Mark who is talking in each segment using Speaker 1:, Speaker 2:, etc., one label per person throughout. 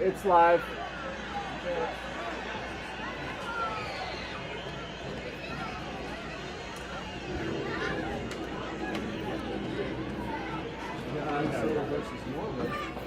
Speaker 1: It's live. Godzilla versus Norway.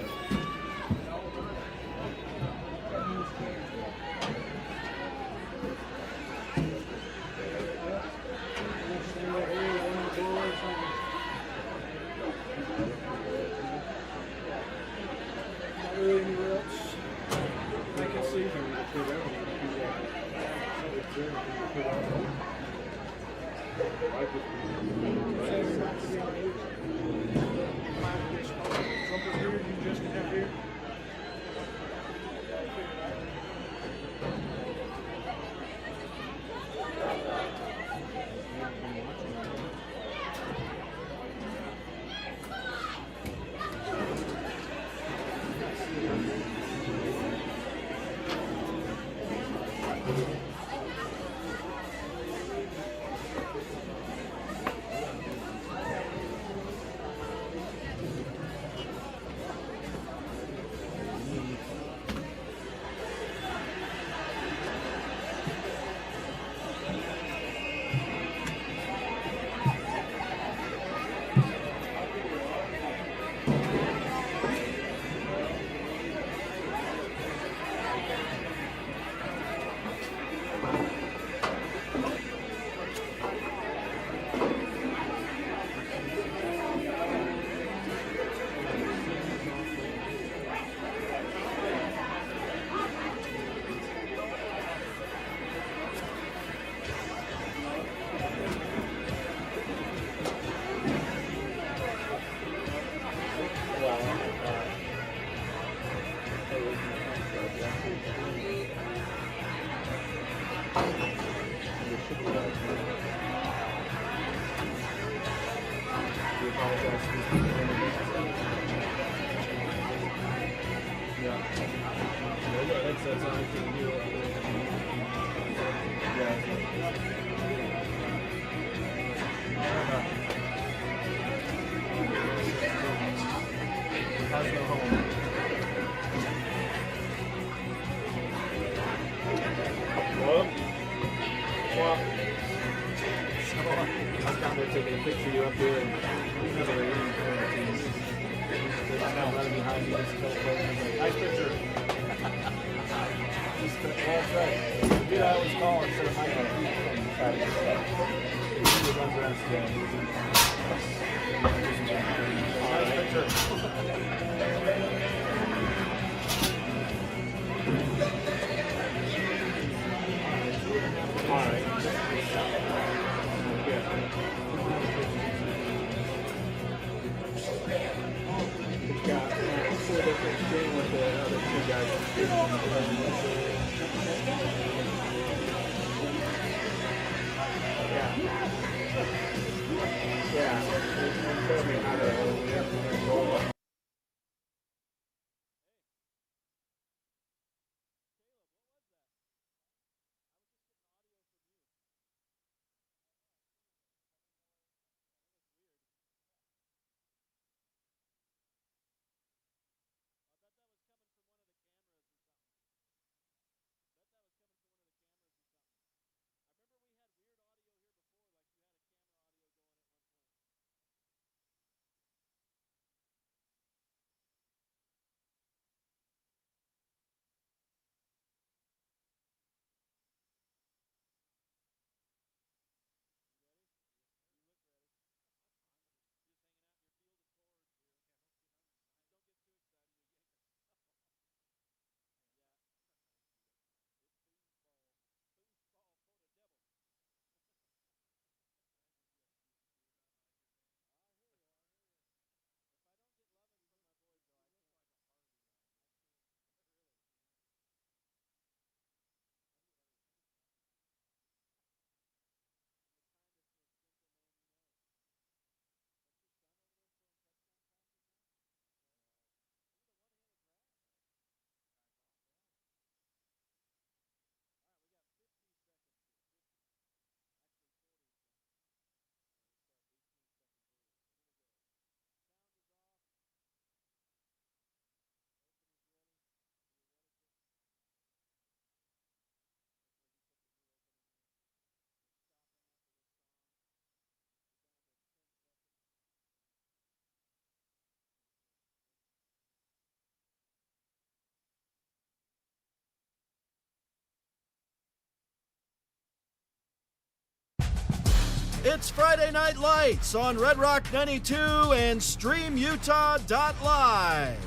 Speaker 2: It's Friday Night Lights on Red Rock 92 and StreamUtah.Live.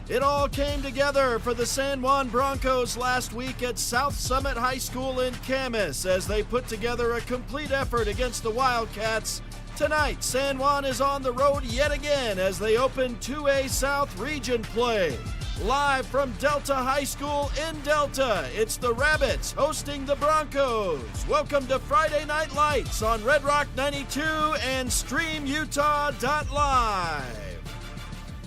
Speaker 2: It all came together for the San Juan Broncos last week at South Summit High School in Camas as they put together a complete effort against the Wildcats. Tonight, San Juan is on the road yet again as they open 2A South Region play. Live from Delta High School in Delta, it's the Rabbits hosting the Broncos. Welcome to Friday Night Lights on Red Rock 92 and StreamUtah.Live.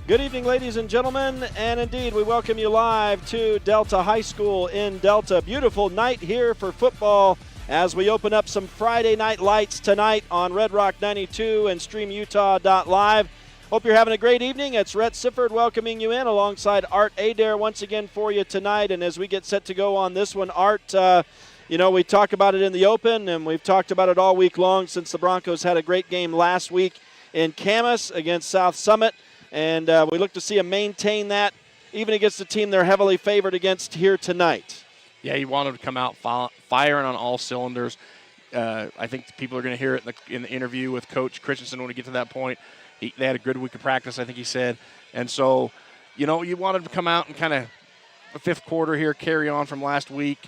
Speaker 3: Good evening, ladies and gentlemen, and indeed we welcome you live to Delta High School in Delta. Beautiful night here for football as we open up some Friday Night Lights tonight on Red Rock 92 and StreamUtah.Live. Hope you're having a great evening. It's Rhett Sifford welcoming you in alongside Art Adair once again for you tonight. And as we get set to go on this one, Art, we talk about it in the open, and we've talked about it all week long since the Broncos had a great game last week in Camas against South Summit. And we look to see them maintain that even against the team they're heavily favored against here tonight.
Speaker 4: Yeah, he wanted to come out firing on all cylinders. I think people are going to hear it in the interview with Coach Christensen when we get to that point. They had a good week of practice, I think he said. And so, you wanted to come out and kind of the fifth quarter here, carry on from last week.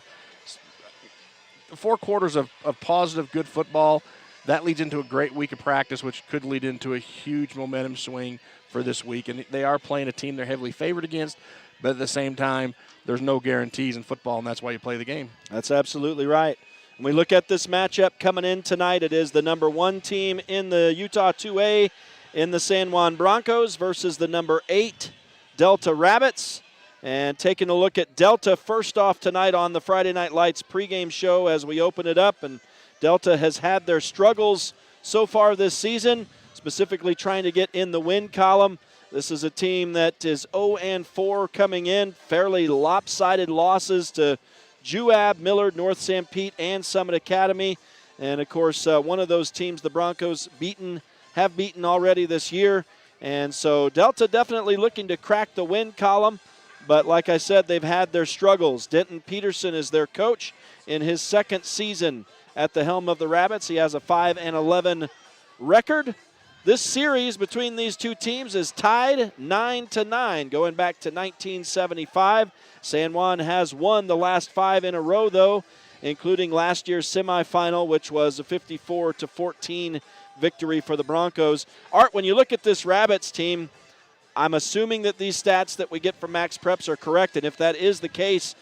Speaker 4: 4 quarters of positive, good football. That leads into a great week of practice, which could lead into a huge momentum swing for this week. And they are playing a team they're heavily favored against, but at the same time, there's no guarantees in football, and that's why you play the game.
Speaker 3: That's absolutely right. When we look at this matchup coming in tonight, it is the number 1 team in the Utah 2A in the San Juan Broncos versus the number 8 Delta Rabbits. And taking a look at Delta first off tonight on the Friday Night Lights pregame show as we open it up. And Delta has had their struggles so far this season, specifically trying to get in the win column. This is a team that is 0-4 coming in, fairly lopsided losses to Juab, Millard, North St. Pete, and Summit Academy. And, of course, one of those teams the Broncos have beaten already this year. And so Delta definitely looking to crack the win column. But like I said, they've had their struggles. Denton Peterson is their coach in his second season at the helm of the Rabbits. He has a 5-11 record. This series between these two teams is tied 9-9, going back to 1975. San Juan has won the last 5 in a row, though, including last year's semifinal, which was a 54-14 victory for the Broncos. Art, when you look at this Rabbits team, I'm assuming that these stats that we get from Max Preps are correct, and if that is the case,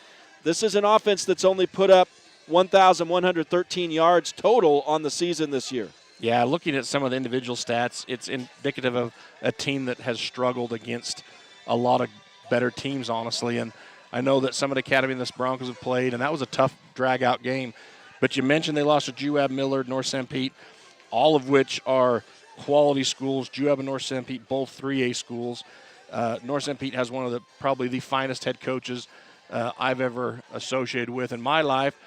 Speaker 3: this is an offense that's only put up 1,113 yards total on the season this year.
Speaker 4: Yeah, looking at some of the individual stats, it's indicative of a team that has struggled against a lot of better teams, honestly. And I know that some of the Academy and the Broncos have played, and that was a tough drag-out game. But you mentioned they lost to Juab, Millard, North St. Pete, all of which are quality schools. Juab and North St. Pete, both 3A schools. North St. Pete has one of probably the finest head coaches I've ever associated with in my life,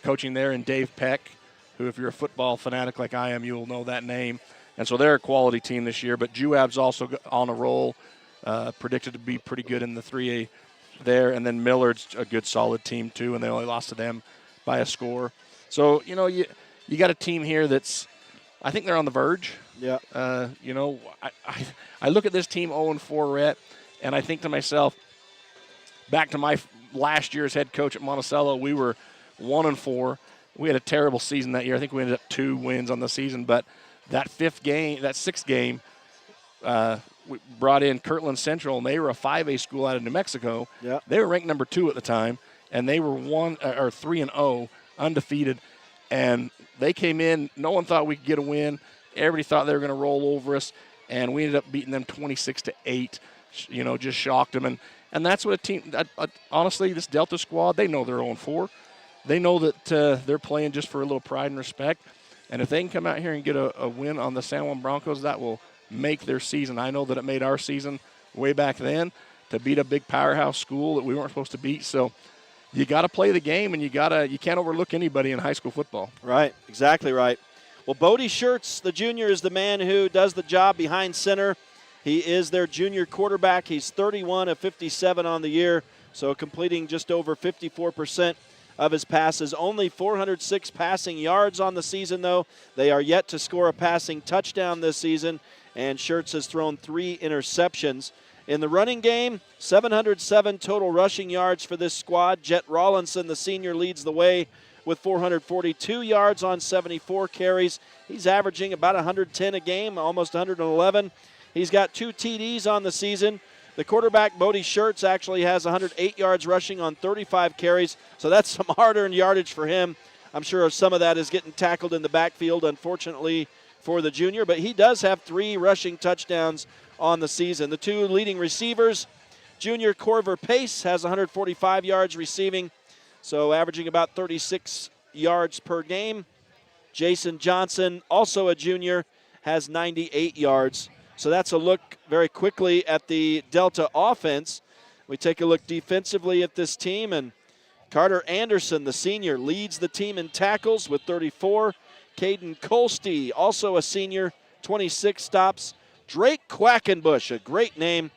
Speaker 4: coaching there in Dave Peck, who, if you're a football fanatic like I am, you'll know that name. And so they're a quality team this year. But Juab's also on a roll, predicted to be pretty good in the 3A there. And then Millard's a good, solid team, too, and they only lost to them by a score. So, you got a team here that's, I think they're on the verge.
Speaker 3: Yeah.
Speaker 4: I look at this team 0-4, Rhett, and I think to myself, back to my last year's head coach at Monticello, we were 1-4. We had a terrible season that year. I think we ended up 2 wins on the season. But that 6th game, we brought in Kirtland Central, and they were a 5A school out of New Mexico.
Speaker 3: Yep.
Speaker 4: They were ranked number 2 at the time, and they were 3-0, undefeated. And they came in. No one thought we could get a win. Everybody thought they were going to roll over us, and we ended up beating them 26-8. Just shocked them. And that's what a team. Honestly, this Delta squad, they know they're 0-4. They know that they're playing just for a little pride and respect. And if they can come out here and get a win on the San Juan Broncos, that will make their season. I know that it made our season way back then to beat a big powerhouse school that we weren't supposed to beat. So you got to play the game, and you can't overlook anybody in high school football.
Speaker 3: Right, exactly right. Well, Bodie Schertz, the junior, is the man who does the job behind center. He is their junior quarterback. He's 31 of 57 on the year, so completing just over 54% of his passes. Only 406 passing yards on the season, though. They are yet to score a passing touchdown this season, and Schertz has thrown 3 interceptions. In the running game, 707 total rushing yards for this squad. Jet Rawlinson, the senior, leads the way with 442 yards on 74 carries. He's averaging about 110 a game, almost 111. He's got 2 TDs on the season. The quarterback, Bodie Schertz, actually has 108 yards rushing on 35 carries, so that's some hard-earned yardage for him. I'm sure some of that is getting tackled in the backfield, unfortunately, for the junior, but he does have 3 rushing touchdowns on the season. The 2 leading receivers, junior Corver Pace has 145 yards receiving, so averaging about 36 yards per game. Jason Johnson, also a junior, has 98 yards. So that's a look very quickly at the Delta offense. We take a look defensively at this team, and Carter Anderson, the senior, leads the team in tackles with 34. Caden Colsty, also a senior, 26 stops. Drake Quackenbush, a great name,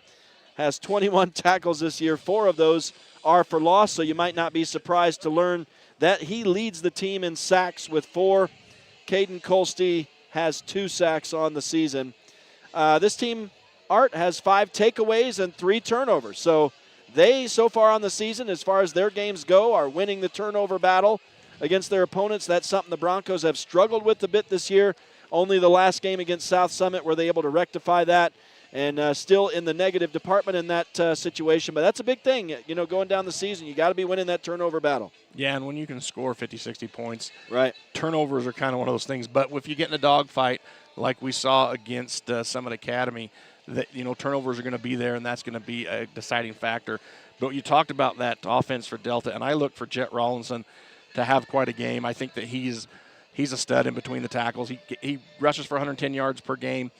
Speaker 3: has 21 tackles this year. 4 of those are for loss, so you might not be surprised to learn that he leads the team in sacks with 4. Caden Colsty has 2 sacks on the season. This team, Art, has 5 takeaways and 3 turnovers. So they, so far on the season, as far as their games go, are winning the turnover battle against their opponents. That's something the Broncos have struggled with a bit this year. Only the last game against South Summit were they able to rectify that, and still in the negative department in that situation. But that's a big thing, you know, going down the season. You got to be winning that turnover battle.
Speaker 4: Yeah, and when you can score 50, 60 points,
Speaker 3: right,
Speaker 4: turnovers are kind of one of those things. But if you get in a dogfight like we saw against Summit Academy, that, you know, turnovers are going to be there, and that's going to be a deciding factor. But you talked about that offense for Delta, and I look for Jet Rawlinson to have quite a game. I think that he's a stud in between the tackles. He rushes for 110 yards per game,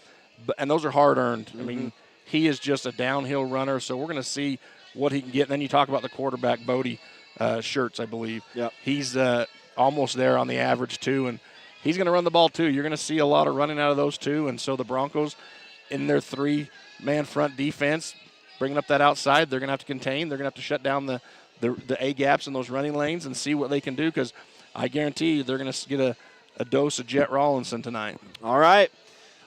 Speaker 4: and those are hard-earned. I mean, he is just a downhill runner, so we're going to see what he can get. And then you talk about the quarterback, Bodie Schertz, I believe.
Speaker 3: Yep.
Speaker 4: He's almost there on the average, too, and he's going to run the ball, too. You're going to see a lot of running out of those, too, and so the Broncos, in their 3-man front defense, bringing up that outside, they're going to have to contain. They're going to have to shut down the A-gaps in those running lanes and see what they can do, because I guarantee you they're going to get a dose of Jet Rawlinson tonight.
Speaker 3: All right.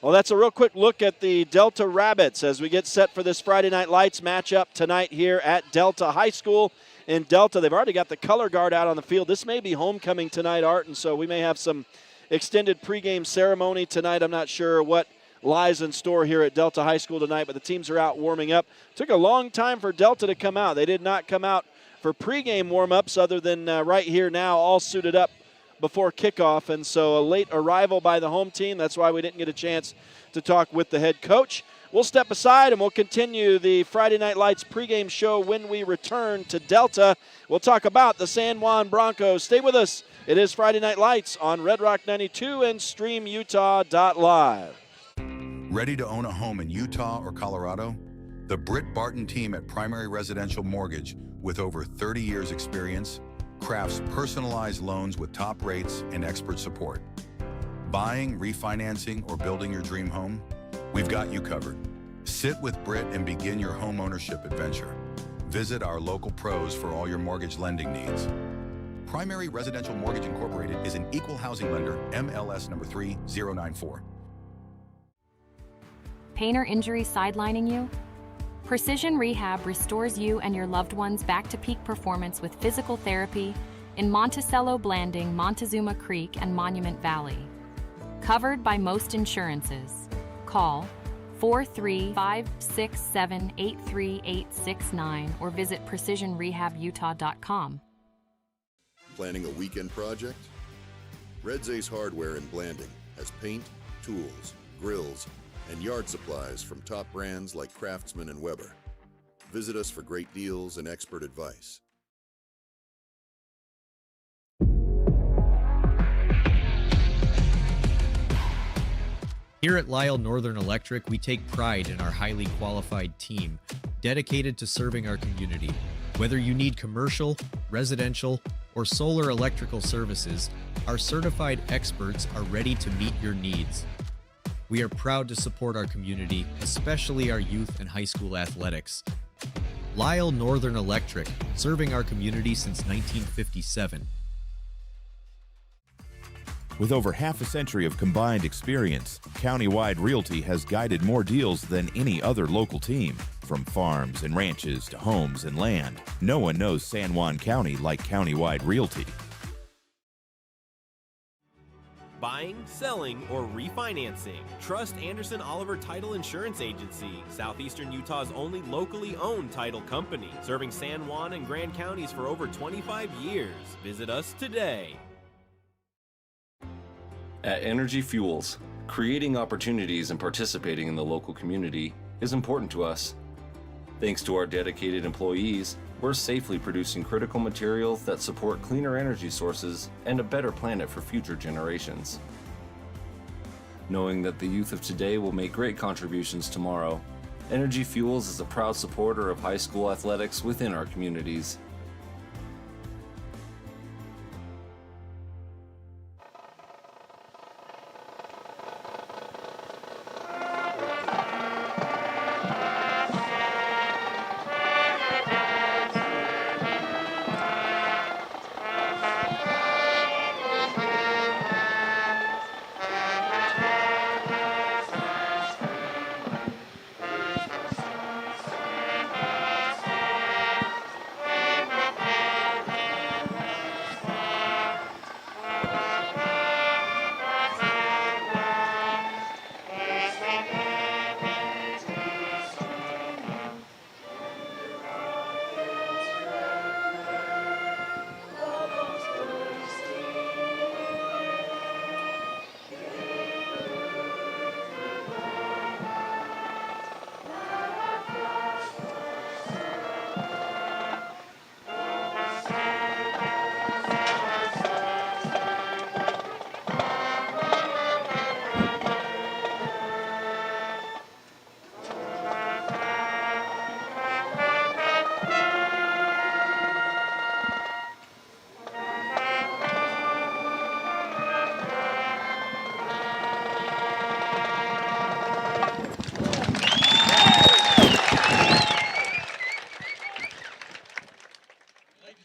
Speaker 3: Well, that's a real quick look at the Delta Rabbits as we get set for this Friday Night Lights matchup tonight here at Delta High School in Delta. They've already got the color guard out on the field. This may be homecoming tonight, Art, and so we may have some extended pregame ceremony tonight. I'm not sure what lies in store here at Delta High School tonight, but the teams are out warming up. Took a long time for Delta to come out. They did not come out for pregame warm-ups other than right here now, all suited up before kickoff, and so a late arrival by the home team. That's why we didn't get a chance to talk with the head coach. We'll step aside and we'll continue the Friday Night Lights pregame show when we return to Delta. We'll talk about the San Juan Broncos. Stay with us. It is Friday Night Lights on Red Rock 92 and StreamUtah.Live.
Speaker 5: Ready to own a home in Utah or Colorado? The Britt Barton team at Primary Residential Mortgage, with over 30 years experience, crafts personalized loans with top rates and expert support. Buying, refinancing, or building your dream home? We've got you covered. Sit with Britt and begin your home ownership adventure. Visit our local pros for all your mortgage lending needs. Primary Residential Mortgage Incorporated is an equal housing lender, MLS number 3094.
Speaker 6: Pain or injury sidelining you? Precision Rehab restores you and your loved ones back to peak performance with physical therapy in Monticello, Blanding, Montezuma Creek, and Monument Valley. Covered by most insurances. Call 435-678-3869 or visit precisionrehabutah.com.
Speaker 7: Planning a weekend project? Red's Ace Hardware in Blanding has paint, tools, grills, and yard supplies from top brands like Craftsman and Weber. Visit us for great deals and expert advice.
Speaker 8: Here at Lyle Northern Electric, we take pride in our highly qualified team, dedicated to serving our community. Whether you need commercial, residential, or solar electrical services, our certified experts are ready to meet your needs. We are proud to support our community, especially our youth and high school athletics. Lyle Northern Electric, serving our community since 1957.
Speaker 9: With over half a century of combined experience, Countywide Realty has guided more deals than any other local team. From farms and ranches to homes and land, no one knows San Juan County like Countywide Realty.
Speaker 10: Buying, selling, or refinancing. Trust Anderson Oliver Title Insurance Agency, Southeastern Utah's only locally owned title company, serving San Juan and Grand counties for over 25 years. Visit us today.
Speaker 11: At Energy Fuels, creating opportunities and participating in the local community is important to us. Thanks to our dedicated employees, we're safely producing critical materials that support cleaner energy sources and a better planet for future generations. Knowing that the youth of today will make great contributions tomorrow, Energy Fuels is a proud supporter of high school athletics within our communities.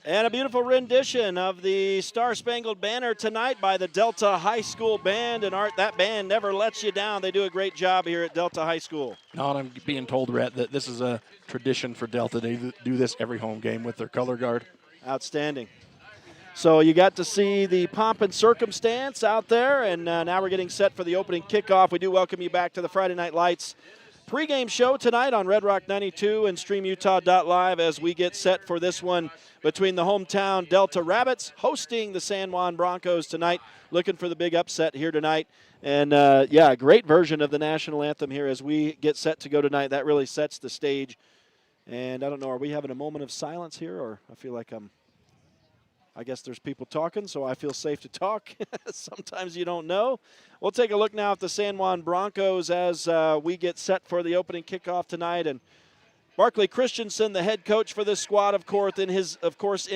Speaker 3: And a beautiful rendition of the Star Spangled Banner tonight by the Delta High School Band. And Art, that band never lets you down. They do a great job here at Delta High School.
Speaker 4: No, and I'm being told, Rhett, that this is a tradition for Delta. They do this every home game with their color guard.
Speaker 3: Outstanding. So you got to see the pomp and circumstance out there, and now we're getting set for the opening kickoff. We do welcome you back to the Friday Night Lights pregame show tonight on Red Rock 92 and StreamUtah.Live as we get set for this one between the hometown Delta Rabbits hosting the San Juan Broncos tonight, looking for the big upset here tonight. And, yeah, great version of the national anthem here as we get set to go tonight. That really sets the stage. And I don't know, are we having a moment of silence here, or I feel like I guess there's people talking, so I feel safe to talk. Sometimes you don't know. We'll take a look now at the San Juan Broncos as we get set for the opening kickoff tonight. And Barkley Christensen, the head coach for this squad, of course, in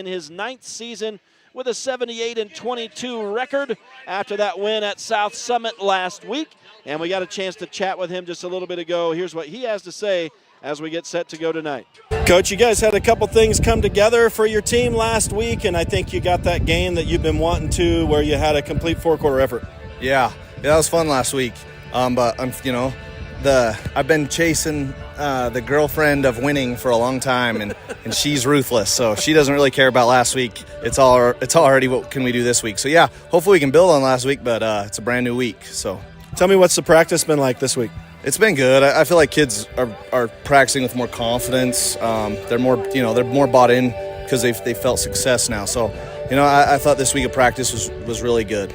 Speaker 3: his ninth season with a 78-22 record after that win at South Summit last week. And we got a chance to chat with him just a little bit ago. Here's what he has to say as we get set to go tonight. Coach, you guys had a couple things come together for your team last week, and I think you got that game that you've been wanting to, where you had a complete four-quarter effort.
Speaker 12: Yeah, that was fun last week. But I've been chasing the girlfriend of winning for a long time, and she's ruthless. So she doesn't really care about last week. It's already what can we do this week. So yeah, hopefully we can build on last week, but it's a brand new week. So
Speaker 3: tell me, what's the practice been like this week?
Speaker 12: It's been good. I feel like kids are practicing with more confidence. They're more bought in because they felt success now. So, I thought this week of practice was really good.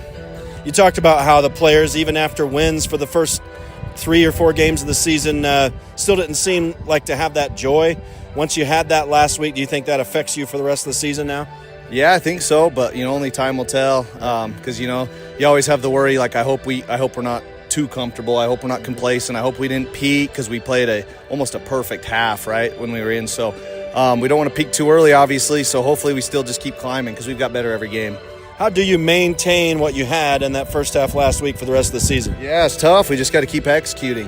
Speaker 3: You talked about how the players, even after wins for the first 3 or 4 games of the season, still didn't seem like to have that joy. Once you had that last week, do you think that affects you for the rest of the season now?
Speaker 12: Yeah, I think so, but only time will tell. Because you always have the worry. Like I hope we're not too comfortable. I hope we're not complacent. I hope we didn't peak because we played almost a perfect half, right, when we were in. So we don't want to peak too early, obviously. So hopefully we still just keep climbing because we've got better every game.
Speaker 3: How do you maintain what you had in that first half last week for the rest of the season?
Speaker 12: Yeah, it's tough. We just got to keep executing,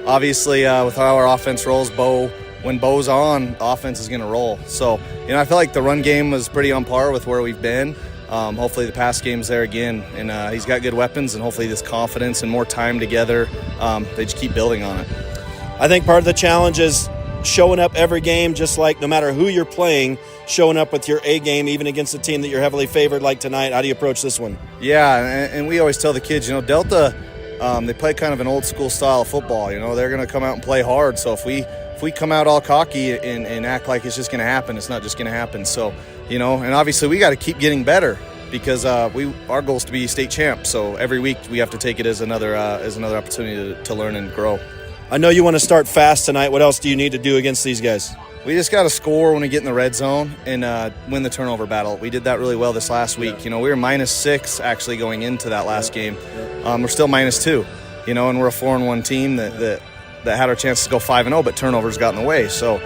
Speaker 12: Obviously, with how our offense rolls, Bo when Bo's on, the offense is going to roll. So, I feel like the run game was pretty on par with where we've been. Hopefully the pass game's there again, and he's got good weapons, and hopefully this confidence and more time together, they just keep building on it.
Speaker 3: I think part of the challenge is showing up every game, just like no matter who you're playing, showing up with your A game, even against a team that you're heavily favored like tonight. How do you approach this one?
Speaker 12: Yeah, and we always tell the kids, Delta, they play kind of an old school style of football. They're going to come out and play hard. So if we come out all cocky and act like it's just going to happen, it's not just going to happen. So, and obviously we got to keep getting better because our goal is to be state champ. So every week we have to take it as another opportunity to learn and grow.
Speaker 3: I know you want to start fast tonight. What else do you need to do against these guys?
Speaker 12: We just got to score when we get in the red zone and win the turnover battle. We did that really well this last week. We were -6 actually going into that last game. We're still -2, and we're a 4-1 team that had our chance to go 5-0, but turnovers got in the way. So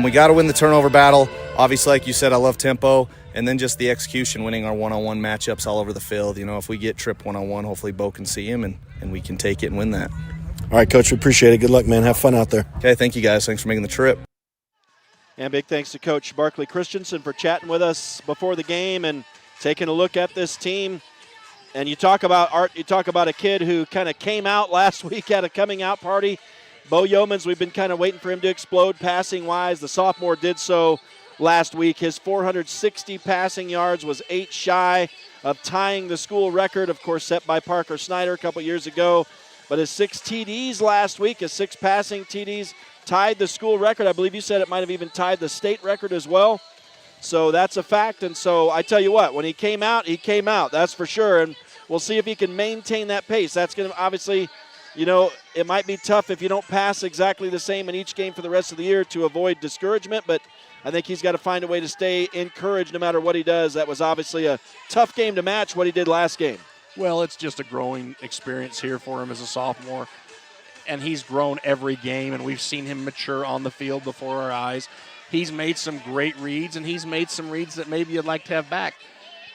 Speaker 12: we got to win the turnover battle. Obviously, like you said, I love tempo, and then just the execution, winning our one-on-one matchups all over the field. If we get tripped one-on-one, hopefully Bo can see him, and we can take it and win that.
Speaker 3: All right, Coach, we appreciate it. Good luck, man. Have fun out there.
Speaker 12: Okay, thank you, guys. Thanks for making the trip.
Speaker 3: And big thanks to Coach Barkley Christensen for chatting with us before the game and taking a look at this team. And you talk about, Art, you talk about a kid who kind of came out last week at a coming out party. Bo Yeomans, we've been kind of waiting for him to explode passing-wise. The sophomore did so last week. His 460 passing yards was 8 shy of tying the school record, of course, set by Parker Snyder a couple years ago. But his 6 TDs last week, his 6 passing TDs, tied the school record. I believe you said it might have even tied the state record as well. So that's a fact. And so I tell you what, when he came out, that's for sure. And we'll see if he can maintain that pace. That's going to obviously, it might be tough if you don't pass exactly the same in each game for the rest of the year to avoid discouragement. But I think he's got to find a way to stay encouraged no matter what he does. That was obviously a tough game to match what he did last game.
Speaker 4: Well, it's just a growing experience here for him as a sophomore, and he's grown every game, and we've seen him mature on the field before our eyes. He's made some great reads, and he's made some reads that maybe you'd like to have back.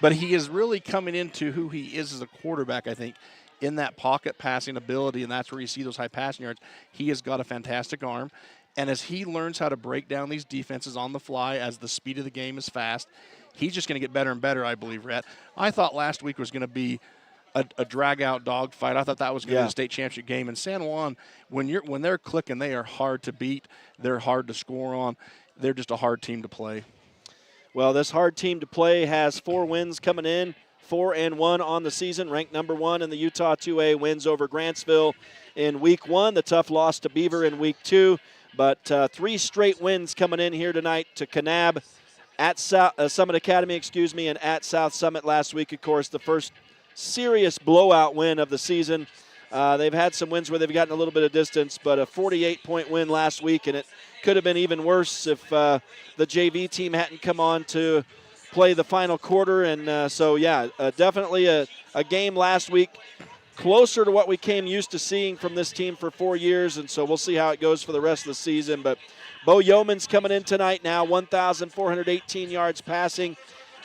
Speaker 4: But he is really coming into who he is as a quarterback, I think, in that pocket passing ability, and that's where you see those high passing yards. He has got a fantastic arm, and as he learns how to break down these defenses on the fly as the speed of the game is fast, he's just going to get better and better, I believe, Rhett. I thought last week was going to be a drag-out dogfight. I thought that was going to be a state championship game. And San Juan, when they're clicking, they are hard to beat. They're hard to score on. They're just a hard team to play.
Speaker 3: Well, this hard team to play has 4 wins coming in, 4-1 on the season, ranked number 1 in the Utah 2A, wins over Grantsville in week 1, the tough loss to Beaver in week 2. But 3 straight wins coming in here tonight to Kanab, at Summit Academy, and at South Summit last week, of course, the first serious blowout win of the season. They've had some wins where they've gotten a little bit of distance, but a 48-point win last week, and it could have been even worse if the JV team hadn't come on to play the final quarter. And definitely a game last week closer to what we came used to seeing from this team for 4 years, and so we'll see how it goes for the rest of the season. But Bo Yeomans coming in tonight now, 1,418 yards passing.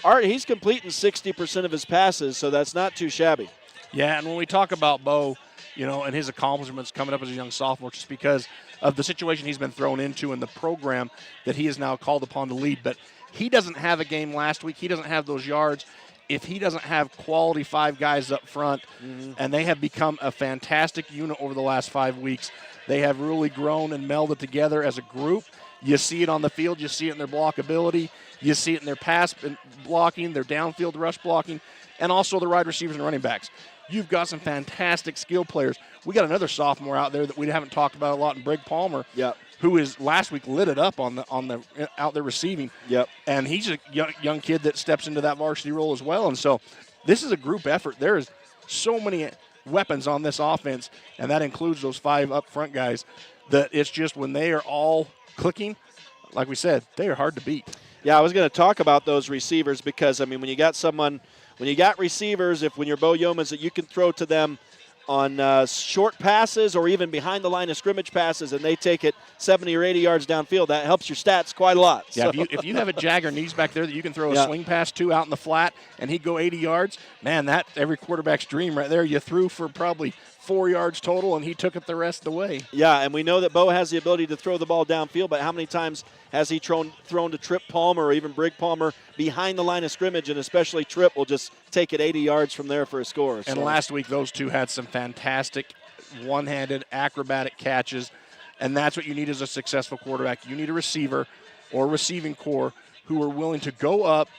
Speaker 3: Art, he's completing 60% of his passes, so that's not too shabby.
Speaker 4: Yeah, and when we talk about Bo, and his accomplishments coming up as a young sophomore, just because of the situation he's been thrown into and the program that he is now called upon to lead. But he doesn't have a game last week. He doesn't have those yards if he doesn't have quality 5 guys up front, and they have become a fantastic unit over the last 5 weeks. They have really grown and melded together as a group. You see it on the field. You see it in their blockability. You see it in their pass blocking, their downfield rush blocking, and also the wide receivers and running backs. You've got some fantastic skill players. We got another sophomore out there that we haven't talked about a lot in Brig Palmer, who is last week lit it up on the out there receiving. And he's a young kid that steps into that varsity role as well. And so this is a group effort. There is so many weapons on this offense, and that includes those 5 up front guys, that it's just when they are all clicking, like we said, they are hard to beat.
Speaker 3: Yeah, I was going to talk about those receivers because, when you got receivers, when you're Bo Yeomans, that you can throw to them on short passes or even behind the line of scrimmage passes, and they take it 70 or 80 yards downfield, that helps your stats quite a lot.
Speaker 4: Yeah, so. if you have a Jagger Knees back there that you can throw a swing pass to out in the flat and he'd go 80 yards, man, that every quarterback's dream right there. You threw for probably 4 yards total, and he took it the rest of the way.
Speaker 3: Yeah, and we know that Bo has the ability to throw the ball downfield, but how many times has he thrown to Trip Palmer or even Brig Palmer behind the line of scrimmage, and especially Trip will just take it 80 yards from there for a score.
Speaker 4: And last week, those two had some fantastic one-handed acrobatic catches, and that's what you need as a successful quarterback. You need a receiver or receiving core who are willing to go up,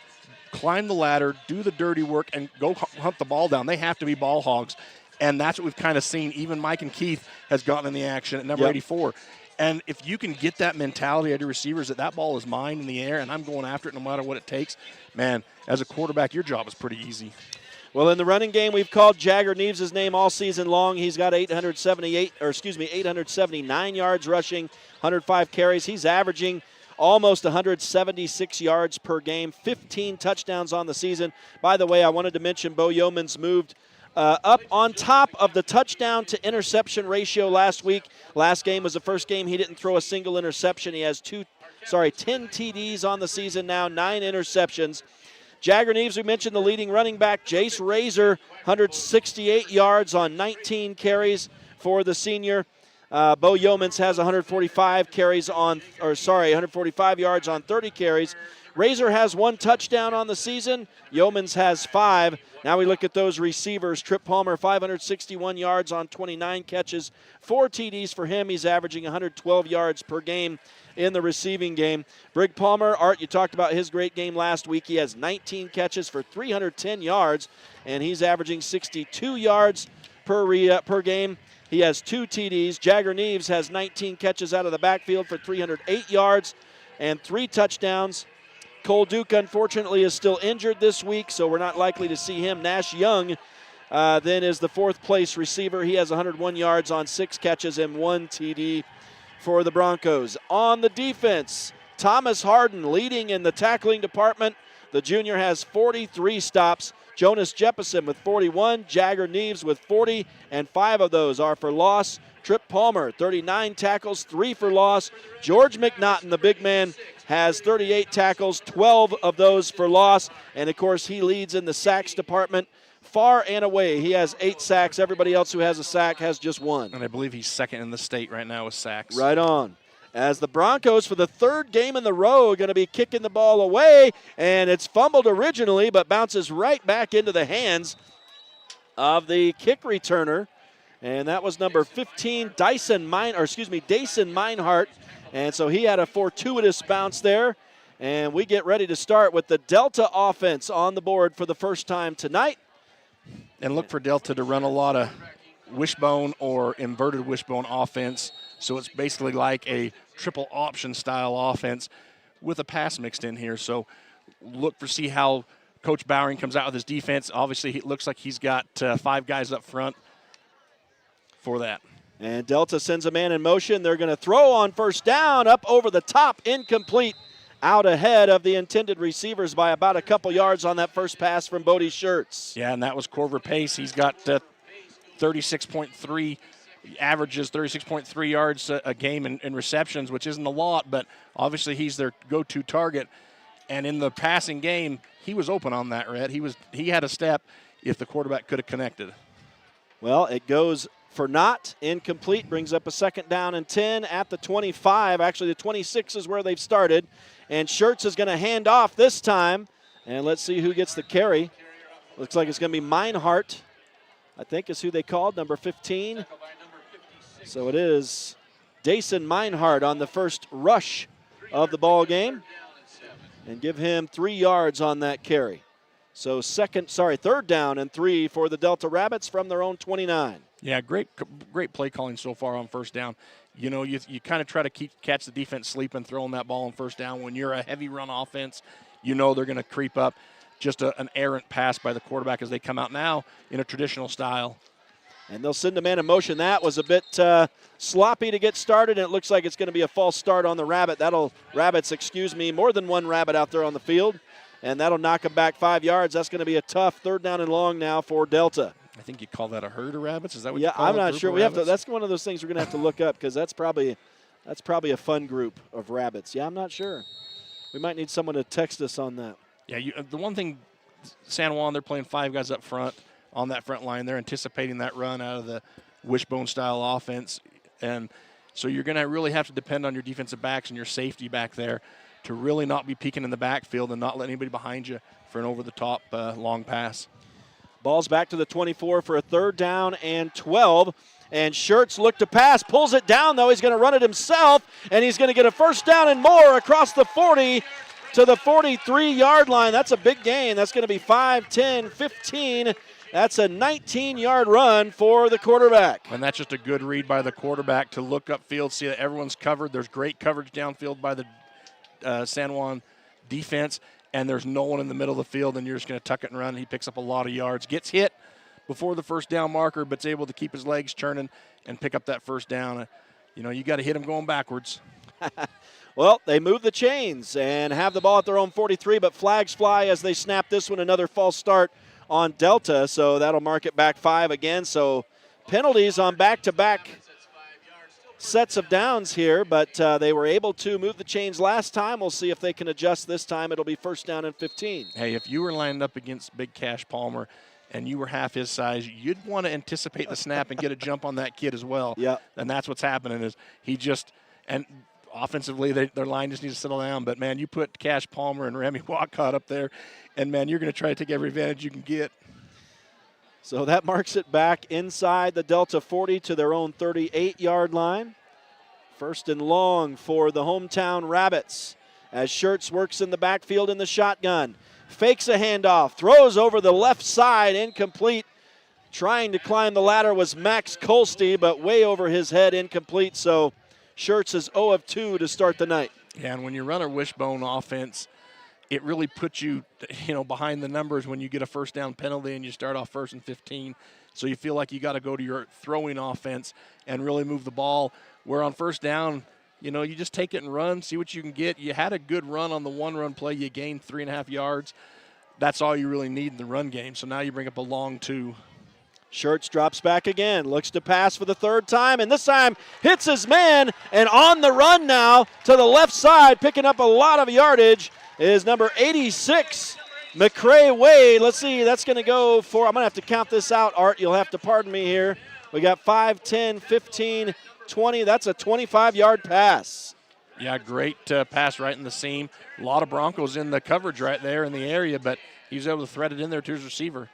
Speaker 4: climb the ladder, do the dirty work, and go hunt the ball down. They have to be ball hogs, and that's what we've kind of seen. Even Mike and Keith has gotten in the action at number 84. And if you can get that mentality out of your receivers that ball is mine in the air and I'm going after it no matter what it takes, man, as a quarterback, your job is pretty easy.
Speaker 3: Well, in the running game, we've called Jagger Neves' name all season long. He's got 879 yards rushing, 105 carries. He's averaging almost 176 yards per game, 15 touchdowns on the season. By the way, I wanted to mention Bo Yeomans moved up on top of the touchdown to interception ratio last week. Last game was the first game he didn't throw a single interception. He has 10 TDs on the season now, 9 interceptions. Jagger Neves, we mentioned the leading running back, Jace Razor, 168 yards on 19 carries for the senior. Bo Yeomans has 145 yards on 30 carries. Razor has 1 touchdown on the season. Yeomans has 5. Now we look at those receivers. Trip Palmer, 561 yards on 29 catches, 4 TDs for him. He's averaging 112 yards per game in the receiving game. Brig Palmer, Art, you talked about his great game last week. He has 19 catches for 310 yards, and he's averaging 62 yards per game. He has 2 TDs. Jagger Neves has 19 catches out of the backfield for 308 yards and 3 touchdowns. Cole Duke, unfortunately, is still injured this week, so we're not likely to see him. Nash Young then is the 4th-place receiver. He has 101 yards on 6 catches and 1 TD for the Broncos. On the defense, Thomas Harden leading in the tackling department. The junior has 43 stops. Jonas Jeppesen with 41, Jagger Neves with 40, and 5 of those are for loss. Trip Palmer, 39 tackles, 3 for loss. George McNaughton, the big man, has 38 tackles, 12 of those for loss. And, of course, he leads in the sacks department far and away. He has 8 sacks. Everybody else who has a sack has just 1.
Speaker 4: And I believe he's second in the state right now with sacks.
Speaker 3: Right on. As the Broncos, for the 3rd game in the row, are going to be kicking the ball away. And it's fumbled originally, but bounces right back into the hands of the kick returner. And that was number 15, Dason Meinhardt. And so he had a fortuitous bounce there. And we get ready to start with the Delta offense on the board for the first time tonight.
Speaker 4: And look for Delta to run a lot of wishbone or inverted wishbone offense. So it's basically like a triple option style offense with a pass mixed in here. So look for see how Coach Bowering comes out with his defense. Obviously, it looks like he's got 5 guys up front for that.
Speaker 3: And Delta sends a man in motion. They're going to throw on first down, up over the top, incomplete, out ahead of the intended receivers by about a couple yards on that first pass from Bodie Schertz.
Speaker 4: Yeah, and that was Corver Pace. He's got 36.3 averages, 36.3 yards a game in receptions, which isn't a lot, but obviously he's their go-to target. And in the passing game, he was open on that, Red. He had a step if the quarterback could have connected.
Speaker 3: Well, it goes for not, incomplete, brings up a 2nd down and 10 at the 25. Actually, the 26 is where they've started. And Schertz is going to hand off this time. And let's see who gets the carry. Looks like it's going to be Meinhardt, I think is who they called, number 15. So it is Dason Meinhardt on the first rush of the ball game. And give him 3 yards on that carry. So 3rd down and 3 for the Delta Rabbits from their own 29.
Speaker 4: Yeah, great play calling so far on first down. You know, you kind of try to catch the defense sleeping, throwing that ball on first down. When you're a heavy run offense, you know they're going to creep up. Just an errant pass by the quarterback as they come out now in a traditional style.
Speaker 3: And they'll send a man in motion. That was a bit sloppy to get started, and it looks like it's going to be a false start on the Rabbit. More than one Rabbit out there on the field, and that'll knock them back 5 yards. That's going to be a tough 3rd down and long now for Delta.
Speaker 4: I think you call that a herd of rabbits. Is that what you call it?
Speaker 3: I'm not sure. That's one of those things we're going to have to look up because that's probably a fun group of rabbits. Yeah, I'm not sure. We might need someone to text us on that.
Speaker 4: Yeah, the one thing, San Juan, they're playing 5 guys up front on that front line. They're anticipating that run out of wishbone-style offense. And so you're going to really have to depend on your defensive backs and your safety back there to really not be peeking in the backfield and not let anybody behind you for an over-the-top long pass.
Speaker 3: Ball's back to the 24 for a 3rd down and 12. And Schertz looked to pass, pulls it down, though. He's going to run it himself, and he's going to get a 1st down and more across the 40 to the 43-yard line. That's a big gain. That's going to be 5, 10, 15. That's a 19-yard run for the quarterback.
Speaker 4: And that's just a good read by the quarterback to look upfield, see that everyone's covered. There's great coverage downfield by the San Juan defense, and there's no one in the middle of the field, and you're just going to tuck it and run. He picks up a lot of yards, gets hit before the 1st down marker, but's able to keep his legs churning and pick up that 1st down. You got to hit him going backwards.
Speaker 3: Well, they move the chains and have the ball at their own 43, but flags fly as they snap this one. Another false start on Delta, so that'll mark it back 5 again. So penalties on back-to-back sets of downs here, but they were able to move the chains last time. We'll see if they can adjust this time. It'll be 1st down and 15.
Speaker 4: Hey, if you were lined up against Big Cash Palmer and you were half his size, you'd want to anticipate the snap and get a jump on that kid as well.
Speaker 3: Yeah.
Speaker 4: And that's what's happening is and offensively, their line just needs to settle down. But, man, you put Cash Palmer and Remy Walcott up there, and, man, you're going to try to take every advantage you can get.
Speaker 3: So that marks it back inside the Delta 40 to their own 38-yard line. 1st and long for the hometown Rabbits as Schertz works in the backfield in the shotgun. Fakes a handoff, throws over the left side, incomplete. Trying to climb the ladder was Max Kolste, but way over his head, incomplete. So Schertz is 0 of 2 to start the night.
Speaker 4: Yeah, and when you run a wishbone offense, it really puts you, behind the numbers when you get a 1st down penalty and you start off 1st and 15. So you feel like you got to go to your throwing offense and really move the ball. Where on 1st down, you just take it and run, see what you can get. You had a good run on the 1-run play. You gained 3.5 yards. That's all you really need in the run game. So now you bring up a long 2.
Speaker 3: Schertz drops back again, looks to pass for the 3rd time, and this time hits his man, and on the run now to the left side, picking up a lot of yardage, is number 86, McCray Wade. Let's see, that's going to go for, I'm going to have to count this out, Art. You'll have to pardon me here. We got 5, 10, 15, 20. That's a 25-yard pass.
Speaker 4: Yeah, great pass right in the seam. A lot of Broncos in the coverage right there in the area, but he was able to thread it in there to his receiver.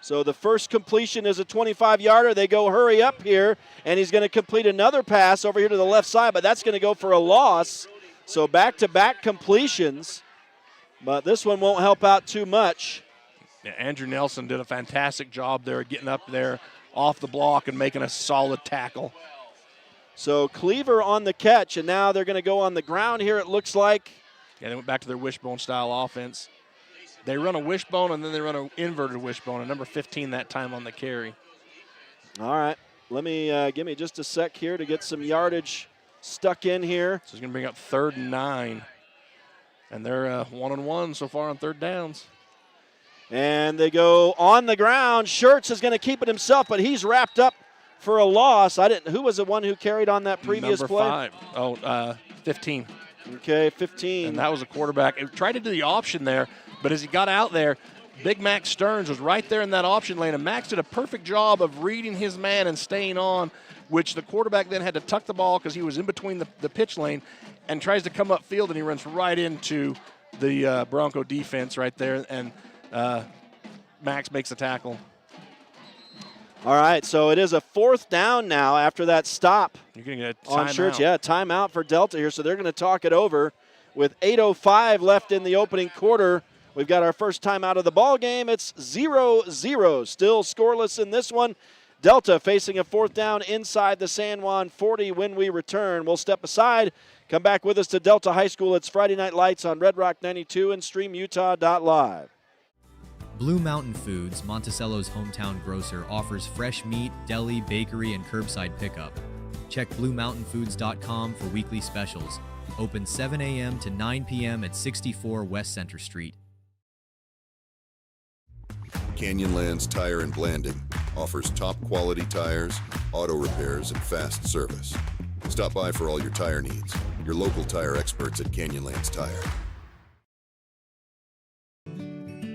Speaker 3: So the first completion is a 25-yarder. They go hurry up here, and he's going to complete another pass over here to the left side, but that's going to go for a loss. So back-to-back completions, but this one won't help out too much.
Speaker 4: Yeah, Andrew Nelson did a fantastic job there getting up there off the block and making a solid tackle.
Speaker 3: So Cleaver on the catch, and now they're going to go on the ground here, it looks like.
Speaker 4: Yeah, they went back to their wishbone-style offense. They run a wishbone, and then they run an inverted wishbone, and number 15 that time on the carry.
Speaker 3: All right. Let me give me just a sec here to get some yardage stuck in here.
Speaker 4: So he's going to bring up 3rd and 9. And they're 1-on-1 so far on 3rd downs.
Speaker 3: And they go on the ground. Schertz is going to keep it himself, but he's wrapped up for a loss. Who was the one who carried on that previous
Speaker 4: number
Speaker 3: play?
Speaker 4: 5. 15.
Speaker 3: Okay, 15.
Speaker 4: And that was a quarterback. He tried to do the option there, but as he got out there, Big Max Stearns was right there in that option lane, and Max did a perfect job of reading his man and staying on, which the quarterback then had to tuck the ball because he was in between the pitch lane and tries to come upfield, and he runs right into the Bronco defense right there, and Max makes the tackle.
Speaker 3: All right, so it is a 4th down now after that stop.
Speaker 4: You're going to get a
Speaker 3: on Schertz.
Speaker 4: timeout.
Speaker 3: Yeah, timeout for Delta here, so they're going to talk it over with 8:05 left in the opening quarter. We've got our first time out of the ball game. It's 0-0, still scoreless in this one. Delta facing a 4th down inside the San Juan 40 when we return. We'll step aside, come back with us to Delta High School. It's Friday Night Lights on Red Rock 92 and StreamUtah.Live.
Speaker 8: Blue Mountain Foods, Monticello's hometown grocer, offers fresh meat, deli, bakery, and curbside pickup. Check BlueMountainFoods.com for weekly specials. Open 7 a.m. to 9 p.m. at 64 West Center Street.
Speaker 7: Canyonlands Tire and Blanding offers top quality tires, auto repairs, and fast service. Stop by for all your tire needs. Your local tire experts at Canyonlands Tire.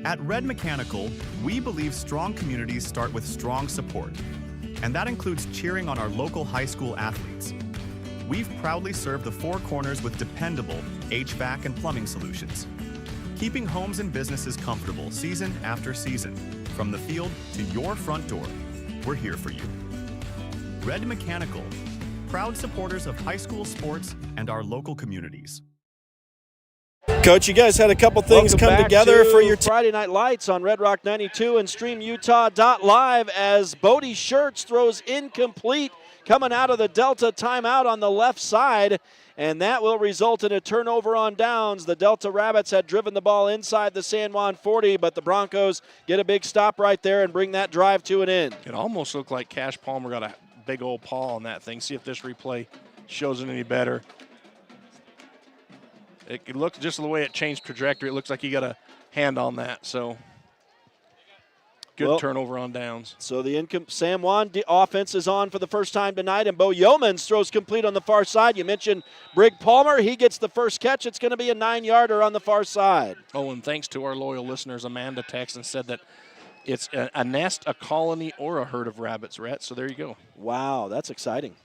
Speaker 13: At Red Mechanical, we believe strong communities start with strong support. and that includes cheering on our local high school athletes. We've proudly served the Four Corners with dependable HVAC and plumbing solutions, keeping homes and businesses comfortable season after season. From the field to your front door, we're here for you. Red Mechanical, proud supporters of high school sports and our local communities.
Speaker 2: Coach, you guys had a couple things
Speaker 3: Welcome
Speaker 2: come
Speaker 3: back
Speaker 2: together
Speaker 3: to
Speaker 2: for your
Speaker 3: Friday Night Lights on Red Rock 92 and StreamUtah.Live as Bodie Schertz throws incomplete coming out of the Delta timeout on the left side, and that will result in a turnover on downs. The Delta Rabbits had driven the ball inside the San Juan 40, but the Broncos get a big stop right there and bring that drive to an end.
Speaker 4: It almost looked like Cash Palmer got a big old paw on that thing. See if this replay shows it any better. It looked just the way it changed trajectory. It looks like he got a hand on that. So good turnover on downs.
Speaker 3: So the San Juan offense is on for the first time tonight, and Bo Yeomans throws complete on the far side. You mentioned Brig Palmer. He gets the first catch. It's going to be a 9-yarder on the far side.
Speaker 4: Oh, and thanks to our loyal listeners, Amanda texted and said that it's a nest, a colony, or a herd of rabbits, Rhett. So there you go.
Speaker 3: Wow, that's exciting.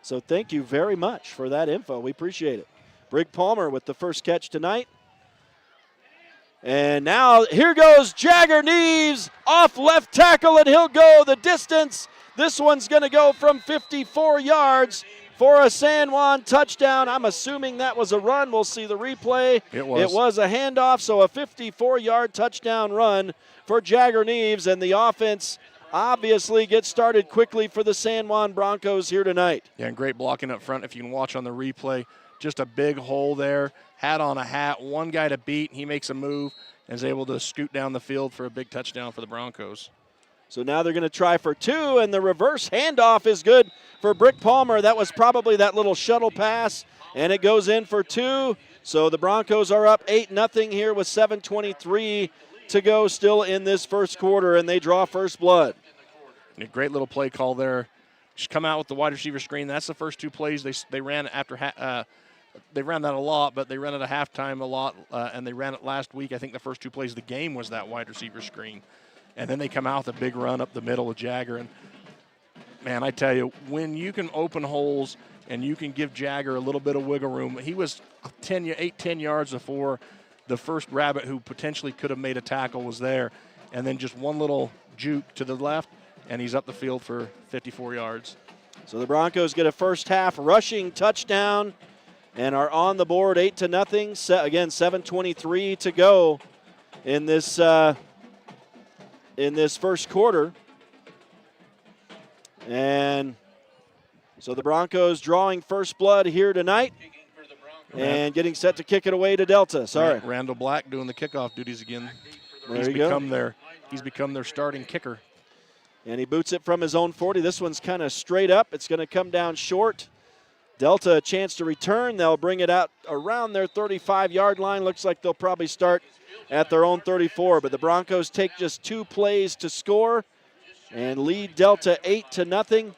Speaker 3: So thank you very much for that info. We appreciate it. Brig Palmer with the first catch tonight. And now here goes Jagger Neves off left tackle, and he'll go the distance. This one's going to go from 54 yards for a San Juan touchdown. I'm assuming that was a run. We'll see the replay.
Speaker 4: It was.
Speaker 3: It was a handoff, so a 54-yard touchdown run for Jagger Neves, and the offense obviously gets started quickly for the San Juan Broncos here tonight.
Speaker 4: Yeah, and great blocking up front. If you can watch on the replay, just a big hole there. Hat on a hat, one guy to beat. He makes a move and is able to scoot down the field for a big touchdown for the Broncos.
Speaker 3: So now they're going to try for two, and the reverse handoff is good for Brig Palmer. That was probably that little shuttle pass, and it goes in for two. So the Broncos are up 8-0 here with 7:23 to go still in this first quarter, and they draw first blood.
Speaker 4: A great little play call there. Just come out with the wide receiver screen. That's the first two plays they ran after they ran that a lot, but they ran it at halftime a lot, and they ran it last week. I think the first two plays of the game was that wide receiver screen. And then they come out with a big run up the middle of Jagger. And, man, I tell you, when you can open holes and you can give Jagger a little bit of wiggle room, he was 10 yards before the first Rabbit who potentially could have made a tackle was there. And then just one little juke to the left, and he's up the field for 54 yards.
Speaker 3: So the Broncos get a first half rushing touchdown and are on the board 8-0. Again, 7:23 to go in this first quarter. And so the Broncos drawing first blood here tonight and getting set to kick it away to Delta. Sorry.
Speaker 4: Randall Black doing the kickoff duties again.
Speaker 3: He's become
Speaker 4: their starting kicker.
Speaker 3: And he boots it from his own 40. This one's kind of straight up. It's going to come down short. Delta a chance to return. They'll bring it out around their 35-yard line. Looks like they'll probably start at their own 34. But the Broncos take just 2 plays to score and lead Delta 8-0.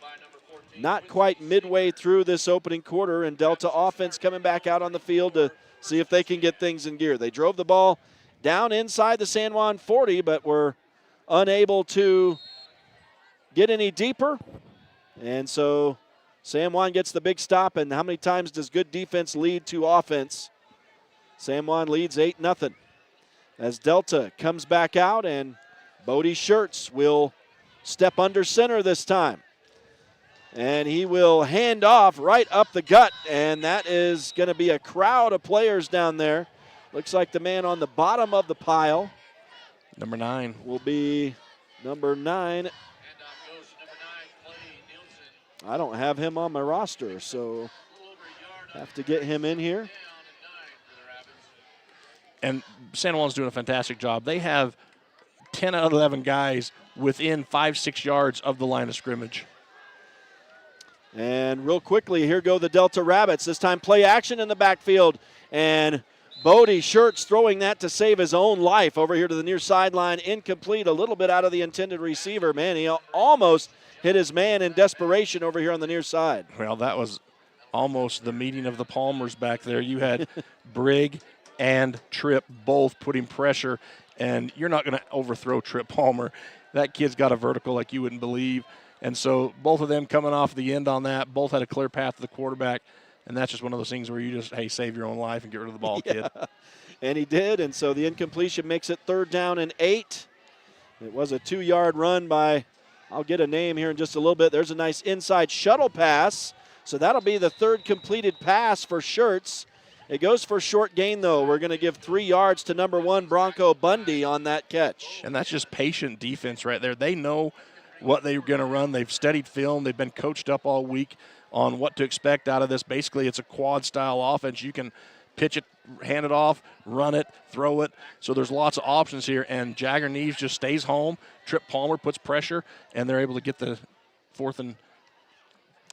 Speaker 3: Not quite midway through this opening quarter, and Delta offense coming back out on the field to see if they can get things in gear. They drove the ball down inside the San Juan 40, but were unable to get any deeper. And so San Juan gets the big stop, and how many times does good defense lead to offense? San Juan leads 8-0. As Delta comes back out, and Bodie Schertz will step under center this time. And he will hand off right up the gut, and that is going to be a crowd of players down there. Looks like the man on the bottom of the pile.
Speaker 4: Number 9.
Speaker 3: Will be number 9. I don't have him on my roster, so have to get him in here.
Speaker 4: And San Juan's doing a fantastic job. They have 10 out of 11 guys within 5-6 yards of the line of scrimmage.
Speaker 3: And real quickly, here go the Delta Rabbits. This time play action in the backfield. And Bodie Schertz throwing that to save his own life over here to the near sideline. Incomplete, a little bit out of the intended receiver. Man, he almost hit his man in desperation over here on the near side.
Speaker 4: Well, that was almost the meeting of the Palmers back there. You had Brig and Tripp both putting pressure, and you're not going to overthrow Tripp Palmer. that kid's got a vertical like you wouldn't believe. And so both of them coming off the end on that, both had a clear path to the quarterback. And that's just one of those things where you just, hey, save your own life and get rid of the ball, kid.
Speaker 3: And he did, and so the incompletion makes it 3rd down and 8. It was a 2-yard run by, I'll get a name here in just a little bit. There's a nice inside shuttle pass. So that'll be the 3rd completed pass for Schertz. It goes for short gain, though. We're going to give 3 yards to number 1 Bronco Bundy on that catch.
Speaker 4: And that's just patient defense right there. They know what they're going to run. They've studied film. They've been coached up all week on what to expect out of this. Basically, it's a quad-style offense. You can pitch it, hand it off, run it, throw it. So there's lots of options here. And Jagger Neves just stays home. Trip Palmer puts pressure, and they're able to get the 4th and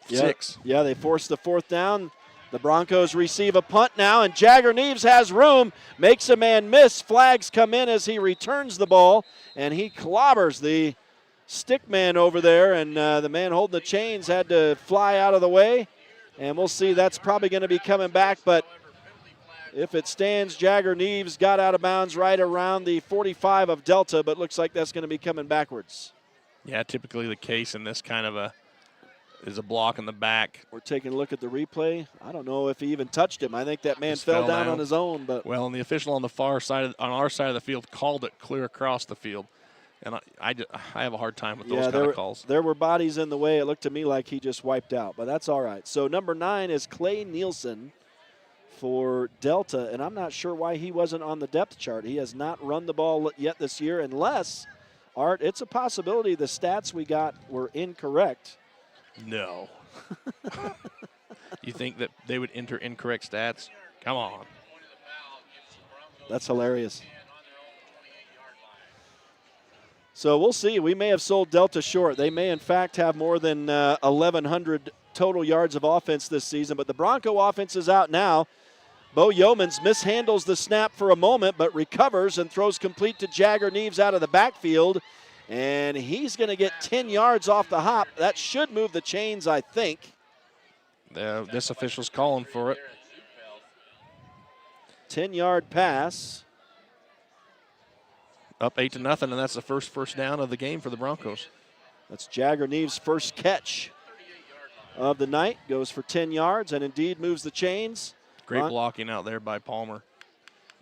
Speaker 4: 6.
Speaker 3: Yeah, they force the 4th down. The Broncos receive a punt now, and Jagger Neves has room, makes a man miss. Flags come in as he returns the ball, and he clobbers the stick man over there, and the man holding the chains had to fly out of the way. And we'll see, that's probably going to be coming back, but if it stands, Jagger Neves got out of bounds right around the 45 of Delta, but looks like that's going to be coming backwards.
Speaker 4: Yeah, typically the case in this kind of is a block in the back.
Speaker 3: We're taking a look at the replay. I don't know if he even touched him. I think that man fell down on his own. But
Speaker 4: well, and the official on the far side, on our side of the field, called it clear across the field. And I have a hard time with those kind of calls.
Speaker 3: There were bodies in the way. It looked to me like he just wiped out, but that's all right. So number 9 is Clay Nielsen for Delta, and I'm not sure why he wasn't on the depth chart. He has not run the ball yet this year, unless, Art, it's a possibility the stats we got were incorrect.
Speaker 4: No. You think that they would enter incorrect stats? Come on.
Speaker 3: That's hilarious. So we'll see. We may have sold Delta short. They may, in fact, have more than 1,100 total yards of offense this season. But the Bronco offense is out now. Bo Yeomans mishandles the snap for a moment, but recovers and throws complete to Jagger Neves out of the backfield. And he's going to get 10 yards off the hop. That should move the chains, I think.
Speaker 4: This official's calling for it.
Speaker 3: 10-yard pass.
Speaker 4: Up 8-0, and that's the first down of the game for the Broncos.
Speaker 3: That's Jagger Neves' first catch of the night. Goes for 10 yards and indeed moves the chains.
Speaker 4: Great blocking out there by Palmer.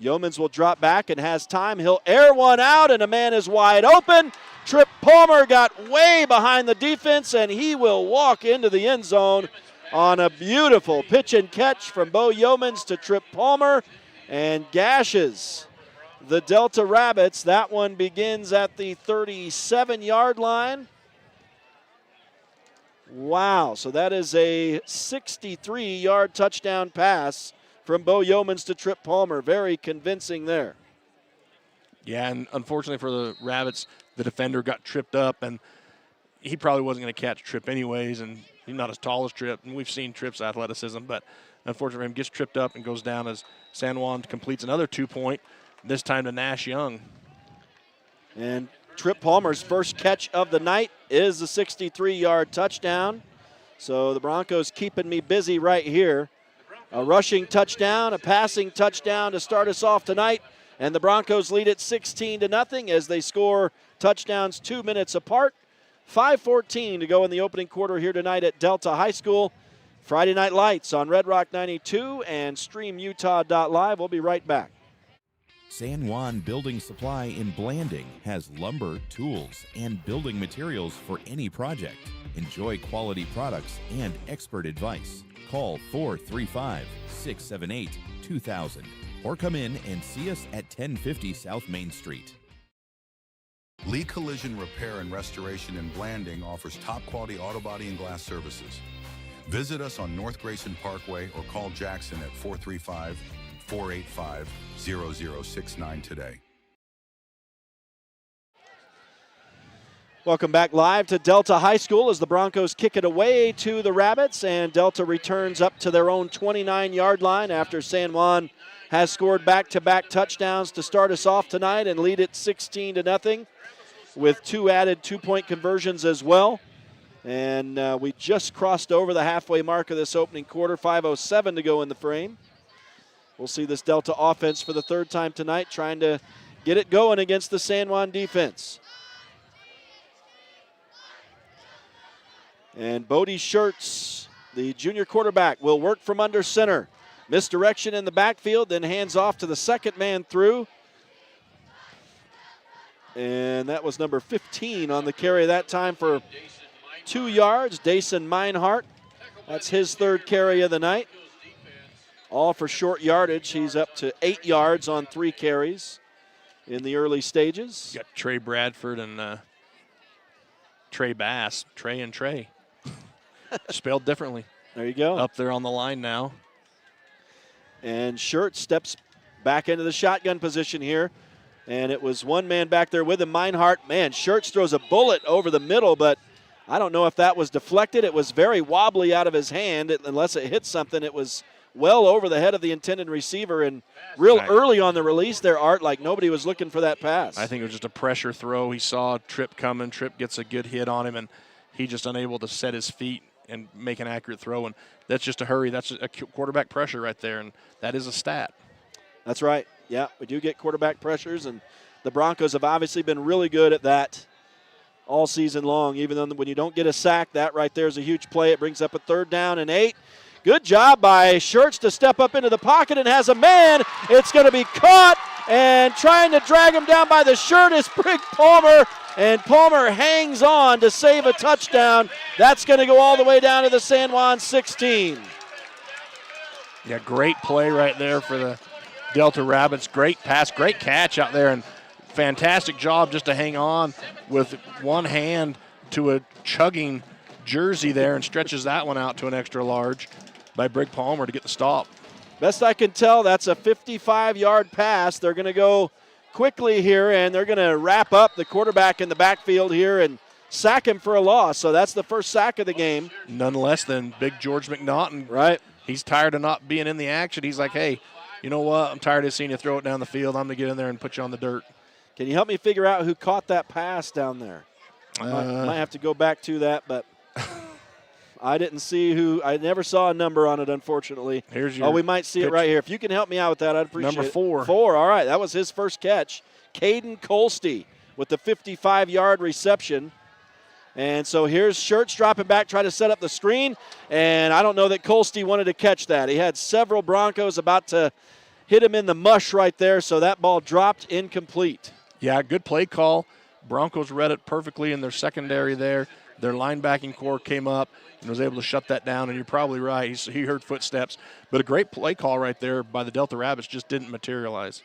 Speaker 3: Yeomans will drop back and has time. He'll air one out, and a man is wide open. Trip Palmer got way behind the defense, and he will walk into the end zone on a beautiful pitch and catch from Bo Yeomans to Trip Palmer, and gashes the Delta Rabbits. That one begins at the 37-yard line. Wow, so that is a 63-yard touchdown pass from Bo Yeomans to Trip Palmer. Very convincing there.
Speaker 4: Yeah, and unfortunately for the Rabbits, the defender got tripped up, and he probably wasn't going to catch Trip anyways, and he's not as tall as Trip, and we've seen Trip's athleticism, but unfortunately for him, gets tripped up and goes down as San Juan completes another 2-point, this time to Nash Young.
Speaker 3: And Trip Palmer's first catch of the night is a 63-yard touchdown. So the Broncos keeping me busy right here. A rushing touchdown, a passing touchdown to start us off tonight. And the Broncos lead it 16-0 as they score touchdowns 2 minutes apart. 5:14 to go in the opening quarter here tonight at Delta High School. Friday Night Lights on Red Rock 92 and StreamUtah.Live. We'll be right back.
Speaker 9: San Juan Building Supply in Blanding has lumber, tools, and building materials for any project. Enjoy quality products and expert advice. Call 435-678-2000 or come in and see us at 1050 South Main Street.
Speaker 5: Lee Collision Repair and Restoration in Blanding offers top-quality auto body and glass services. Visit us on North Grayson Parkway or call Jackson at 435-485-0069 today.
Speaker 3: Welcome back live to Delta High School as the Broncos kick it away to the Rabbits, and Delta returns up to their own 29-yard line after San Juan has scored back-to-back touchdowns to start us off tonight and lead it 16-0 with 2 added 2-point conversions as well. And we just crossed over the halfway mark of this opening quarter, 5:07 to go in the frame. We'll see this Delta offense for the 3rd time tonight trying to get it going against the San Juan defense.
Speaker 2: And Bodie Schertz, the junior quarterback, will work from under center. Misdirection in the backfield, then hands off to the second man through. And that was number 15 on the carry that time for 2 yards. Dason Meinhardt. That's his third carry of the night. All for short yardage. He's up to 8 yards on 3 carries in the early stages.
Speaker 4: You got Trey Bradford and Trey Bass. Trey and Trey. Spelled differently.
Speaker 2: There you go.
Speaker 4: Up there on the line now.
Speaker 2: And Schertz steps back into the shotgun position here. And it was one man back there with him, Meinhardt. Man, Schertz throws a bullet over the middle, but I don't know if that was deflected. It was very wobbly out of his hand. Unless it hit something, it was well over the head of the intended receiver and real early on the release there, Art, like nobody was looking for that pass.
Speaker 4: I think it was just a pressure throw. He saw Tripp coming. Tripp gets a good hit on him, and he just unable to set his feet and make an accurate throw. And that's just a hurry. That's a quarterback pressure right there, and that is a stat.
Speaker 2: That's right. Yeah, we do get quarterback pressures, and the Broncos have obviously been really good at that all season long. Even though when you don't get a sack, that right there is a huge play. It brings up a 3rd down and 8. Good job by Schertz to step up into the pocket and has a man. It's going to be caught, and trying to drag him down by the shirt is Brig Palmer, and Palmer hangs on to save a touchdown. That's going to go all the way down to the San Juan 16.
Speaker 4: Yeah, great play right there for the Delta Rabbits. Great pass, great catch out there, and fantastic job just to hang on with one hand to a chugging jersey there and stretches that one out to an extra large by Brig Palmer to get the stop.
Speaker 2: Best I can tell, that's a 55-yard pass. They're going to go quickly here, and they're going to wrap up the quarterback in the backfield here and sack him for a loss. So that's the first sack of the game.
Speaker 4: None less than big George McNaughton.
Speaker 2: Right.
Speaker 4: He's tired of not being in the action. He's like, hey, you know what? I'm tired of seeing you throw it down the field. I'm going to get in there and put you on the dirt.
Speaker 2: Can you help me figure out who caught that pass down there? Might have to go back to that, but I didn't see who. I never saw a number on it, unfortunately.
Speaker 4: Here's your
Speaker 2: we might see it right here. If you can help me out with that, I'd appreciate it.
Speaker 4: Number 4.
Speaker 2: 4, all right. That was his first catch. Caden Colsty with the 55-yard reception. And so here's Schertz dropping back, trying to set up the screen. And I don't know that Colsty wanted to catch that. He had several Broncos about to hit him in the mush right there, so that ball dropped incomplete.
Speaker 4: Yeah, good play call. Broncos read it perfectly in their secondary there. Their linebacking core came up and was able to shut that down, and you're probably right. He heard footsteps. But a great play call right there by the Delta Rabbits just didn't materialize.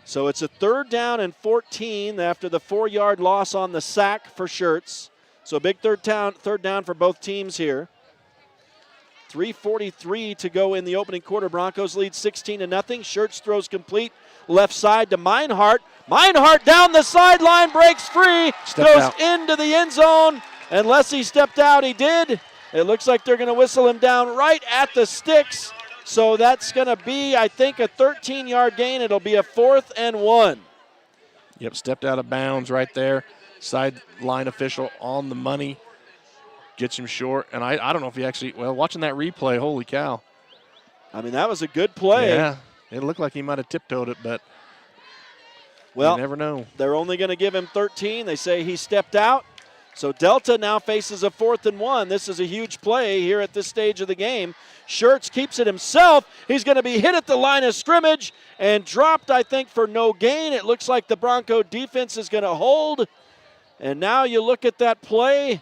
Speaker 2: So it's a 3rd down and 14 after the 4-yard loss on the sack for Schertz. So a big third down for both teams here. 3:43 to go in the opening quarter. Broncos lead 16-0. Schertz throws complete left side to Meinhardt. Meinhardt down the sideline, breaks free, goes into the end zone. Unless he stepped out, he did. It looks like they're going to whistle him down right at the sticks. So that's going to be, I think, a 13-yard gain. It'll be a 4th and 1.
Speaker 4: Yep, stepped out of bounds right there. Sideline official on the money. Gets him short. And I don't know if he actually, watching that replay, holy cow.
Speaker 2: I mean, that was a good play.
Speaker 4: Yeah, it looked like he might have tiptoed it, but you never know.
Speaker 2: They're only going to give him 13. They say he stepped out. So Delta now faces a 4th and 1. This is a huge play here at this stage of the game. Schertz keeps it himself. He's going to be hit at the line of scrimmage and dropped, I think, for no gain. It looks like the Bronco defense is going to hold. And now you look at that play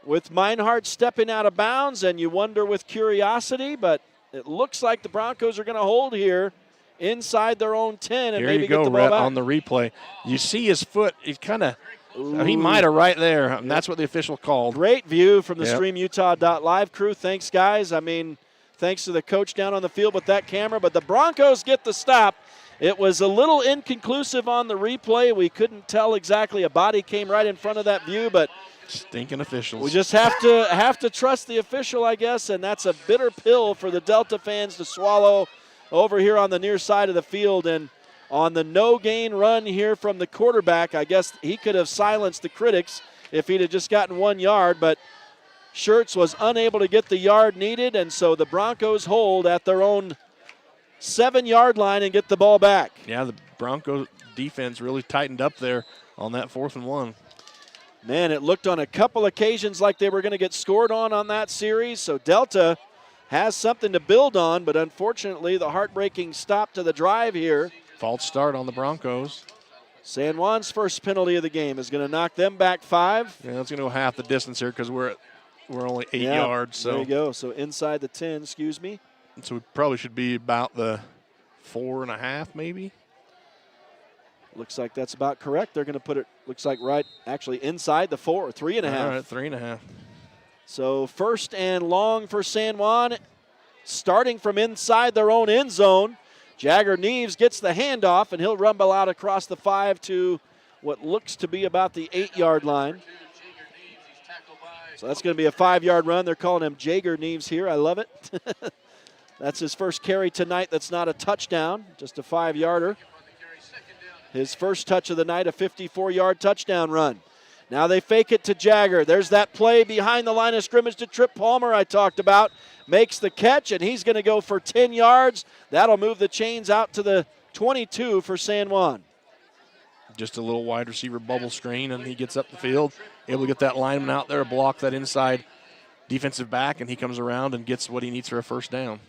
Speaker 2: with Meinhardt stepping out of bounds, and you wonder with curiosity, but it looks like the Broncos are going to hold here inside their own 10 and
Speaker 4: here
Speaker 2: maybe
Speaker 4: you go,
Speaker 2: get the ball back.
Speaker 4: On the replay. You see his foot. He's kind of, he might have right there, and that's what the official called.
Speaker 2: Great view from the StreamUtah.Live crew. Thanks, guys. I mean, thanks to the coach down on the field with that camera, but the Broncos get the stop. It was a little inconclusive on the replay. We couldn't tell exactly. A body came right in front of that view, but
Speaker 4: stinking officials.
Speaker 2: We just have to trust the official, I guess, and that's a bitter pill for the Delta fans to swallow over here on the near side of the field. And on the no-gain run here from the quarterback, I guess he could have silenced the critics if he'd have just gotten 1 yard, but Schertz was unable to get the yard needed, and so the Broncos hold at their own 7-yard line and get the ball back.
Speaker 4: Yeah, the Broncos defense really tightened up there on that 4th and 1.
Speaker 3: Man, it looked on a couple occasions like they were going to get scored on that series, so Delta has something to build on, but unfortunately the heartbreaking stop to the drive here.
Speaker 4: False start on the Broncos.
Speaker 3: San Juan's first penalty of the game is going to knock them back 5.
Speaker 4: Yeah, it's going to go half the distance here because we're only 8 yards. So
Speaker 3: there you go. So inside the 10, excuse me.
Speaker 4: So we probably should be about the 4.5 maybe.
Speaker 3: Looks like that's about correct. They're going to put it, looks like actually inside the 4, 3.5.
Speaker 4: All right, 3.5.
Speaker 3: So first and long for San Juan, starting from inside their own end zone. Jagger Neves gets the handoff, and he'll rumble out across the 5 to what looks to be about the 8-yard line. So that's going to be a 5-yard run. They're calling him Jagger Neves here. I love it. That's his first carry tonight. That's not a touchdown, just a 5-yarder. His first touch of the night, a 54-yard touchdown run. Now they fake it to Jagger. There's that play behind the line of scrimmage to Trip Palmer I talked about. Makes the catch, and he's going to go for 10 yards. That'll move the chains out to the 22 for San Juan.
Speaker 4: Just a little wide receiver bubble screen, and he gets up the field, able to get that lineman out there, block that inside defensive back, and he comes around and gets what he needs for a first down.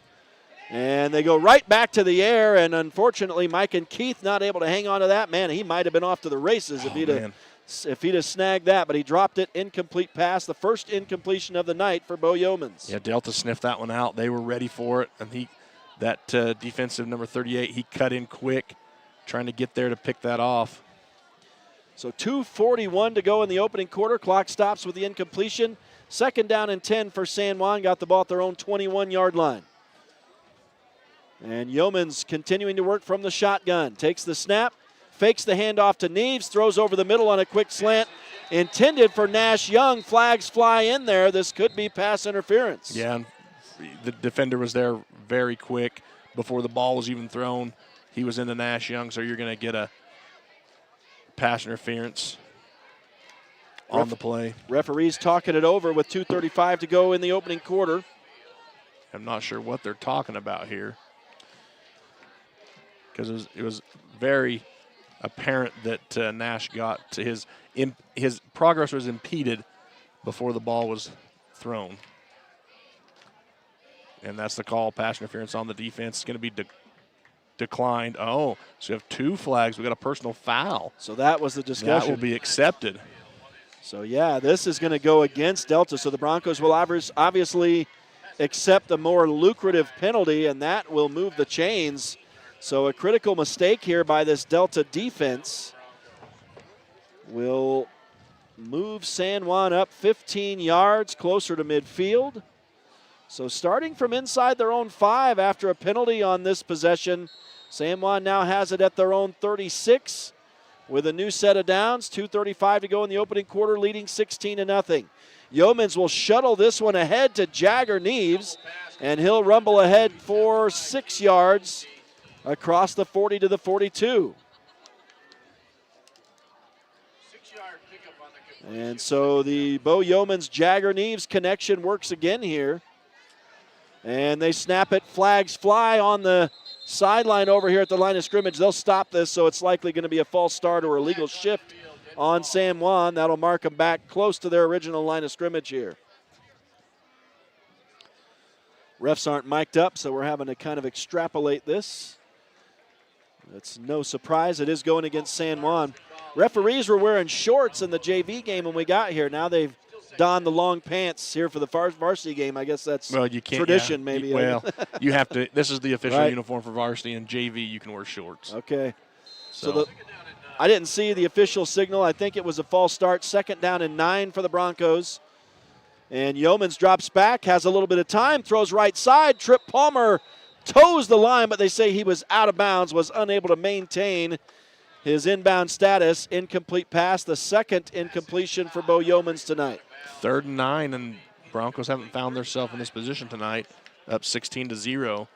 Speaker 3: And they go right back to the air, and unfortunately Mike and Keith not able to hang on to that. Man, he might have been off to the races if he'd have snagged that, but he dropped it. Incomplete pass, the first incompletion of the night for Bo Yeomans.
Speaker 4: Yeah, Delta sniffed that one out. They were ready for it, and that defensive number 38, he cut in quick, trying to get there to pick that off.
Speaker 3: So 2:41 to go in the opening quarter. Clock stops with the incompletion. Second down and 10 for San Juan. Got the ball at their own 21-yard line. And Yeomans continuing to work from the shotgun. Takes the snap, fakes the handoff to Neves, throws over the middle on a quick slant. Intended for Nash Young. Flags fly in there. This could be pass interference.
Speaker 4: Yeah, and the defender was there very quick before the ball was even thrown. He was into Nash Young, so you're going to get a pass interference on the play.
Speaker 3: Referees talking it over with 2:35 to go in the opening quarter.
Speaker 4: I'm not sure what they're talking about here, because it was very apparent that Nash got to his progress was impeded before the ball was thrown. And that's the call, pass interference on the defense. It's going to be declined. Oh, so you have 2 flags. We got a personal foul.
Speaker 3: So that was the discussion.
Speaker 4: That will be accepted.
Speaker 3: So, yeah, this is going to go against Delta. So the Broncos will obviously accept the more lucrative penalty, and that will move the chains. So a critical mistake here by this Delta defense will move San Juan up 15 yards closer to midfield. So starting from inside their own 5 after a penalty on this possession, San Juan now has it at their own 36 with a new set of downs. 2:35 to go in the opening quarter, leading 16-0. Yeomans will shuttle this one ahead to Jagger Neves, and he'll rumble ahead for 6 yards across the 40 to the 42. And so the Bo Yeomans Jagger Neves connection works again here. And they snap it, flags fly on the sideline over here at the line of scrimmage. They'll stop this, so it's likely going to be a false start or a legal shift on San Juan. That'll mark them back close to their original line of scrimmage here. Refs aren't mic'd up, so we're having to kind of extrapolate this. It's no surprise. It is going against San Juan. Referees were wearing shorts in the JV game when we got here. Now they've donned the long pants here for the varsity game. I guess that's tradition, maybe.
Speaker 4: Well, you have to. This is the official
Speaker 3: Right.
Speaker 4: uniform for varsity, and JV you can wear shorts.
Speaker 3: Okay. So I didn't see the official signal. I think it was a false start. Second down and 9 for the Broncos. And Yeomans drops back, has a little bit of time, throws right side. Trip Palmer toes the line, but they say he was out of bounds, was unable to maintain his inbound status. Incomplete pass, the second incompletion for Bo Yeomans tonight.
Speaker 4: 3rd and 9, and Broncos haven't found themselves in this position tonight, up 16-0.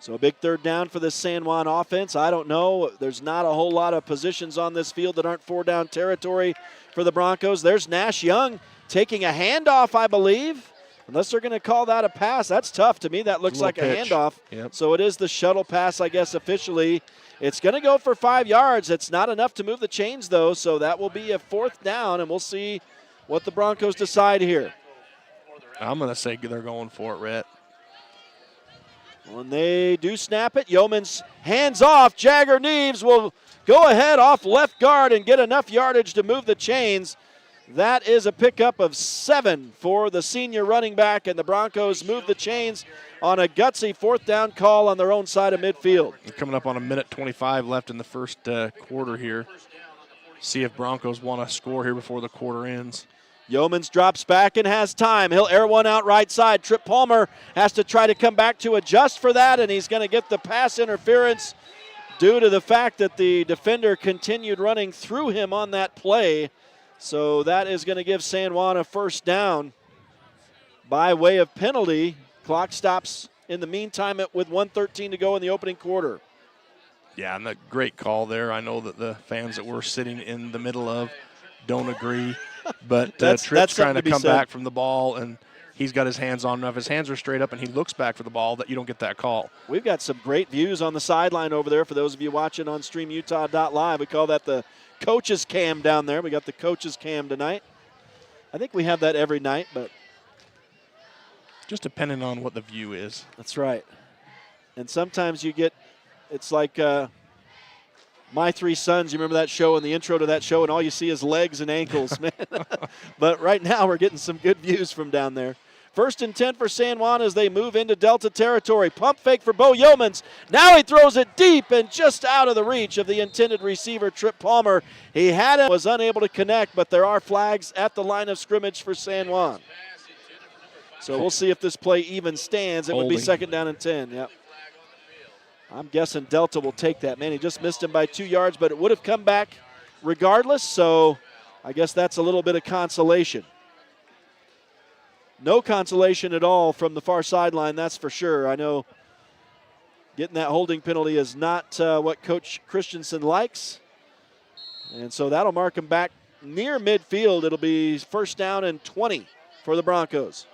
Speaker 3: So a big third down for the San Juan offense. I don't know. There's not a whole lot of positions on this field that aren't 4-down territory for the Broncos. There's Nash Young taking a handoff, I believe. Unless they're going to call that a pass. That's tough. To me, that looks like a handoff.
Speaker 4: Yep.
Speaker 3: So it is the shuttle pass, I guess, officially. It's going to go for 5 yards. It's not enough to move the chains, though, so that will be a 4th down, and we'll see what the Broncos decide here.
Speaker 4: I'm going to say they're going for it, Rhett.
Speaker 3: When they do snap it, Yeoman's hands off. Jagger Neves will go ahead off left guard and get enough yardage to move the chains. That is a pickup of 7 for the senior running back, and the Broncos move the chains on a gutsy 4th down call on their own side of midfield.
Speaker 4: We're coming up on a minute 25 left in the first quarter here. See if Broncos want to score here before the quarter ends.
Speaker 3: Yeomans drops back and has time. He'll air one out right side. Trip Palmer has to try to come back to adjust for that, and he's going to get the pass interference due to the fact that the defender continued running through him on that play. So that is going to give San Juan a 1st down by way of penalty. Clock stops in the meantime with 1:13 to go in the opening quarter.
Speaker 4: Yeah, and a great call there. I know that the fans that we're sitting in the middle of don't agree. But Tripp's trying to come back from the ball, and he's got his hands on enough. His hands are straight up, and he looks back for the ball that you don't get that call.
Speaker 3: We've got some great views on the sideline over there for those of you watching on StreamUtah.Live. We call that the coach's cam down there. We got the coach's cam tonight. I think we have that every night, but
Speaker 4: just depending on what the view is.
Speaker 3: That's right. And sometimes you get, it's like My Three Sons. You remember that show and the intro to that show, and all you see is legs and ankles, man. But right now we're getting some good views from down there. 1st and 10 for San Juan as they move into Delta territory. Pump fake for Bo Yeomans. Now he throws it deep and just out of the reach of the intended receiver, Trip Palmer. He had it, was unable to connect, but there are flags at the line of scrimmage for San Juan. So we'll see if this play even stands. It would be 2nd down and 10. Yep. I'm guessing Delta will take that. Man, he just missed him by 2 yards, but it would have come back regardless, so I guess that's a little bit of consolation. No consolation at all from the far sideline, that's for sure. I know getting that holding penalty is not what Coach Christensen likes, and so that'll mark him back near midfield. It'll be 1st down and 20 for the Broncos.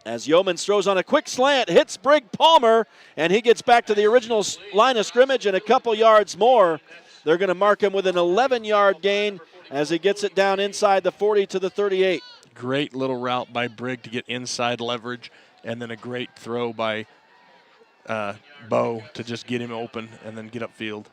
Speaker 3: As Yeomans throws on a quick slant, hits Brig Palmer, and he gets back to the original line of scrimmage and a couple yards more. They're going to mark him with an 11-yard gain as he gets it down inside the 40 to the 38.
Speaker 4: Great little route by Brig to get inside leverage, and then a great throw by Bo to just get him open and then get upfield.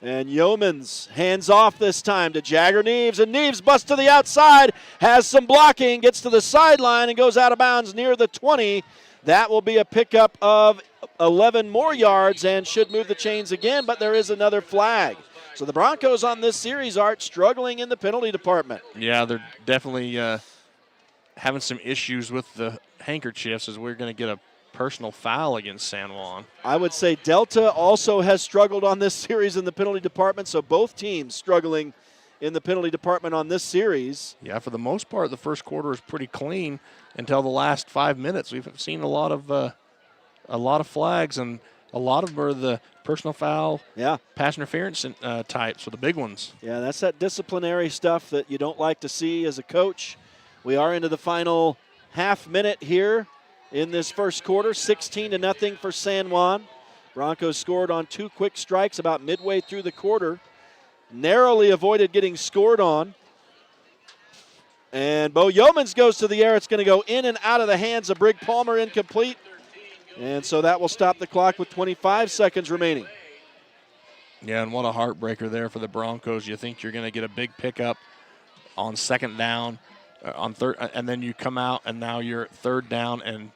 Speaker 3: And Yeomans hands off this time to Jagger Neves, and Neves busts to the outside, has some blocking, gets to the sideline, and goes out of bounds near the 20. That will be a pickup of 11 more yards and should move the chains again, but there is another flag. So the Broncos on this series are struggling in the penalty department.
Speaker 4: Yeah, they're definitely having some issues with the handkerchiefs as we're going to get a personal foul against San Juan.
Speaker 3: I would say Delta also has struggled on this series in the penalty department, so both teams struggling in the penalty department on this series.
Speaker 4: Yeah, for the most part, the first quarter is pretty clean until the last 5 minutes. We've seen a lot of flags, and a lot of them are the personal foul, pass interference types, so the big ones.
Speaker 3: Yeah, that's that disciplinary stuff that you don't like to see as a coach. We are into the final half minute here in this first quarter, 16-0 for San Juan. Broncos scored on 2 quick strikes about midway through the quarter. Narrowly avoided getting scored on. And Bo Yeomans goes to the air. It's going to go in and out of the hands of Brig Palmer, incomplete. And so that will stop the clock with 25 seconds remaining.
Speaker 4: Yeah, and what a heartbreaker there for the Broncos. You think you're going to get a big pickup on 2nd down, on third, and then you come out and now you're 3rd down and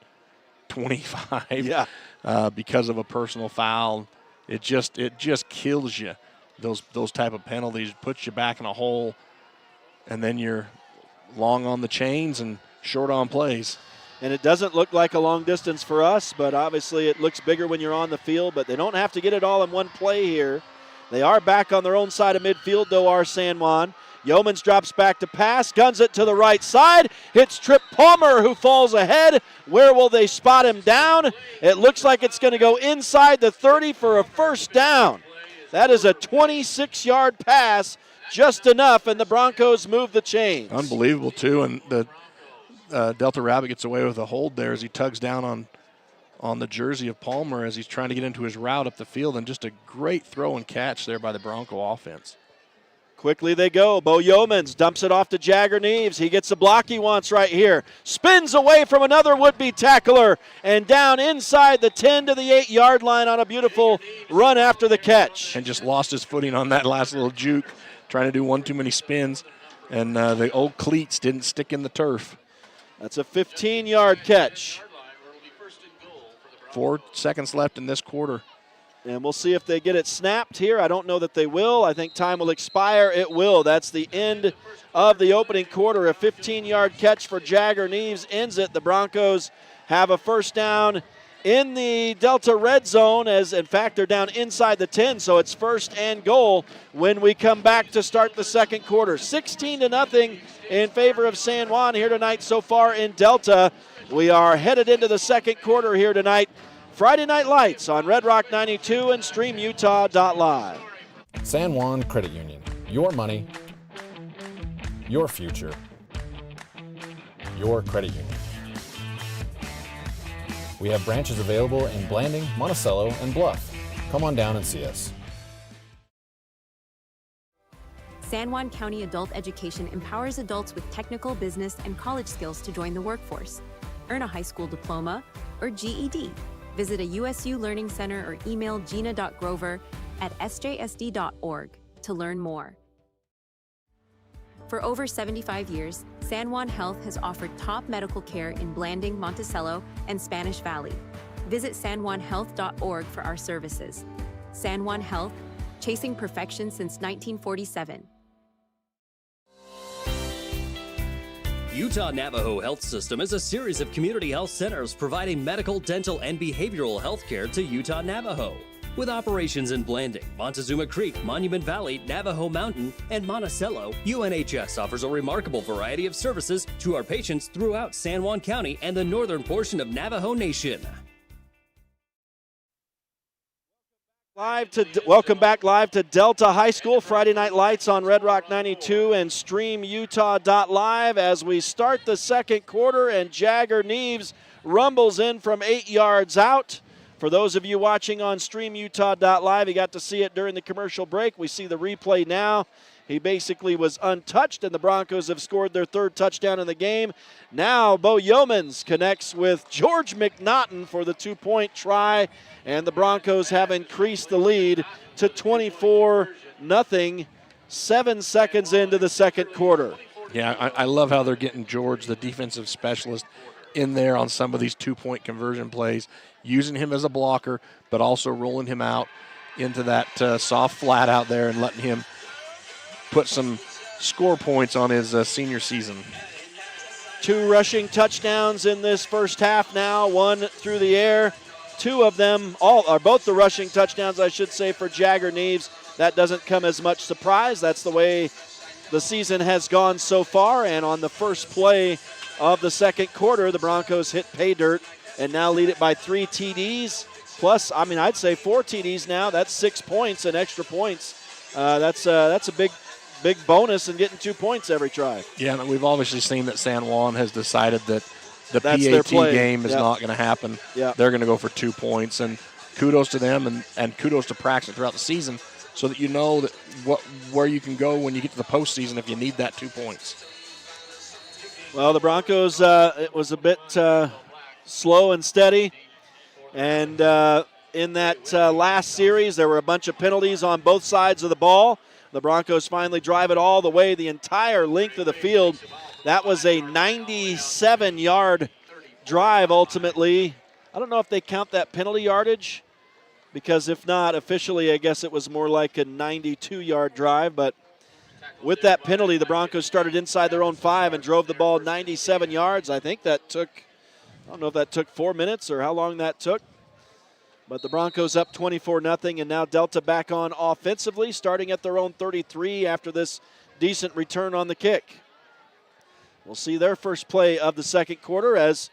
Speaker 4: 25.
Speaker 3: Yeah.
Speaker 4: Because of a personal foul. It just kills you. Those type of penalties puts you back in a hole, and then you're long on the chains and short on plays.
Speaker 3: And it doesn't look like a long distance for us, but obviously it looks bigger when you're on the field, but they don't have to get it all in one play here. They are back on their own side of midfield, though, are San Juan. Yeomans drops back to pass, guns it to the right side, hits Trip Palmer, who falls ahead. Where will they spot him down? It looks like it's going to go inside the 30 for a 1st down. That is a 26-yard pass, just enough, and the Broncos move the chains.
Speaker 4: Unbelievable, too, and Delta Rabbit gets away with a hold there as he tugs down on the jersey of Palmer as he's trying to get into his route up the field, and just a great throw and catch there by the Bronco offense.
Speaker 3: Quickly they go. Bo Yeomans dumps it off to Jagger Neves. He gets the block he wants right here. Spins away from another would-be tackler and down inside the 10 to the 8-yard line on a beautiful run after the catch.
Speaker 4: And just lost his footing on that last little juke, trying to do one too many spins, and the old cleats didn't stick in the turf.
Speaker 3: That's a 15-yard catch.
Speaker 4: 4 seconds left in this quarter.
Speaker 3: And we'll see if they get it snapped here. I don't know that they will. I think time will expire. It will. That's the end of the opening quarter. A 15-yard catch for Jagger Neves ends it. The Broncos have a first down in the Delta red zone, as in fact they're down inside the 10, so it's first and goal when we come back to start the second quarter. 16-0 in favor of San Juan here tonight so far in Delta. We are headed into the second quarter here tonight. Friday Night Lights on Red Rock 92 and StreamUtah.Live.
Speaker 14: San Juan Credit Union. Your money, your future, your credit union. We have branches available in Blanding, Monticello, and Bluff. Come on down and see us.
Speaker 15: San Juan County Adult Education empowers adults with technical, business, and college skills to join the workforce, earn a high school diploma, or GED. Visit a USU Learning Center or email gina.grover@sjsd.org to learn more. For over 75 years, San Juan Health has offered top medical care in Blanding, Monticello, and Spanish Valley. Visit sanjuanhealth.org for our services. San Juan Health, chasing perfection since 1947.
Speaker 16: Utah Navajo Health System is a series of community health centers providing medical, dental, and behavioral health care to Utah Navajo. With operations in Blanding, Montezuma Creek, Monument Valley, Navajo Mountain, and Monticello, UNHS offers a remarkable variety of services to our patients throughout San Juan County and the northern portion of Navajo Nation.
Speaker 3: Welcome back live to Delta High School. Friday Night Lights on Red Rock 92 and StreamUtah.Live as we start the second quarter, and Jagger Neves rumbles in from 8 yards out. For those of you watching on StreamUtah.Live, you got to see it during the commercial break. We see the replay now. He basically was untouched, and the Broncos have scored their third touchdown in the game. Now Bo Yeomans connects with George McNaughton for the two-point try, and the Broncos have increased the lead to 24-0, 7 seconds into the second quarter.
Speaker 4: Yeah, I love how they're getting George, the defensive specialist, in there on some of these two-point conversion plays, using him as a blocker, but also rolling him out into that soft flat out there and letting him put some score points on his senior season.
Speaker 3: 2 rushing touchdowns in this first half now, 1 through the air. 2 of them, both the rushing touchdowns, I should say, for Jagger Neves. That doesn't come as much surprise. That's the way the season has gone so far. And on the first play of the second quarter, the Broncos hit pay dirt and now lead it by 3 TDs. Plus, I'd say 4 TDs now. That's 6 points and extra points. That's a big bonus in getting 2 points every try.
Speaker 4: Yeah, and we've obviously seen that San Juan has decided that the
Speaker 3: That's
Speaker 4: PAT
Speaker 3: their play.
Speaker 4: game is
Speaker 3: Yep.
Speaker 4: not going to happen.
Speaker 3: Yep.
Speaker 4: They're going to go for 2 points, and kudos to them, and kudos to Praxton throughout the season, so that you know that where you can go when you get to the postseason if you need that 2 points.
Speaker 3: Well, the Broncos, it was a bit slow and steady, and in that last series, there were a bunch of penalties on both sides of the ball. The Broncos finally drive it all the way, the entire length of the field. That was a 97-yard drive ultimately. I don't know if they count that penalty yardage, because if not, officially, I guess it was more like a 92-yard drive. But with that penalty, the Broncos started inside their own 5 and drove the ball 97 yards. I think that took, I don't know if that took 4 minutes or how long that took. But the Broncos up 24-0, and now Delta back on offensively, starting at their own 33 after this decent return on the kick. We'll see their first play of the second quarter as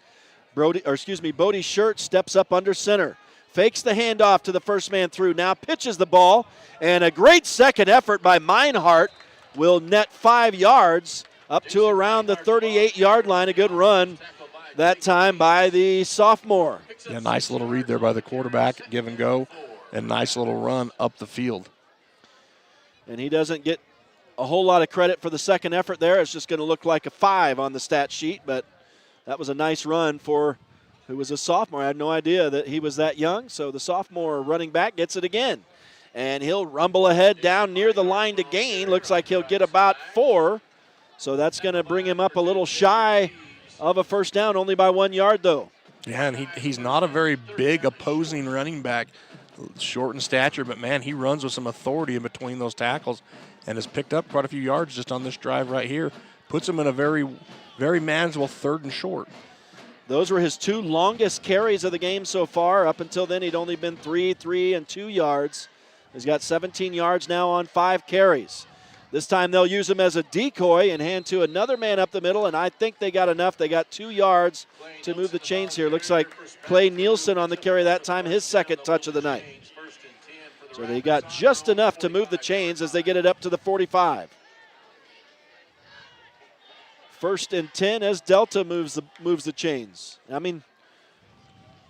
Speaker 3: Bodie Shirt steps up under center. Fakes the handoff to the first man through, now pitches the ball, and a great second effort by Meinhardt will net 5 yards up to around the 38-yard line. A good run that time by the sophomore.
Speaker 4: Yeah, nice little read there by the quarterback, give and go, and nice little run up the field.
Speaker 3: And he doesn't get a whole lot of credit for the second effort there. It's just going to look like a 5 on the stat sheet, but that was a nice run for who was a sophomore. I had no idea that he was that young, so the sophomore running back gets it again. And he'll rumble ahead down near the line to gain. Looks like he'll get about 4, so that's going to bring him up a little shy of a first down, only by 1 yard, though.
Speaker 4: Yeah, and he's not a very big opposing running back, short in stature, but, man, he runs with some authority in between those tackles and has picked up quite a few yards just on this drive right here. Puts him in a very, very manageable 3rd and short.
Speaker 3: Those were his 2 longest carries of the game so far. Up until then, he'd only been 3 and 2 yards. He's got 17 yards now on 5 carries. This time they'll use him as a decoy and hand to another man up the middle, and I think they got enough. They got 2 yards to move the chains here. Looks like Clay Nielsen on the carry that time, his 2nd touch of the night. So they got just enough to move the chains as they get it up to the 45. 1st and 10 as Delta moves the chains. I mean,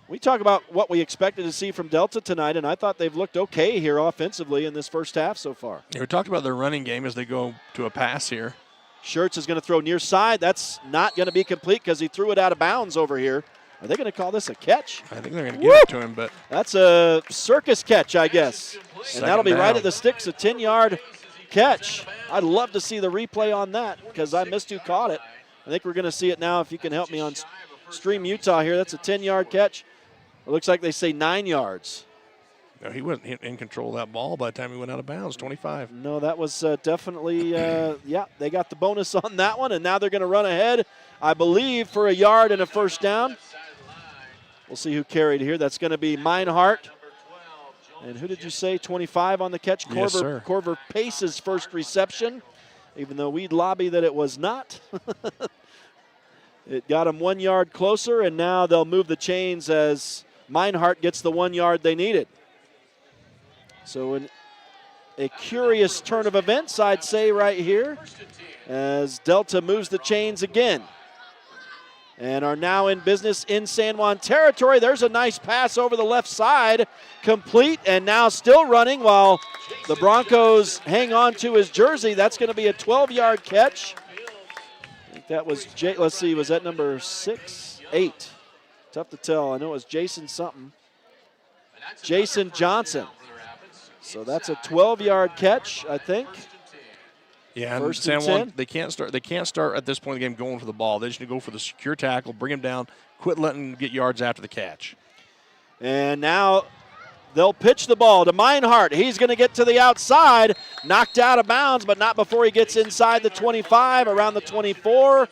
Speaker 3: we talk about what we expected to see from Delta tonight, and I thought they've looked okay here offensively in this first half so far.
Speaker 4: Yeah, we talked about their running game as they go to a pass here.
Speaker 3: Schertz is going to throw near side. That's not going to be complete because he threw it out of bounds over here. Are they going to call this a catch?
Speaker 4: I think they're going to give it to him, but
Speaker 3: that's a circus catch, I guess. And that'll be
Speaker 4: down.
Speaker 3: right at the sticks, a 10-yard catch. I'd love to see the replay on that because I missed who caught it. I think we're going to see it now if you can help me on Stream Utah here. That's a 10-yard catch. It looks like they say 9 yards.
Speaker 4: No, he wasn't in control of that ball by the time he went out of bounds, 25.
Speaker 3: No, that was definitely, yeah, they got the bonus on that one, and now they're going to run ahead, I believe, for a yard and a first down. We'll see who carried here. That's going to be Meinhardt. And who did you say, 25 on the catch?
Speaker 4: Yes, sir.
Speaker 3: Corver Pace's first reception, even though we'd lobby that it was not. It got him 1 yard closer, and now they'll move the chains as Meinhardt gets the 1 yard they needed. So a curious turn of events, I'd say, right here, as Delta moves the chains again and are now in business in San Juan territory. There's a nice pass over the left side, complete, and now still running while the Broncos hang on to his jersey. That's going to be a 12-yard catch. I think that was, let's see, was that number 6? 8. Tough to tell. I know it was Jason something. Jason Johnson. So that's a 12-yard catch, I think.
Speaker 4: Yeah, and San Juan, they can't start at this point in the game going for the ball. They just need to go for the secure tackle, bring him down, quit letting him get yards after the catch.
Speaker 3: And now they'll pitch the ball to Meinhardt. He's going to get to the outside, knocked out of bounds, but not before he gets inside the 25, around the 24.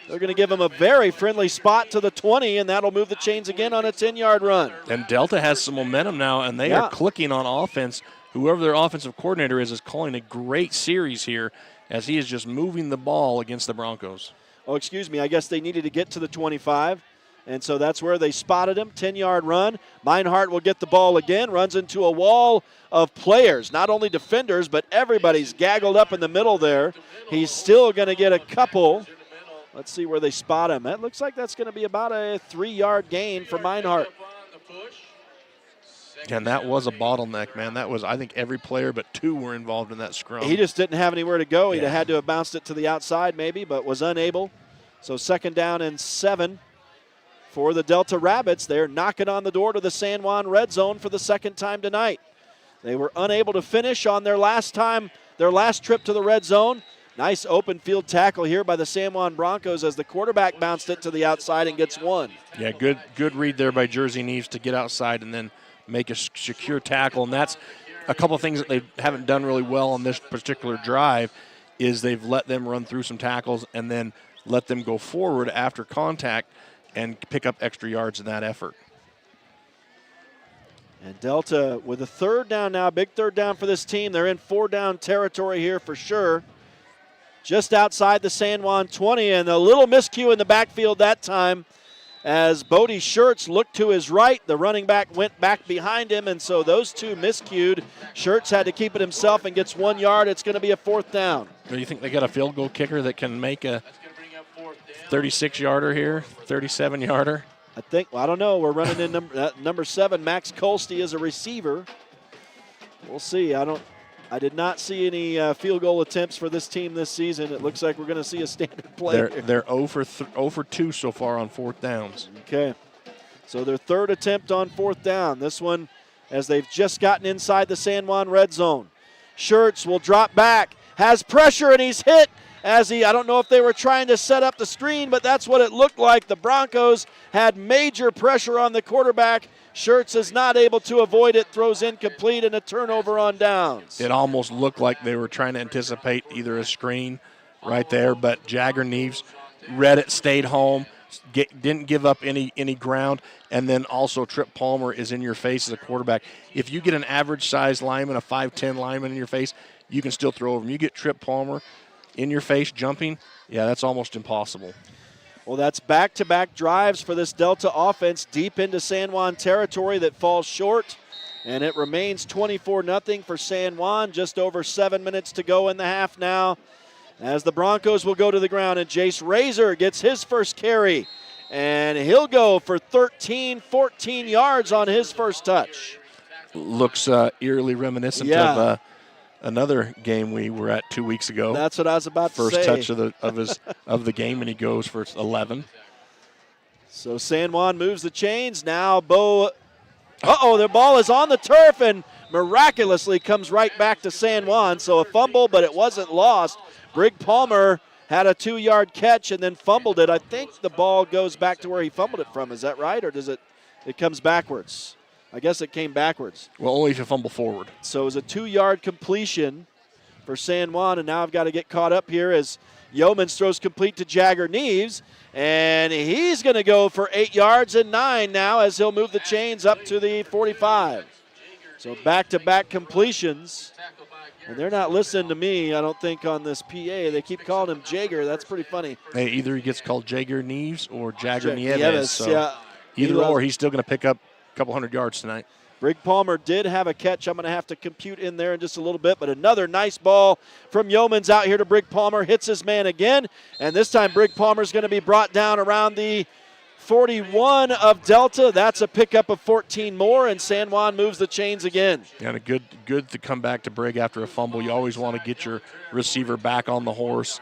Speaker 3: They're going to give him a very friendly spot to the 20, and that'll move the chains again on a 10-yard run.
Speaker 4: And Delta has some momentum now, and they are clicking on offense. Whoever their offensive coordinator is calling a great series here as he is just moving the ball against the Broncos.
Speaker 3: Oh, excuse me. I guess they needed to get to the 25, and so that's where they spotted him. 10-yard run. Meinhardt will get the ball again, runs into a wall of players, not only defenders, but everybody's gaggled up in the middle there. He's still going to get a couple. Let's see where they spot him. It looks like that's going to be about a 3-yard gain for Meinhardt.
Speaker 4: And that was a bottleneck, man. That was, I think, every player but 2 were involved in that scrum.
Speaker 3: He just didn't have anywhere to go. He'd have had to have bounced it to the outside maybe, but was unable. So 2nd down and 7 for the Delta Rabbits. They're knocking on the door to the San Juan red zone for the 2nd time tonight. They were unable to finish on their last trip to the red zone. Nice open field tackle here by the San Juan Broncos as the quarterback bounced it to the outside and gets 1.
Speaker 4: Yeah, good read there by Jersey Neves to get outside and then make a secure tackle. And that's a couple of things that they haven't done really well on this particular drive is they've let them run through some tackles and then let them go forward after contact and pick up extra yards in that effort.
Speaker 3: And Delta with a 3rd down now, big 3rd down for this team. They're in 4-down territory here for sure. Just outside the San Juan 20, and a little miscue in the backfield that time as Bodie Schertz looked to his right. The running back went back behind him, and so those two miscued. Schertz had to keep it himself and gets 1 yard. It's going to be a 4th down.
Speaker 4: Do you think they got a field goal kicker that can make a 36-yarder here, 37-yarder?
Speaker 3: I think, well, I don't know. We're running in number 7. Max Kolste is a receiver. We'll see. I did not see any field goal attempts for this team this season. It looks like we're going to see a standard play.
Speaker 4: They're 0 for 2 so far on 4th downs.
Speaker 3: Okay. So their 3rd attempt on 4th down. This one, as they've just gotten inside the San Juan red zone. Schertz will drop back, has pressure, and he's hit. I don't know if they were trying to set up the screen, but that's what it looked like. The Broncos had major pressure on the quarterback. Schertz is not able to avoid it, throws incomplete, and a turnover on downs.
Speaker 4: It almost looked like they were trying to anticipate either a screen right there, but Jagger Neves read it, stayed home, didn't give up any ground, and then also Trip Palmer is in your face as a quarterback. If you get an average-sized lineman, a 5'10 lineman in your face, you can still throw over him. You get Trip Palmer in your face jumping, yeah, that's almost impossible.
Speaker 3: Well, that's back-to-back drives for this Delta offense deep into San Juan territory that falls short, and it remains 24-0 for San Juan. Just over 7 minutes to go in the half now, as the Broncos will go to the ground, and Jace Razor gets his first carry, and he'll go for 14 yards on his first touch.
Speaker 4: Looks eerily reminiscent of another game we were at 2 weeks ago.
Speaker 3: That's what I was about to say.
Speaker 4: First touch of the game, and he goes for 11.
Speaker 3: So San Juan moves the chains. Now their ball is on the turf and miraculously comes right back to San Juan. So a fumble, but it wasn't lost. Brig Palmer had a 2-yard catch and then fumbled it. I think the ball goes back to where he fumbled it from. Is that right, or does it comes backwards? I guess it came backwards.
Speaker 4: Well, only if you fumble forward.
Speaker 3: So it was a 2-yard completion for San Juan, and now I've got to get caught up here as Yeomans throws complete to Jagger Neves, and he's going to go for 8 yards and 9 now as he'll move the chains up to the 45. So back-to-back completions, and they're not listening to me, I don't think, on this PA. They keep calling him Jagger. That's pretty funny.
Speaker 4: Hey, either he gets called Jagger Neves or Jagger Nieves.
Speaker 3: Nieves,
Speaker 4: so
Speaker 3: yeah.
Speaker 4: Either or, he's still going to pick up a couple hundred yards tonight.
Speaker 3: Brig Palmer did have a catch. I'm going to have to compute in there in just a little bit, but another nice ball from Yeomans out here to Brig Palmer. Hits his man again, and this time Brig Palmer's going to be brought down around the 41 of Delta. That's a pickup of 14 more, and San Juan moves the chains again.
Speaker 4: And a good to come back to Brig after a fumble. You always want to get your receiver back on the horse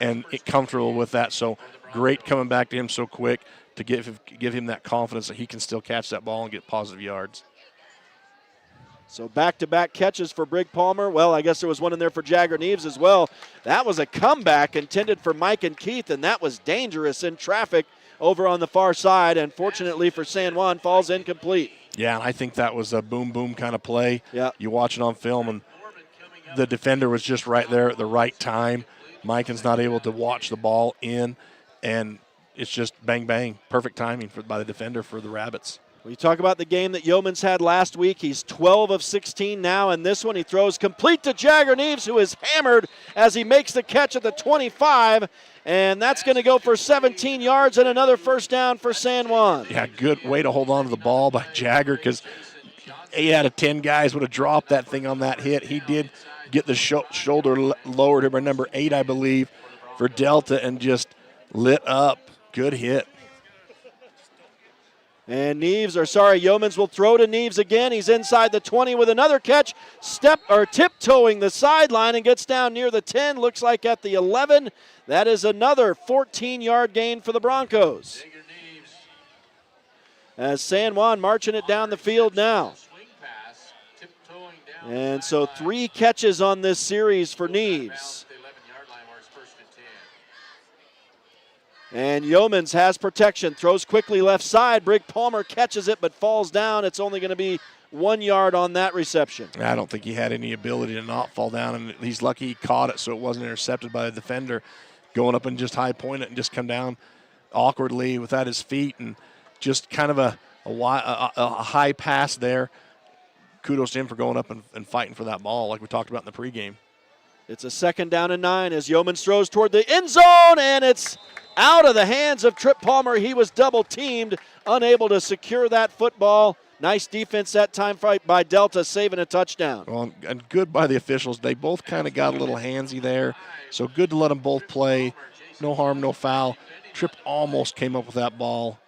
Speaker 4: and comfortable with that. So great coming back to him so quick to give him that confidence that he can still catch that ball and get positive yards.
Speaker 3: So back-to-back catches for Brig Palmer. Well, I guess there was one in there for Jagger Neves as well. That was a comeback intended for Mike and Keith, and that was dangerous in traffic over on the far side, and fortunately for San Juan, falls incomplete.
Speaker 4: Yeah, and I think that was a boom-boom kind of play.
Speaker 3: Yeah.
Speaker 4: You watch it on film, and the defender was just right there at the right time. Miken's not able to watch the ball in, and it's just bang, bang. Perfect timing by the defender for the Rabbits.
Speaker 3: When you talk about the game that Yeomans had last week, he's 12 of 16 now, and this one he throws complete to Jagger Neves, who is hammered as he makes the catch at the 25, and that's going to go for 17 yards and another first down for San Juan.
Speaker 4: Yeah, good way to hold on to the ball by Jagger, because 8 out of 10 guys would have dropped that thing on that hit. He did get the shoulder lowered by number 8, I believe, for Delta, and just lit up. Good hit.
Speaker 3: And Yeomans will throw to Neves again. He's inside the 20 with another catch, tiptoeing the sideline and gets down near the 10, looks like at the 11. That is another 14-yard gain for the Broncos. As San Juan marching it down the field now. And so 3 catches on this series for Neves. And Yeomans has protection, throws quickly left side. Brig Palmer catches it but falls down. It's only going to be 1 yard on that reception.
Speaker 4: I don't think he had any ability to not fall down, and he's lucky he caught it so it wasn't intercepted by the defender. Going up and just high point it and just come down awkwardly without his feet, and just kind of a high pass there. Kudos to him for going up and fighting for that ball like we talked about in the pregame.
Speaker 3: It's a 2nd down and 9 as Yeomans throws toward the end zone, and it's out of the hands of Trip Palmer. He was double teamed, unable to secure that football. Nice defense that time by Delta, saving a touchdown.
Speaker 4: Well, and good by the officials. They both kind of got a little handsy there, so good to let them both play. No harm, no foul. Tripp almost came up with that ball,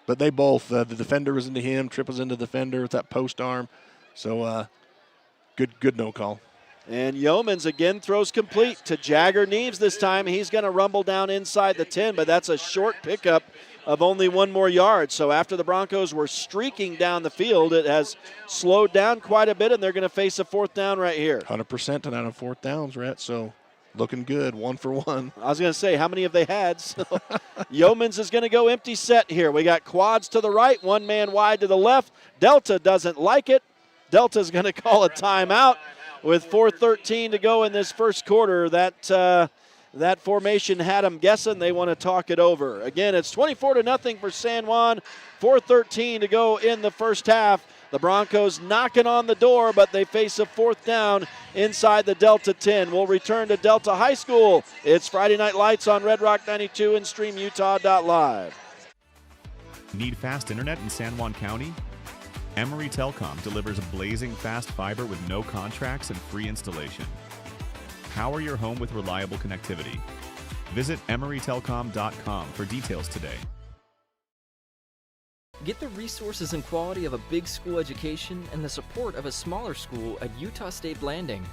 Speaker 4: but they both, the defender was into him, Tripp was into the defender with that post arm. So good no call.
Speaker 3: And Yeomans again throws complete to Jagger Neves this time. He's going to rumble down inside the 10, but that's a short pickup of only 1 more yard. So after the Broncos were streaking down the field, it has slowed down quite a bit, and they're going to face a 4th down right here.
Speaker 4: 100% tonight on 4th downs, Rhett, so looking good, 1 for 1.
Speaker 3: I was going to say, how many have they had? So Yeomans is going to go empty set here. We got quads to the right, 1 man wide to the left. Delta doesn't like it. Delta's going to call a timeout. With 4:13 to go in this first quarter, that formation had them guessing. They want to talk it over. Again, it's 24-0 for San Juan. 4:13 to go in the first half. The Broncos knocking on the door, but they face a 4th down inside the Delta 10. We'll return to Delta High School. It's Friday Night Lights on Red Rock 92 and StreamUtah.Live.
Speaker 13: Need fast internet in San Juan County? Emory Telecom delivers blazing fast fiber with no contracts and free installation. Power your home with reliable connectivity. Visit EmoryTelecom.com for details today.
Speaker 17: Get the resources and quality of a big school education and the support of a smaller school at Utah State Blanding.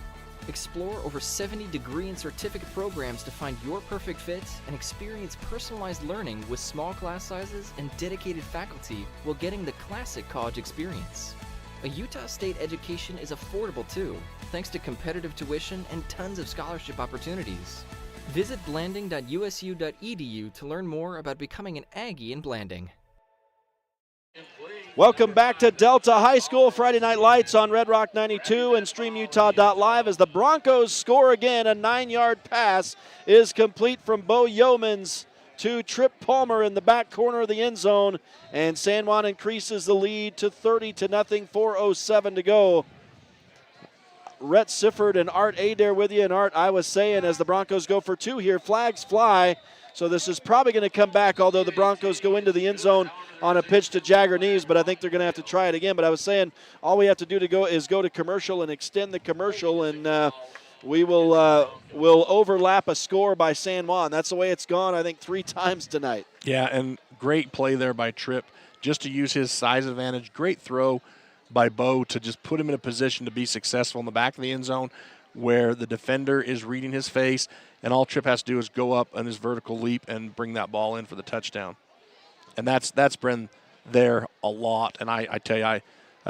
Speaker 17: Explore over 70 degree and certificate programs to find your perfect fit and experience personalized learning with small class sizes and dedicated faculty while getting the classic college experience. A Utah State education is affordable too, thanks to competitive tuition and tons of scholarship opportunities. Visit blanding.usu.edu to learn more about becoming an Aggie in Blanding.
Speaker 3: Welcome back to Delta High School, Friday Night Lights on Red Rock 92 and StreamUtah.Live as the Broncos score again. A 9-yard pass is complete from Bo Yeomans to Trip Palmer in the back corner of the end zone, and San Juan increases the lead to 30-0, 4:07 to go. Rhett Sifford and Art Adair with you, and Art, I was saying as the Broncos go for 2 here, flags fly. So this is probably going to come back, although the Broncos go into the end zone on a pitch to Jagger Neves, but I think they're going to have to try it again. But I was saying all we have to do to go is go to commercial and extend the commercial, and we will overlap a score by San Juan. That's the way it's gone, I think, 3 times tonight.
Speaker 4: Yeah, and great play there by Tripp just to use his size advantage. Great throw by Bo to just put him in a position to be successful in the back of the end zone where the defender is reading his face, and all Tripp has to do is go up on his vertical leap and bring that ball in for the touchdown. And that's been there a lot, and I tell you, I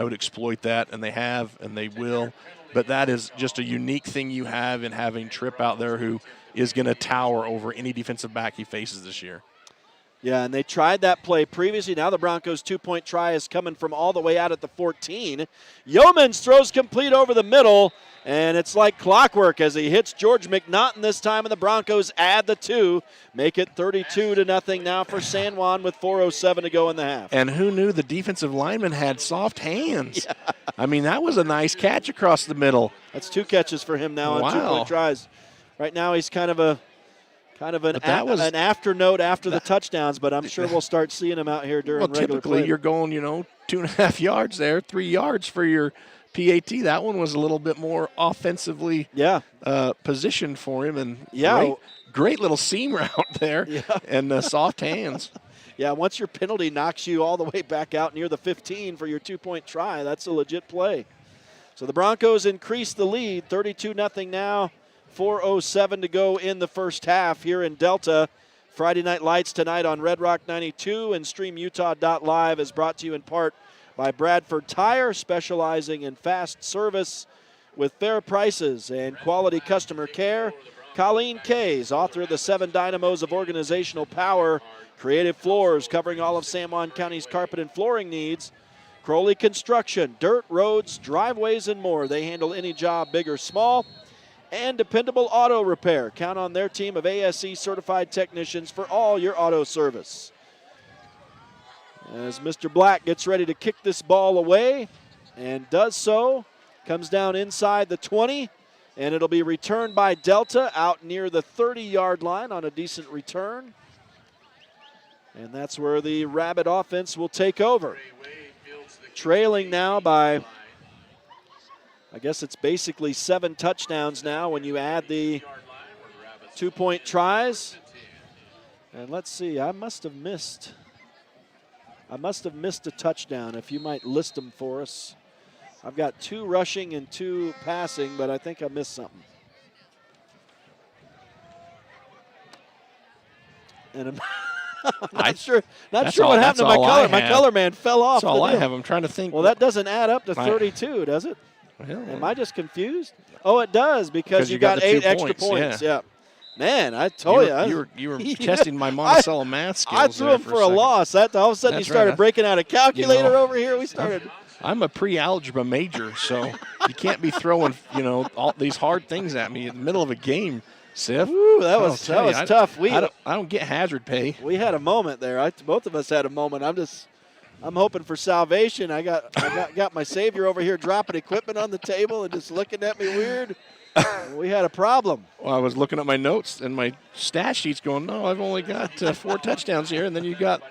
Speaker 4: would exploit that, and they have, and they will. But that is just a unique thing you have in having Tripp out there who is going to tower over any defensive back he faces this year.
Speaker 3: Yeah, and they tried that play previously. Now the Broncos' 2-point try is coming from all the way out at the 14. Yeomans throws complete over the middle, and it's like clockwork as he hits George McNaughton this time, and the Broncos add the 2, make it 32-0 now for San Juan with 4:07 to go in the half.
Speaker 4: And who knew the defensive lineman had soft hands? Yeah. I mean, that was a nice catch across the middle.
Speaker 3: That's 2 catches for him now on 2-point tries. Right now he's kind of an after note after the touchdowns, but I'm sure we'll start seeing him out here during regular
Speaker 4: typically
Speaker 3: play.
Speaker 4: You're going, 2.5 yards there, 3 yards for your PAT. That one was a little bit more offensively positioned for him, and great little seam route there, and soft hands.
Speaker 3: Yeah, once your penalty knocks you all the way back out near the 15 for your 2-point try, that's a legit play. So the Broncos increase the lead, 32-0 now. 4:07 to go in the first half here in Delta. Friday Night Lights tonight on Red Rock 92 and StreamUtah.Live is brought to you in part by Bradford Tire, specializing in fast service with fair prices and quality customer care. Colleen Kays, author of the 7 Dynamos of Organizational Power, Creative Floors, covering all of San Juan County's carpet and flooring needs. Crowley Construction, dirt, roads, driveways, and more. They handle any job, big or small. And Dependable Auto Repair. Count on their team of ASE certified technicians for all your auto service. As Mr. Black gets ready to kick this ball away and does so, comes down inside the 20 And it'll be returned by Delta out near the 30-yard line on a decent return. And that's where the Rabbit offense will take over. Trailing now by, I guess it's basically 7 touchdowns now when you add the 2-point tries. And let's see, I must have missed a touchdown. If you might list them for us. I've got 2 rushing and 2 passing, but I think I missed something. And I'm not sure what happened to my color. My color man fell off.
Speaker 4: That's all I have. I'm trying to think.
Speaker 3: Well, that doesn't add up to 32, does it?
Speaker 4: Well,
Speaker 3: am I just confused? Oh, it does because you got 8 extra points. Yeah. Man, I told
Speaker 4: you were testing my Monticello math skills.
Speaker 3: I threw him for a loss. All of a sudden, he started breaking out a calculator over here. We started.
Speaker 4: I'm a pre-algebra major, so you can't be throwing, all these hard things at me in the middle of a game, Sif.
Speaker 3: Ooh, that was tough.
Speaker 4: I don't get hazard pay.
Speaker 3: We had a moment there. Both of us had a moment. I'm hoping for salvation. I got my savior over here dropping equipment on the table and just looking at me weird. We had a problem.
Speaker 4: Well, I was looking at my notes and my stat sheets going, no, I've only got 4 touchdowns here, and then you got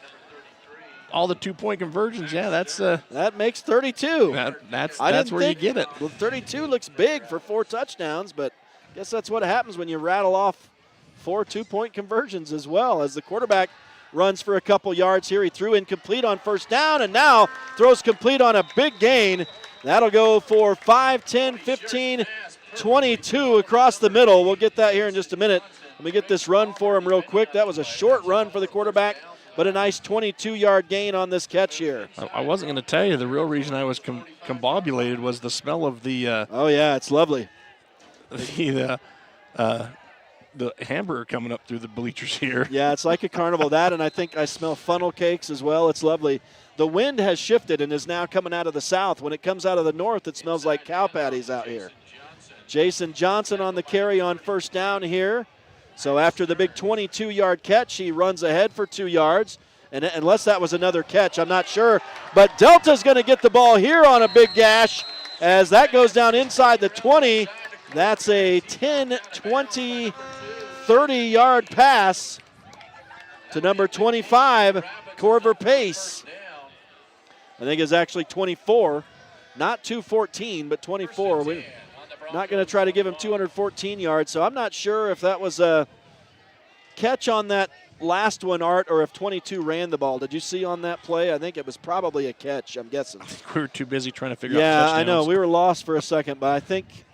Speaker 4: all the 2-point conversions. Yeah,
Speaker 3: that makes 32.
Speaker 4: That's where you get it.
Speaker 3: Well, 32 looks big for 4 touchdowns, but I guess that's what happens when you rattle off 4 2-point conversions as well. As the quarterback runs for a couple yards here, he threw incomplete on first down and now throws complete on a big gain. That'll go for 5, 10, 15, 22 across the middle. We'll get that here in just a minute. Let me get this run for him real quick. That was a short run for the quarterback, but a nice 22-yard gain on this catch here.
Speaker 4: I wasn't going to tell you the real reason I was combobulated was the smell of the
Speaker 3: oh, yeah, it's lovely.
Speaker 4: The hamburger coming up through the bleachers here.
Speaker 3: Yeah, it's like a carnival. That, and I think I smell funnel cakes as well. It's lovely. The wind has shifted and is now coming out of the south. When it comes out of the north, it smells like cow patties out here. Jason Johnson on the carry on first down here. So after the big 22-yard catch, he runs ahead for 2 yards. And unless that was another catch, I'm not sure. But Delta's going to get the ball here on a big gash as that goes down inside the 20. That's a 10, 20, 30-yard pass to number 25, Corver Pace. I think it's actually 24, not 214, but 24. We're not going to try to give him 214 yards, so I'm not sure if that was a catch on that last one, Art, or if 22 ran the ball. Did you see on that play? I think it was probably a catch, I'm guessing.
Speaker 4: I think we were too busy trying to figure out
Speaker 3: touchdowns. Yeah, I know. We were lost for a second, but I think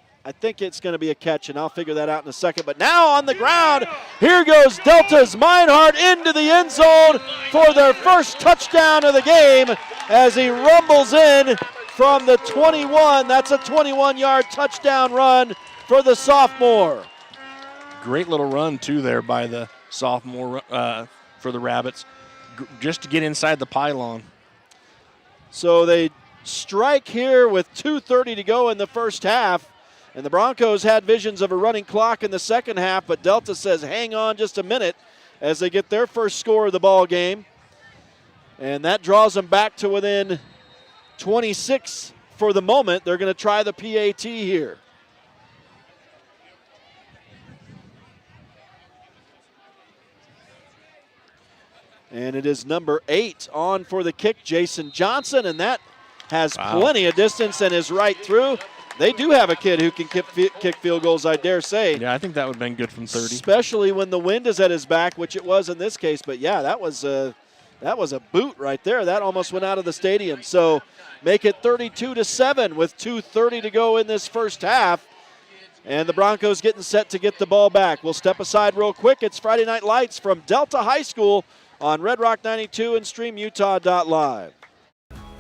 Speaker 3: it's going to be a catch, and I'll figure that out in a second. But now on the ground, here goes Delta's Meinhardt into the end zone for their first touchdown of the game as he rumbles in from the 21. That's a 21-yard touchdown run for the sophomore.
Speaker 4: Great little run, too, there by the sophomore for the Rabbits, just to get inside the pylon.
Speaker 3: So they strike here with 2:30 to go in the first half. And the Broncos had visions of a running clock in the second half, but Delta says hang on just a minute as they get their first score of the ball game. And that draws them back to within 26 for the moment. They're going to try the PAT here. And it is number 8 on for the kick, Jason Johnson, and that has plenty of distance and is right through. They do have a kid who can kick field goals, I dare say.
Speaker 4: Yeah, I think that would have been good from 30.
Speaker 3: Especially when the wind is at his back, which it was in this case. But, yeah, that was a boot right there. That almost went out of the stadium. So make it 32-7 with 2:30 to go in this first half. And the Broncos getting set to get the ball back. We'll step aside real quick. It's Friday Night Lights from Delta High School on Red Rock 92 and StreamUtah.Live.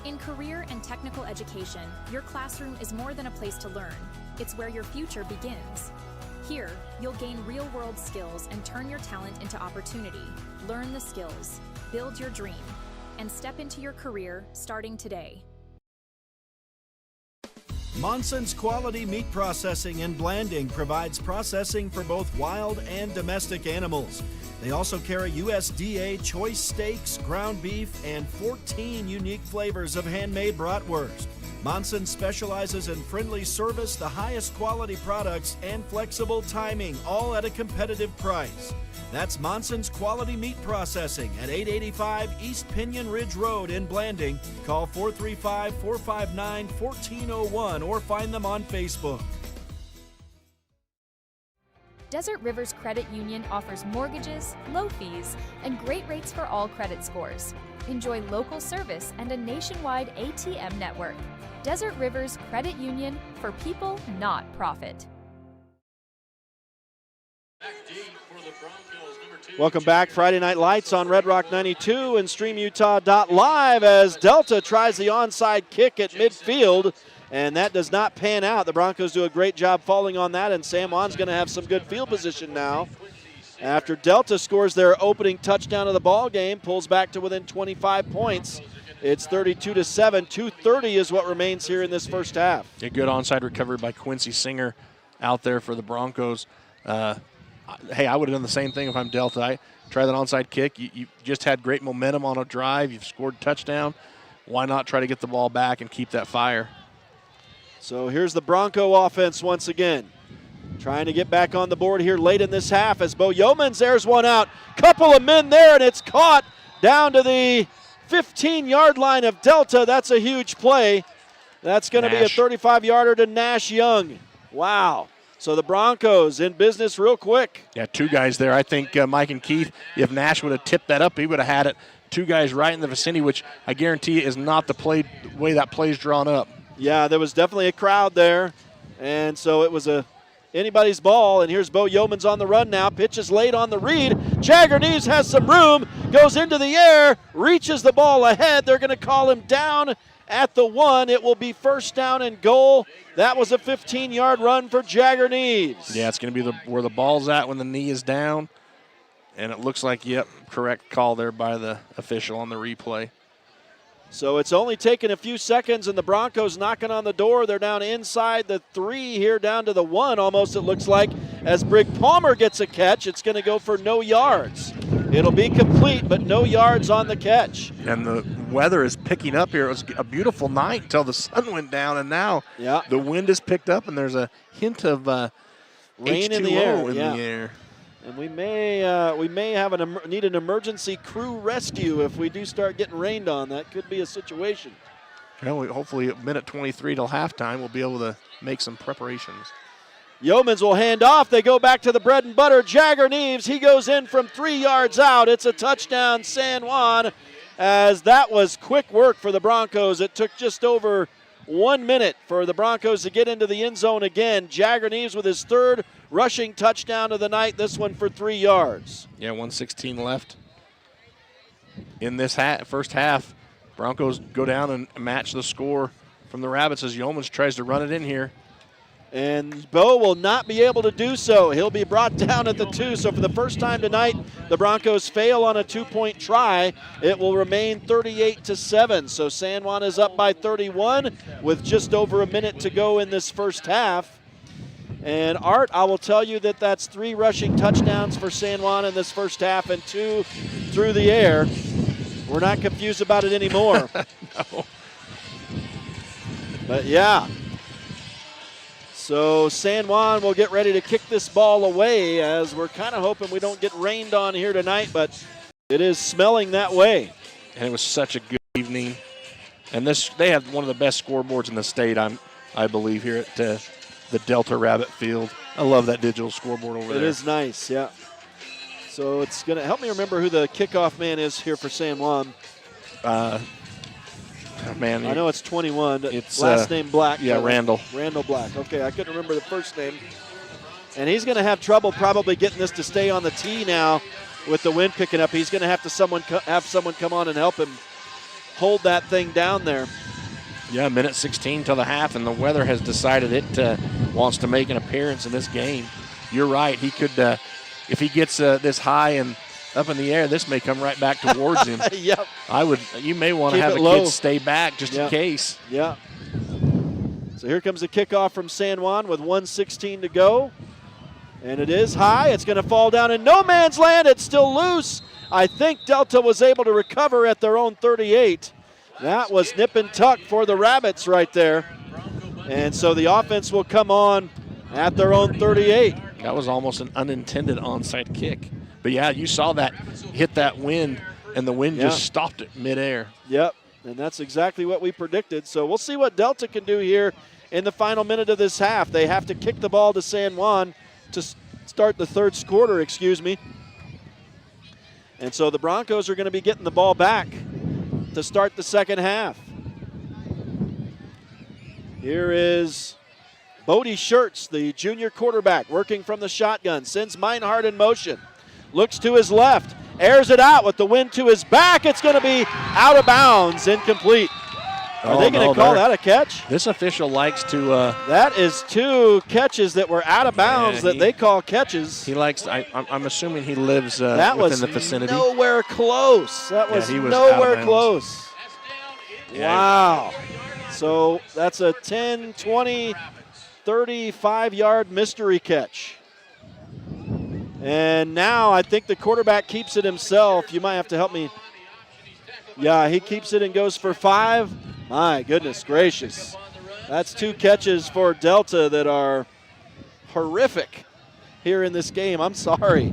Speaker 18: In career and technical education, your classroom is more than a place to learn. It's where your future begins. Here, you'll gain real-world skills and turn your talent into opportunity. Learn the skills, build your dream, and step into your career starting today.
Speaker 2: Monson's Quality Meat Processing and Blanding provides processing for both wild and domestic animals. They also carry USDA choice steaks, ground beef, and 14 unique flavors of handmade bratwurst. Monson specializes in friendly service, the highest quality products, and flexible timing, all at a competitive price. That's Monson's Quality Meat Processing at 885 East Pinion Ridge Road in Blanding. Call 435-459-1401 or find them on Facebook.
Speaker 18: Desert Rivers Credit Union offers mortgages, low fees, and great rates for all credit scores. Enjoy local service and a nationwide ATM network. Desert Rivers Credit Union, for people, not profit.
Speaker 3: Welcome back. Friday Night Lights on Red Rock 92 and StreamUtah.Live as Delta tries the onside kick at midfield, and that does not pan out. The Broncos do a great job falling on that, and San Juan's going to have some good field position now. After Delta scores their opening touchdown of the ball game, pulls back to within 25 points. It's 32-7. 2:30 is what remains here in this first half.
Speaker 4: A good onside recovery by Quincy Singer out there for the Broncos. Hey, I would have done the same thing if I'm Delta. I try that onside kick. You just had great momentum on a drive. You've scored a touchdown. Why not try to get the ball back and keep that fire?
Speaker 3: So here's the Bronco offense once again. Trying to get back on the board here late in this half as Bo Yeomans airs one out. Couple of men there, and it's caught down to the 15-yard line of Delta. That's a huge play. That's going to be a 35-yarder to Nash Young. Wow. So the Broncos in business real quick.
Speaker 4: Yeah, two guys there. I think Mike and Keith, if Nash would have tipped that up, he would have had it. Two guys right in the vicinity, which I guarantee is not the way that play's drawn up.
Speaker 3: Yeah, there was definitely a crowd there, and so it was anybody's ball, and here's Bo Yeomans on the run now. Pitches late on the read. Jagger Neves has some room, goes into the air, reaches the ball ahead. They're going to call him down at the 1. It will be first down and goal. That was a 15-yard run for Jagger Neves.
Speaker 4: Yeah, it's going to be where the ball's at when the knee is down, and it looks like, yep, correct call there by the official on the replay.
Speaker 3: So it's only taken a few seconds, and the Broncos knocking on the door. They're down inside the 3 here, down to the 1 almost, it looks like. As Brig Palmer gets a catch, it's going to go for no yards. It'll be complete, but no yards on the catch.
Speaker 4: And the weather is picking up here. It was a beautiful night until the sun went down, and now the wind is picked up, and there's a hint of
Speaker 3: rain
Speaker 4: H2O
Speaker 3: in the air.
Speaker 4: in the air.
Speaker 3: And we may have need an emergency crew rescue if we do start getting rained on. That could be a situation.
Speaker 4: Well, hopefully at minute 23 till halftime, we'll be able to make some preparations.
Speaker 3: Yeomans will hand off. They go back to the bread and butter. Jagger Neves, he goes in from 3 yards out. It's a touchdown, San Juan, as that was quick work for the Broncos. It took just over 1 minute for the Broncos to get into the end zone again. Jagger Neves with his third rushing touchdown of the night, this one for 3 yards.
Speaker 4: Yeah, 1:16 left in this first half. Broncos go down and match the score from the Rabbits as Yeomans tries to run it in here.
Speaker 3: And Bo will not be able to do so. He'll be brought down at the 2. So for the first time tonight, the Broncos fail on a 2-point try. It will remain 38-7. So San Juan is up by 31 with just over a minute to go in this first half. And Art, I will tell you that that's 3 rushing touchdowns for San Juan in this first half and 2 through the air. We're not confused about it anymore.
Speaker 4: No.
Speaker 3: But yeah. So San Juan will get ready to kick this ball away as we're kind of hoping we don't get rained on here tonight, but it is smelling that way.
Speaker 4: And it was such a good evening. And they have one of the best scoreboards in the state, I believe, here at the Delta Rabbit Field. I love that digital scoreboard over there.
Speaker 3: It is nice, yeah. So it's going to help me remember who the kickoff man is here for San Juan.
Speaker 4: Man,
Speaker 3: I know it's 21.
Speaker 4: It's
Speaker 3: last name Black.
Speaker 4: Yeah, Randall.
Speaker 3: Randall Black. Okay, I couldn't remember the first name. And he's going to have trouble probably getting this to stay on the tee now with the wind picking up. He's going to have to have someone come on and help him hold that thing down there.
Speaker 4: Yeah, minute 16 till the half, and the weather has decided it wants to make an appearance in this game. You're right. He could, if he gets this high and up in the air, this may come right back towards him.
Speaker 3: Yep.
Speaker 4: You may want to have the kids stay back just in case.
Speaker 3: Yeah. So here comes the kickoff from San Juan with 1:16 to go. And it is high. It's going to fall down in no man's land. It's still loose. I think Delta was able to recover at their own 38. That was nip and tuck for the Rabbits right there. And so the offense will come on at their own 38.
Speaker 4: That was almost an unintended onside kick. But, yeah, you saw that hit that wind, and the wind just stopped it midair.
Speaker 3: Yep, and that's exactly what we predicted. So we'll see what Delta can do here in the final minute of this half. They have to kick the ball to San Juan to start the third quarter, And so the Broncos are going to be getting the ball back to start the second half. Here is Bodie Schertz, the junior quarterback, working from the shotgun. Sends Meinhardt in motion. Looks to his left. Airs it out with the wind to his back. It's going to be out of bounds, incomplete. Are they going to call that a catch?
Speaker 4: This official likes to.
Speaker 3: That is 2 catches that were out of bounds that they call catches.
Speaker 4: He likes. I'm assuming he lives
Speaker 3: that
Speaker 4: within the vicinity.
Speaker 3: Nowhere close. That was,
Speaker 4: he was
Speaker 3: nowhere close.
Speaker 4: Yeah.
Speaker 3: Wow. So that's a 10, 20, 35-yard mystery catch. And now I think the quarterback keeps it himself. You might have to help me. Yeah, he keeps it and goes for 5. My goodness gracious. That's 2 catches for Delta that are horrific here in this game. I'm sorry.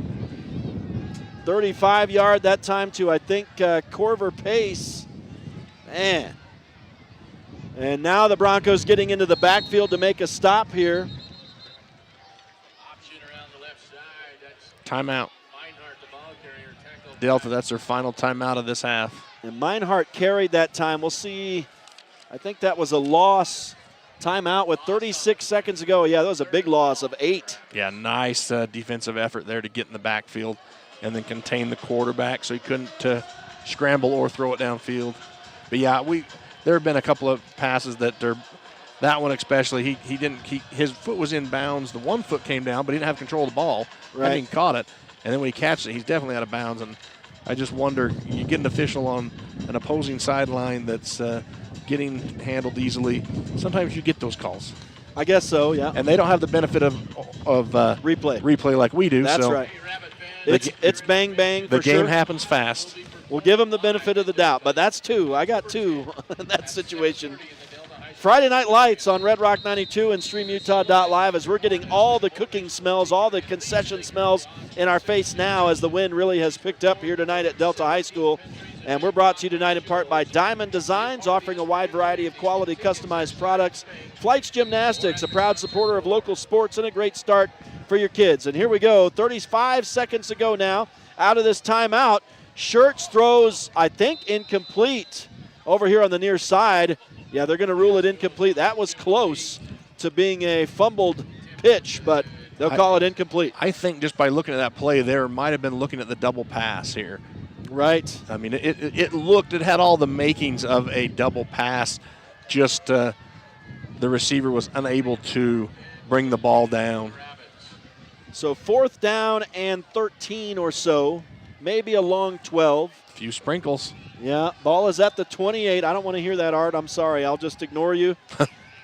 Speaker 3: 35-yard that time to, I think, Corver Pace. Man. And now the Broncos getting into the backfield to make a stop here.
Speaker 4: Timeout. Delta, that's their final timeout of this half.
Speaker 3: And Meinhardt carried that time. We'll see. I think that was a loss timeout with 36 seconds to go. Yeah, that was a big loss of 8.
Speaker 4: Yeah, nice defensive effort there to get in the backfield and then contain the quarterback so he couldn't scramble or throw it downfield. But, yeah, there have been a couple of passes that that one especially, his foot was in bounds. The one foot came down, but he didn't have control of the ball.
Speaker 3: Right.
Speaker 4: I mean, caught it. And then when he catches it, he's definitely out of bounds. And I just wonder, you get an official on an opposing sideline that's getting handled easily. Sometimes you get those calls.
Speaker 3: I guess so, yeah.
Speaker 4: And they don't have the benefit of replay like we do.
Speaker 3: That's right. It's bang, bang for
Speaker 4: sure. The game happens fast.
Speaker 3: We'll give them the benefit of the doubt, but that's 2. I got 2 in that situation. Friday Night Lights on Red Rock 92 and StreamUtah.Live as we're getting all the cooking smells, all the concession smells in our face now as the wind really has picked up here tonight at Delta High School. And we're brought to you tonight in part by Diamond Designs, offering a wide variety of quality customized products. Flights Gymnastics, a proud supporter of local sports and a great start for your kids. And here we go, 35 seconds to go now out of this timeout. Schertz throws, I think, incomplete over here on the near side. Yeah, they're going to rule it incomplete. That was close to being a fumbled pitch, but they'll call it incomplete.
Speaker 4: I think just by looking at that play there, might have been looking at the double pass here.
Speaker 3: Right.
Speaker 4: I mean, it had all the makings of a double pass, just the receiver was unable to bring the ball down.
Speaker 3: So 4th down and 13 or so, maybe a long 12.
Speaker 4: A few sprinkles.
Speaker 3: Yeah, ball is at the 28. I don't want to hear that, Art. I'm sorry. I'll just ignore you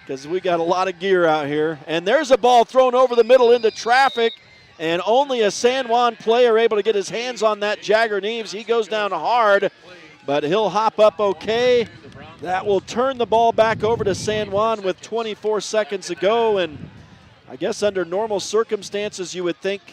Speaker 3: because we got a lot of gear out here. And there's a ball thrown over the middle into traffic, and only a San Juan player able to get his hands on that. Jagger Neves, he goes down hard, but he'll hop up okay. That will turn the ball back over to San Juan with 24 seconds to go. And I guess under normal circumstances you would think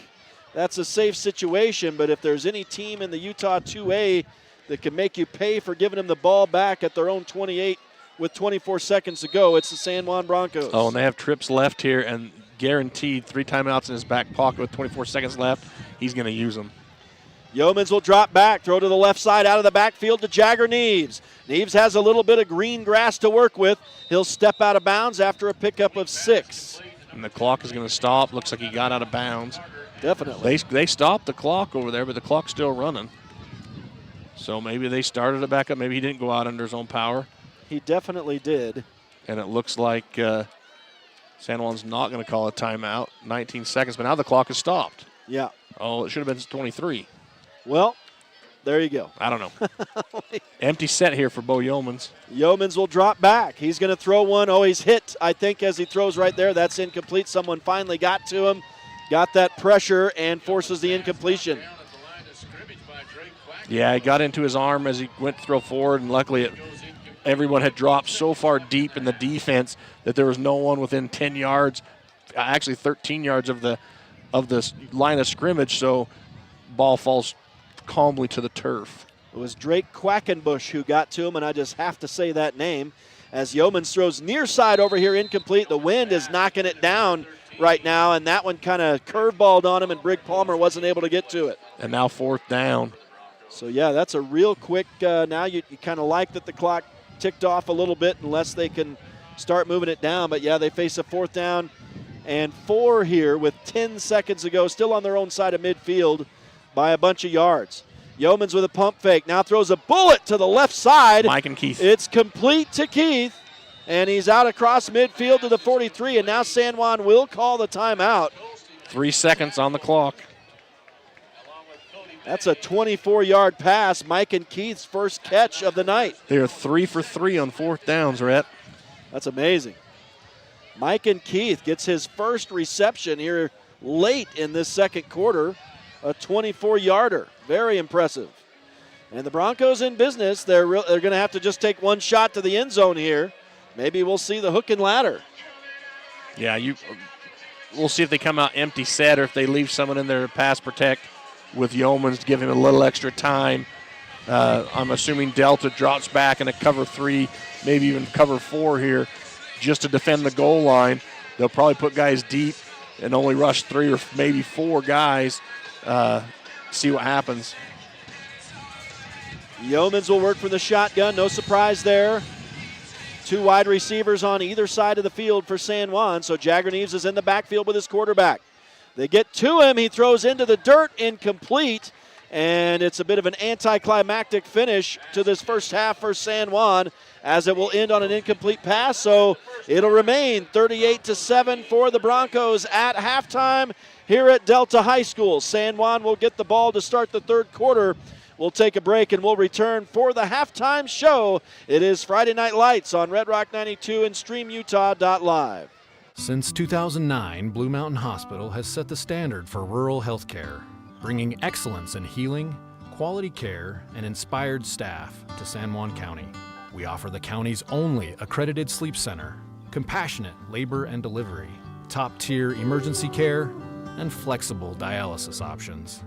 Speaker 3: that's a safe situation, but if there's any team in the Utah 2A that can make you pay for giving them the ball back at their own 28 with 24 seconds to go, it's the San Juan Broncos.
Speaker 4: Oh, and they have trips left here and guaranteed 3 timeouts in his back pocket with 24 seconds left. He's going to use them.
Speaker 3: Yeomans will drop back, throw to the left side out of the backfield to Jagger Neves. Neves has a little bit of green grass to work with. He'll step out of bounds after a pickup of 6.
Speaker 4: And the clock is going to stop. Looks like he got out of bounds.
Speaker 3: Definitely.
Speaker 4: They stopped the clock over there, but the clock's still running. So maybe they started it back up. Maybe he didn't go out under his own power.
Speaker 3: He definitely did.
Speaker 4: And it looks like San Juan's not going to call a timeout. 19 seconds, but now the clock is stopped.
Speaker 3: Yeah.
Speaker 4: Oh, it should have been 23.
Speaker 3: Well, there you go.
Speaker 4: I don't know. Empty set here for Bo Yeomans.
Speaker 3: Yeomans will drop back. He's going to throw one. Oh, he's hit, I think, as he throws right there. That's incomplete. Someone finally got to him, got that pressure, and forces the incompletion.
Speaker 4: Yeah, he got into his arm as he went to throw forward, and luckily it everyone had dropped so far deep in the defense that there was no one within 10 yards, actually 13 yards of the line of scrimmage, so ball falls calmly to the turf.
Speaker 3: It was Drake Quackenbush who got to him, and I just have to say that name. As Yeomans throws near side over here, incomplete. The wind is knocking it down right now, and that one kind of curveballed on him, and Brig Palmer wasn't able to get to it.
Speaker 4: And now 4th down.
Speaker 3: So, yeah, that's a real quick, now you kind of like that the clock ticked off a little bit unless they can start moving it down. But, yeah, they face a 4th down and 4 here with 10 seconds to go, still on their own side of midfield by a bunch of yards. Yeomans with a pump fake, now throws a bullet to the left side.
Speaker 4: Mike and Keith.
Speaker 3: It's complete to Keith, and he's out across midfield to the 43, and now San Juan will call the timeout.
Speaker 4: 3 seconds on the clock.
Speaker 3: That's a 24-yard pass, Mike and Keith's first catch of the night.
Speaker 4: They are 3 for 3 on 4th downs, Rhett.
Speaker 3: That's amazing. Mike and Keith gets his first reception here late in this second quarter, a 24-yarder. Very impressive. And the Broncos in business. They're going to have to just take one shot to the end zone here. Maybe we'll see the hook and ladder.
Speaker 4: Yeah, we'll see if they come out empty set or if they leave someone in there to pass protect with Yeomans to give him a little extra time. I'm assuming Delta drops back in a cover 3, maybe even cover 4 here just to defend the goal line. They'll probably put guys deep and only rush 3 or maybe 4 guys. See what happens.
Speaker 3: Yeomans will work from the shotgun. No surprise there. 2 wide receivers on either side of the field for San Juan. So Jagger Neves is in the backfield with his quarterback. They get to him. He throws into the dirt, incomplete. And it's a bit of an anticlimactic finish to this first half for San Juan, as it will end on an incomplete pass. So it'll remain 38-7 for the Broncos at halftime here at Delta High School. San Juan will get the ball to start the third quarter. We'll take a break and we'll return for the halftime show. It is Friday Night Lights on Red Rock 92 and StreamUtah.Live.
Speaker 19: Since 2009, Blue Mountain Hospital has set the standard for rural health care, bringing excellence in healing, quality care, and inspired staff to San Juan County. We offer the county's only accredited sleep center, compassionate labor and delivery, top-tier emergency care, and flexible dialysis options.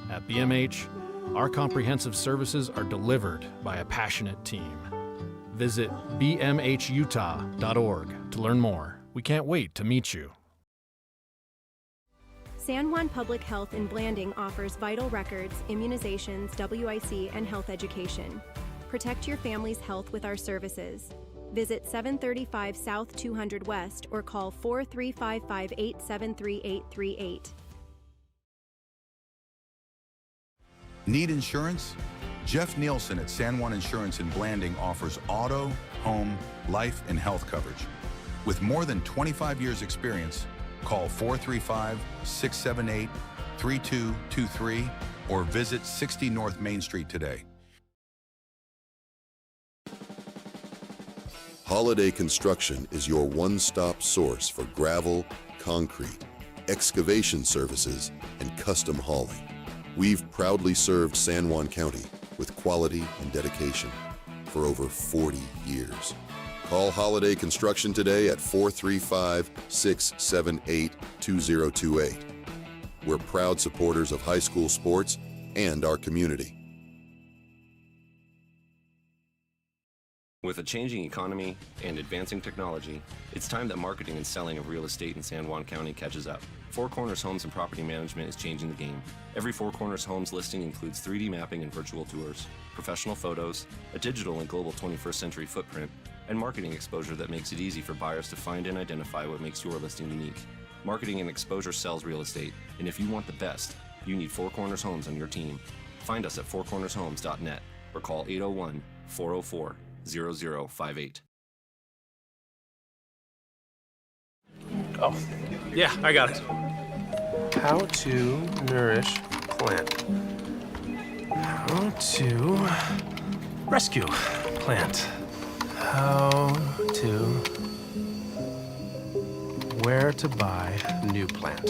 Speaker 19: At BMH, our comprehensive services are delivered by a passionate team. Visit bmhutah.org to learn more. We can't wait to meet you.
Speaker 20: San Juan Public Health in Blanding offers vital records, immunizations, WIC, and health education. Protect your family's health with our services. Visit 735 South 200 West or call 4355-873-838.
Speaker 5: Need insurance? Jeff Nielsen at San Juan Insurance in Blanding offers auto, home, life, and health coverage. With more than 25 years experience, call 435-678-3223 or visit 60 North Main Street today.
Speaker 7: Holiday Construction is your one-stop source for gravel, concrete, excavation services, and custom hauling. We've proudly served San Juan County with quality and dedication for over 40 years. Call Holiday Construction today at 435-678-2028. We're proud supporters of high school sports and our community.
Speaker 11: With a changing economy and advancing technology, it's time that marketing and selling of real estate in San Juan County catches up. Four Corners Homes and Property Management is changing the game. Every Four Corners Homes listing includes 3D mapping and virtual tours, professional photos, a digital and global 21st century footprint, and marketing exposure that makes it easy for buyers to find and identify what makes your listing unique. Marketing and exposure sells real estate, and if you want the best, you need Four Corners Homes on your team. Find us at fourcornershomes.net or call 801-404-0058.
Speaker 21: Oh, yeah, I got it. How to nourish plant. How to rescue plant. How to... Where to buy new plant.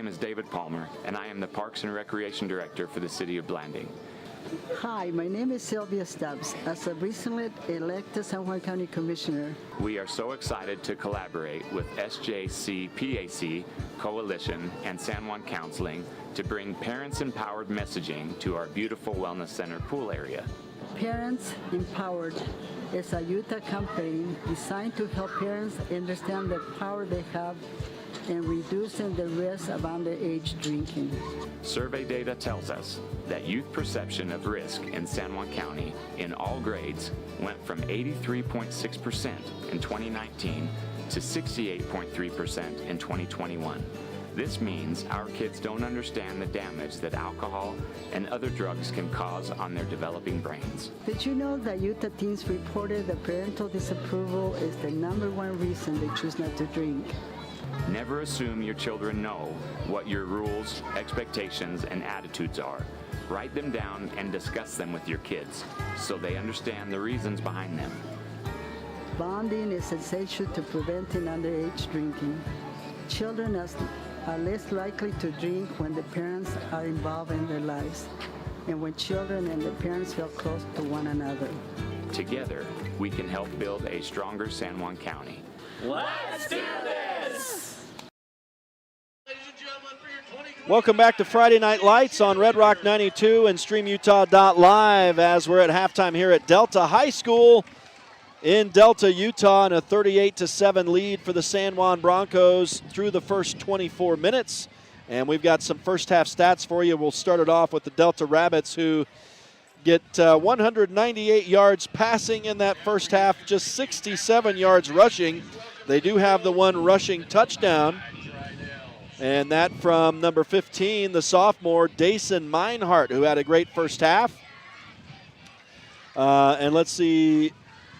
Speaker 1: is David Palmer, and I am the Parks and Recreation Director for the City of Blanding.
Speaker 22: Hi, my name is Sylvia Stubbs. As a recently elected San Juan County Commissioner,
Speaker 1: We are so excited to collaborate with SJC-PAC Coalition and San Juan Counseling to bring parents-empowered messaging to our beautiful Wellness Center pool area.
Speaker 22: Parents Empowered is a Utah campaign designed to help parents understand the power they have in reducing the risk of underage drinking.
Speaker 1: Survey data tells us that youth perception of risk in San Juan County in all grades went from 83.6% in 2019 to 68.3% in 2021. This means our kids don't understand the damage that alcohol and other drugs can cause on their developing brains.
Speaker 22: Did you know that Utah teens reported that parental disapproval is the #1 reason they choose not to drink?
Speaker 1: Never assume your children know what your rules, expectations, and attitudes are. Write them down and discuss them with your kids so they understand the reasons behind them.
Speaker 22: Bonding is essential to preventing underage drinking. Children are less likely to drink when the parents are involved in their lives and when children and the parents feel close to one another.
Speaker 1: Together, we can help build a stronger San Juan County.
Speaker 23: Let's do this!
Speaker 3: Welcome back to Friday Night Lights on Red Rock 92 and StreamUtah.Live as we're at halftime here at Delta High School in Delta, Utah, and a 38-7 lead for the San Juan Broncos through the first 24 minutes. And we've got some first half stats for you. We'll start it off with the Delta Rabbits, who get 198 yards passing in that first half, just 67 yards rushing. They do have the one rushing touchdown, and that from number 15, the sophomore, Dason Meinhardt, who had a great first half. And let's see.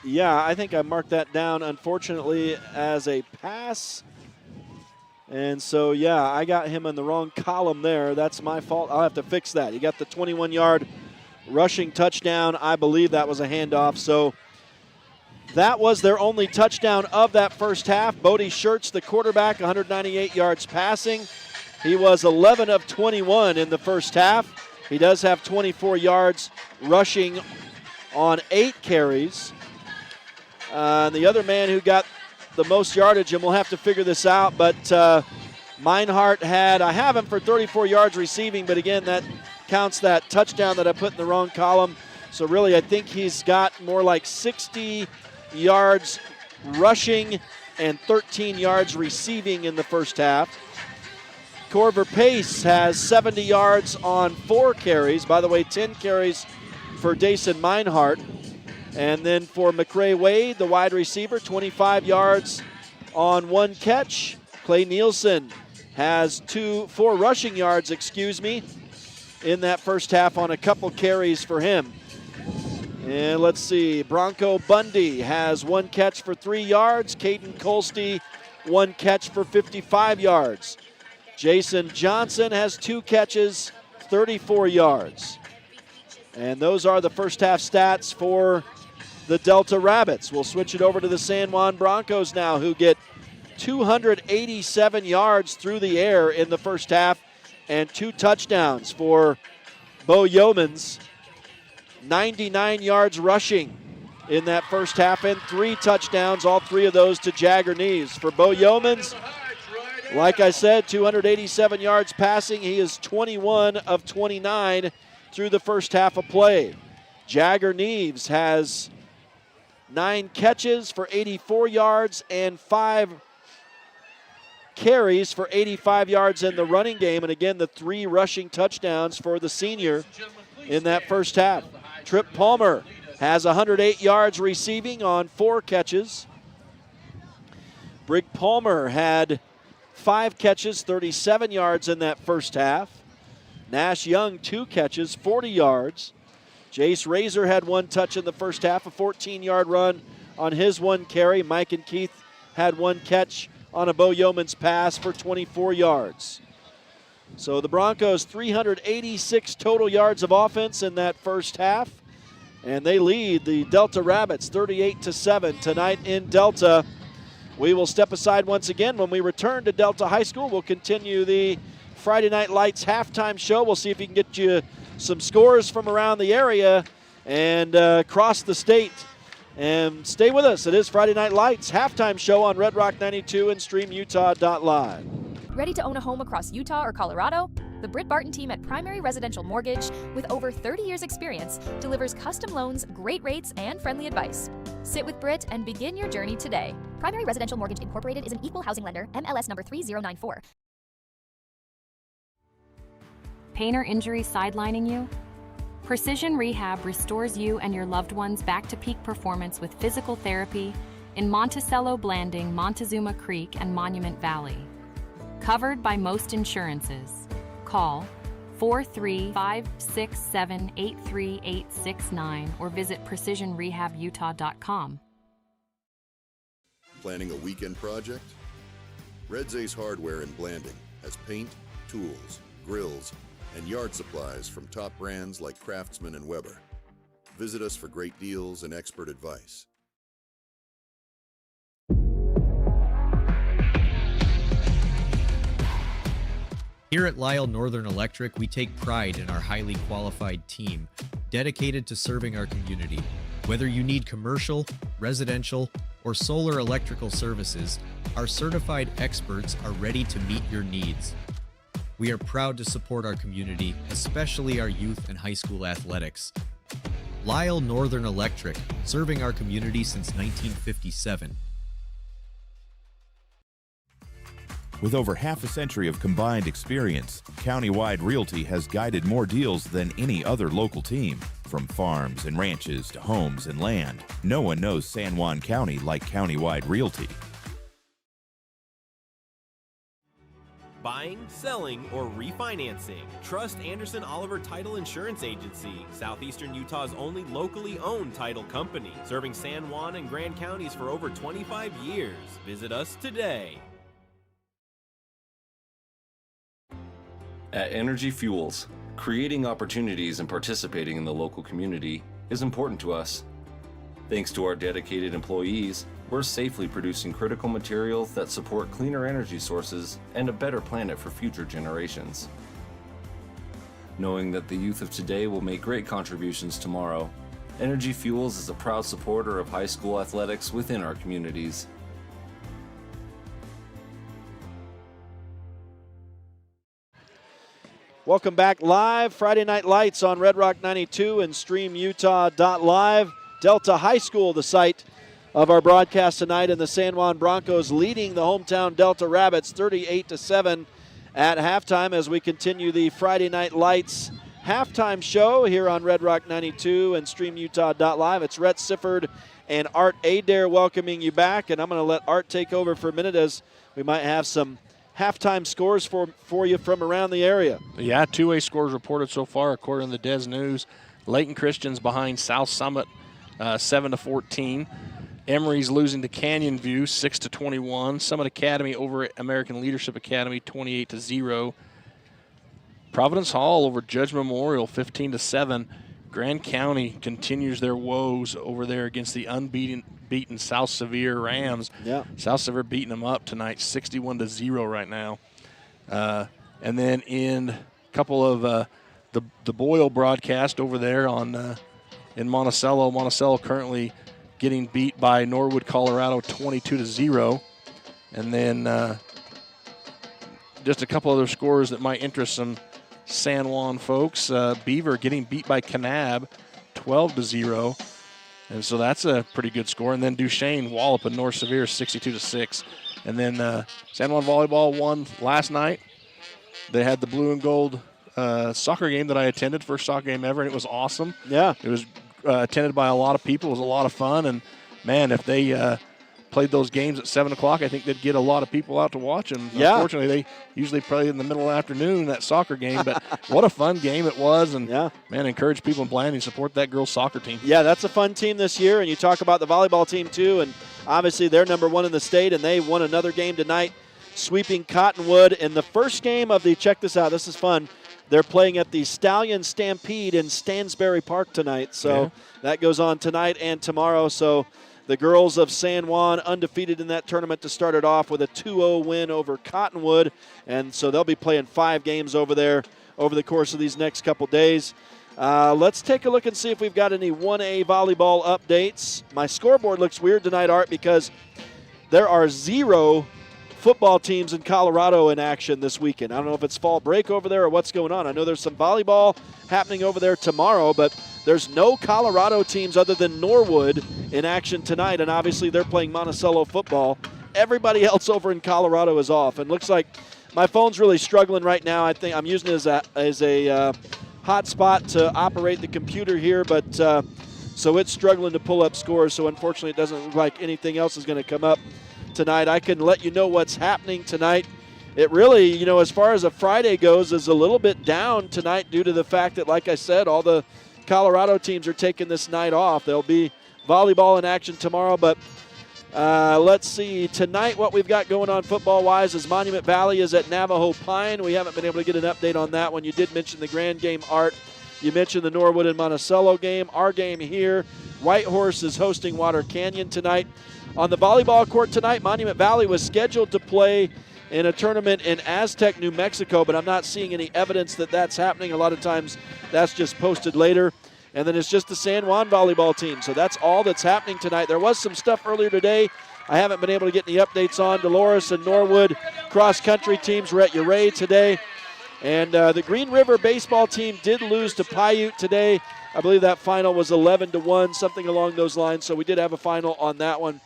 Speaker 3: Yeah, I think I marked that down, unfortunately, as a pass. And so, yeah, I got him in the wrong column there. That's my fault. I'll have to fix that. He got the 21-yard rushing touchdown. I believe that was a handoff. So that was their only touchdown of that first half. Bodie Schertz, the quarterback, 198 yards passing. He was 11 of 21 in the first half. He does have 24 yards rushing on 8 carries. The other man who got the most yardage, and we'll have to figure this out, but Meinhardt I have him for 34 yards receiving, but again, that counts that touchdown that I put in the wrong column. So really, I think he's got more like 60 yards rushing and 13 yards receiving in the first half. Corver Pace has 70 yards on 4 carries. By the way, 10 carries for Dason Meinhardt. And then for McRae Wade, the wide receiver, 25 yards on 1 catch. Clay Nielsen has 4 rushing yards, in that first half on a couple carries for him. And let's see, Bronco Bundy has 1 catch for 3 yards. Caden Colsty, 1 catch for 55 yards. Jason Johnson has 2 catches, 34 yards. And those are the first half stats for the Delta Rabbits. We'll switch it over to the San Juan Broncos now, who get 287 yards through the air in the first half and 2 touchdowns for Bo Yeomans. 99 yards rushing in that first half and 3 touchdowns, all 3 of those to Jagger Neves. For Bo Yeomans, like I said, 287 yards passing. He is 21 of 29 through the first half of play. Jagger Neves has 9 catches for 84 yards and 5 carries for 85 yards in the running game. And again, the 3 rushing touchdowns for the senior in that first half. Trip Palmer has 108 yards receiving on 4 catches. Brig Palmer had 5 catches, 37 yards in that first half. Nash Young, 2 catches, 40 yards. Jace Razor had 1 touch in the first half, a 14-yard run on his 1 carry. Mike and Keith had 1 catch on a Bo Yeomans pass for 24 yards. So the Broncos, 386 total yards of offense in that first half, and they lead the Delta Rabbits 38-7 tonight in Delta. We will step aside once again. When we return to Delta High School, we'll continue the Friday Night Lights halftime show. We'll see if we can get you some scores from around the area and across the state. And stay with us. It is Friday Night Lights halftime show on Red Rock 92 and StreamUtah.Live.
Speaker 18: Ready to own a home across Utah or Colorado? The Britt Barton team at Primary Residential Mortgage, with over 30 years experience, delivers custom loans, great rates, and friendly advice. Sit with Britt and begin your journey today. Primary Residential Mortgage Incorporated is an equal housing lender, MLS number 3094.
Speaker 6: Pain or injury sidelining you? Precision Rehab restores you and your loved ones back to peak performance with physical therapy in Monticello, Blanding, Montezuma Creek, and Monument Valley. Covered by most insurances. Call 43567-83869 or visit precisionrehabutah.com.
Speaker 7: Planning a weekend project? Red Zay's Hardware in Blanding has paint, tools, grills, and yard supplies from top brands like Craftsman and Weber. Visit us for great deals and expert advice.
Speaker 8: Here at Lyle Northern Electric, we take pride in our highly qualified team, dedicated to serving our community. Whether you need commercial, residential, or solar electrical services, our certified experts are ready to meet your needs. We are proud to support our community, especially our youth and high school athletics. Lyle Northern Electric, serving our community since 1957.
Speaker 9: With over half a century of combined experience, Countywide Realty has guided more deals than any other local team. From farms and ranches to homes and land, no one knows San Juan County like Countywide Realty.
Speaker 10: Buying, selling, or refinancing. Trust Anderson Oliver Title Insurance Agency, Southeastern Utah's only locally owned title company, serving San Juan and Grand counties for over 25 years. Visit us today.
Speaker 11: At Energy Fuels, creating opportunities and participating in the local community is important to us. Thanks to our dedicated employees, we're safely producing critical materials that support cleaner energy sources and a better planet for future generations. Knowing that the youth of today will make great contributions tomorrow, Energy Fuels is a proud supporter of high school athletics within our communities.
Speaker 3: Welcome back live, Friday Night Lights on Red Rock 92 and StreamUtah.Live. Delta High School, the site of our broadcast tonight, and the San Juan Broncos leading the hometown Delta Rabbits 38-7 at halftime as we continue the Friday Night Lights halftime show here on Red Rock 92 and StreamUtah.Live. It's Rhett Sifford and Art Adair welcoming you back, and I'm going to let Art take over for a minute as we might have some halftime scores for you from around the area.
Speaker 4: Yeah, two-way scores reported so far according to the Des News. Layton Christian's behind South Summit 7-14. Emory's losing to Canyon View 6-21. Summit Academy over at American Leadership Academy 28-0. Providence Hall over Judge Memorial 15-7. Grand County continues their woes over there against the unbeaten South Sevier Rams.
Speaker 3: Yeah.
Speaker 4: South Sevier beating them up tonight 61-0 right now. And then in a couple of the Boyle broadcast over there on in Monticello. Monticello currently getting beat by Norwood, Colorado 22-0. And then just a couple other scores that might interest some San Juan folks. Beaver getting beat by Kanab 12-0. And so that's a pretty good score. And then Duchesne walloping North Sevier 62-6. And then San Juan Volleyball won last night. They had the blue and gold soccer game that I attended, first soccer game ever, and it was awesome.
Speaker 3: Yeah.
Speaker 4: It was attended by a lot of people. It was a lot of fun. And, man, if they played those games at 7 o'clock, I think they'd get a lot of people out to watch them.
Speaker 3: Yeah.
Speaker 4: Unfortunately, they usually play in the middle of the afternoon, that soccer game. But what a fun game it was. And, man, encourage people in Blanding to support that girls' soccer team.
Speaker 3: Yeah, that's a fun team this year. And you talk about the volleyball team, too. And obviously they're number one in the state, and they won another game tonight, sweeping Cottonwood. In the first game of the, check this out, this is fun, they're playing at the Stallion Stampede in Stansbury Park tonight. So that goes on tonight and tomorrow. So The girls of San Juan undefeated in that tournament to start it off with a 2-0 win over Cottonwood. And so they'll be playing 5 games over there over the course of these next couple days. Let's take a look and see if we've got any 1A volleyball updates. My scoreboard looks weird tonight, Art, because there are 0 football teams in Colorado in action this weekend. I don't know if it's fall break over there or what's going on. I know there's some volleyball happening over there tomorrow, but there's no Colorado teams other than Norwood in action tonight, and obviously they're playing Monticello football. Everybody else over in Colorado is off, and looks like my phone's really struggling right now. I think I'm using it as a hotspot to operate the computer here, but so it's struggling to pull up scores, so unfortunately it doesn't look like anything else is going to come up tonight. I can let you know what's happening tonight. It really, as far as a Friday goes, is a little bit down tonight due to the fact that, like I said, all the Colorado teams are taking this night off. There'll be volleyball in action tomorrow, but let's see. Tonight what we've got going on football-wise is Monument Valley is at Navajo Pine. We haven't been able to get an update on that one. You did mention the Grand game, Art. You mentioned the Norwood and Monticello game. Our game here, Whitehorse is hosting Water Canyon tonight. On the volleyball court tonight, Monument Valley was scheduled to play in a tournament in Aztec, New Mexico, but I'm not seeing any evidence that that's happening. A lot of times that's just posted later. And then it's just the San Juan volleyball team. So that's all that's happening tonight. There was some stuff earlier today I haven't been able to get any updates on. Dolores and Norwood cross-country teams were at Uray today. And the Green River baseball team did lose to Paiute today. I believe that final was 11-1, something along those lines. So we did have a final on that one.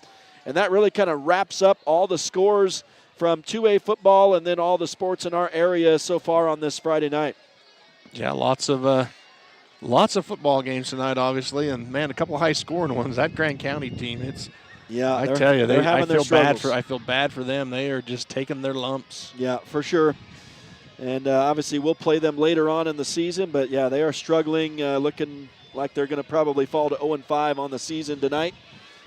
Speaker 3: And that really kind of wraps up all the scores from 2A football and then all the sports in our area so far on this Friday night.
Speaker 4: Yeah, lots of football games tonight, obviously, and man, a couple high-scoring ones. That Grand County team, I tell you, I feel bad for them. They are just taking their lumps.
Speaker 3: Yeah, for sure. And obviously, we'll play them later on in the season, but yeah, they are struggling, looking like they're going to probably fall to 0-5 on the season tonight.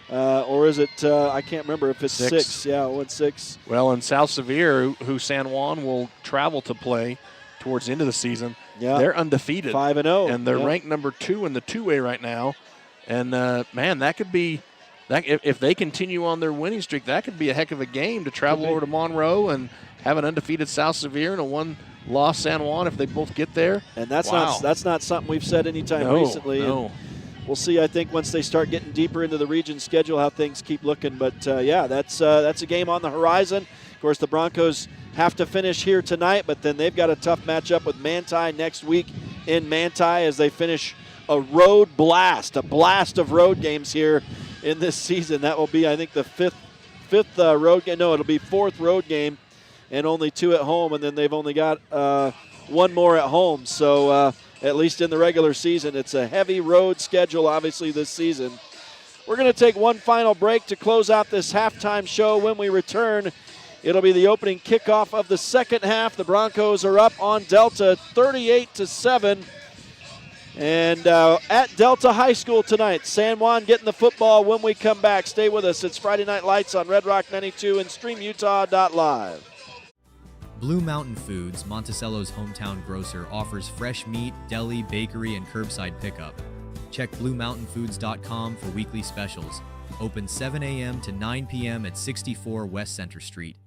Speaker 3: Or is it, I can't remember if it's 6. Yeah, 0-6.
Speaker 4: Well, in South Sevier, who San Juan will travel to play towards the end of the season, they're undefeated.
Speaker 3: 5-0.
Speaker 4: And they're ranked number 2 in the 2A right now. And, man, that could be, if they continue on their winning streak, that could be a heck of a game to travel over to Monroe and have an undefeated South Sevier and a one-loss San Juan if they both get there.
Speaker 3: And that's not something we've said anytime recently.
Speaker 4: No.
Speaker 3: We'll see, I think, once they start getting deeper into the region schedule, how things keep looking. But, yeah, that's a game on the horizon. Of course, the Broncos have to finish here tonight, but then they've got a tough matchup with Manti next week in Manti as they finish a blast of road games here in this season. That will be, I think, the fifth road game. No, it'll be 4th road game and only 2 at home, and then they've only got 1 more at home. So, at least in the regular season, it's a heavy road schedule, obviously, this season. We're going to take one final break to close out this halftime show. When we return, it'll be the opening kickoff of the second half. The Broncos are up on Delta 38-7. And at Delta High School tonight, San Juan getting the football when we come back. Stay with us. It's Friday Night Lights on Red Rock 92 and StreamUtah.Live.
Speaker 8: Blue Mountain Foods, Monticello's hometown grocer, offers fresh meat, deli, bakery, and curbside pickup. Check BlueMountainFoods.com for weekly specials. Open 7 a.m. to 9 p.m. at 64 West Center Street.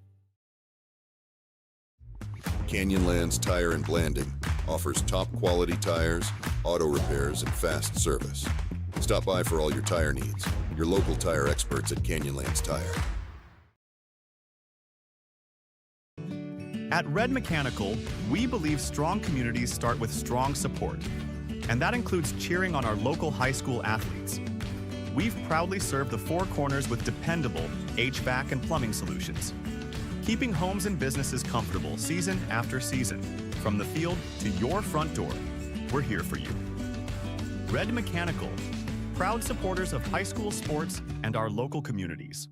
Speaker 7: Canyonlands Tire and Blanding offers top quality tires, auto repairs, and fast service. Stop by for all your tire needs. Your local tire experts at Canyonlands Tire.
Speaker 13: At Red Mechanical, we believe strong communities start with strong support, and that includes cheering on our local high school athletes. We've proudly served the Four Corners with dependable HVAC and plumbing solutions, keeping homes and businesses comfortable season after season. From the field to your front door, we're here for you. Red Mechanical, proud supporters of high school sports and our local communities.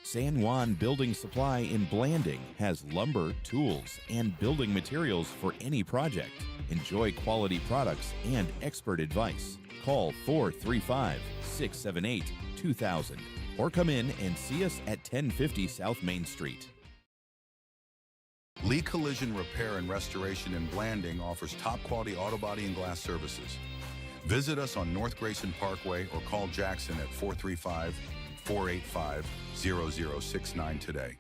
Speaker 9: San Juan Building Supply in Blanding has lumber, tools, and building materials for any project. Enjoy quality products and expert advice. Call 435-678-2000 or come in and see us at 1050 South Main Street.
Speaker 5: Lee Collision Repair and Restoration in Blanding offers top quality auto body and glass services. Visit us on North Grayson Parkway or call Jackson at 435-485-0069 today.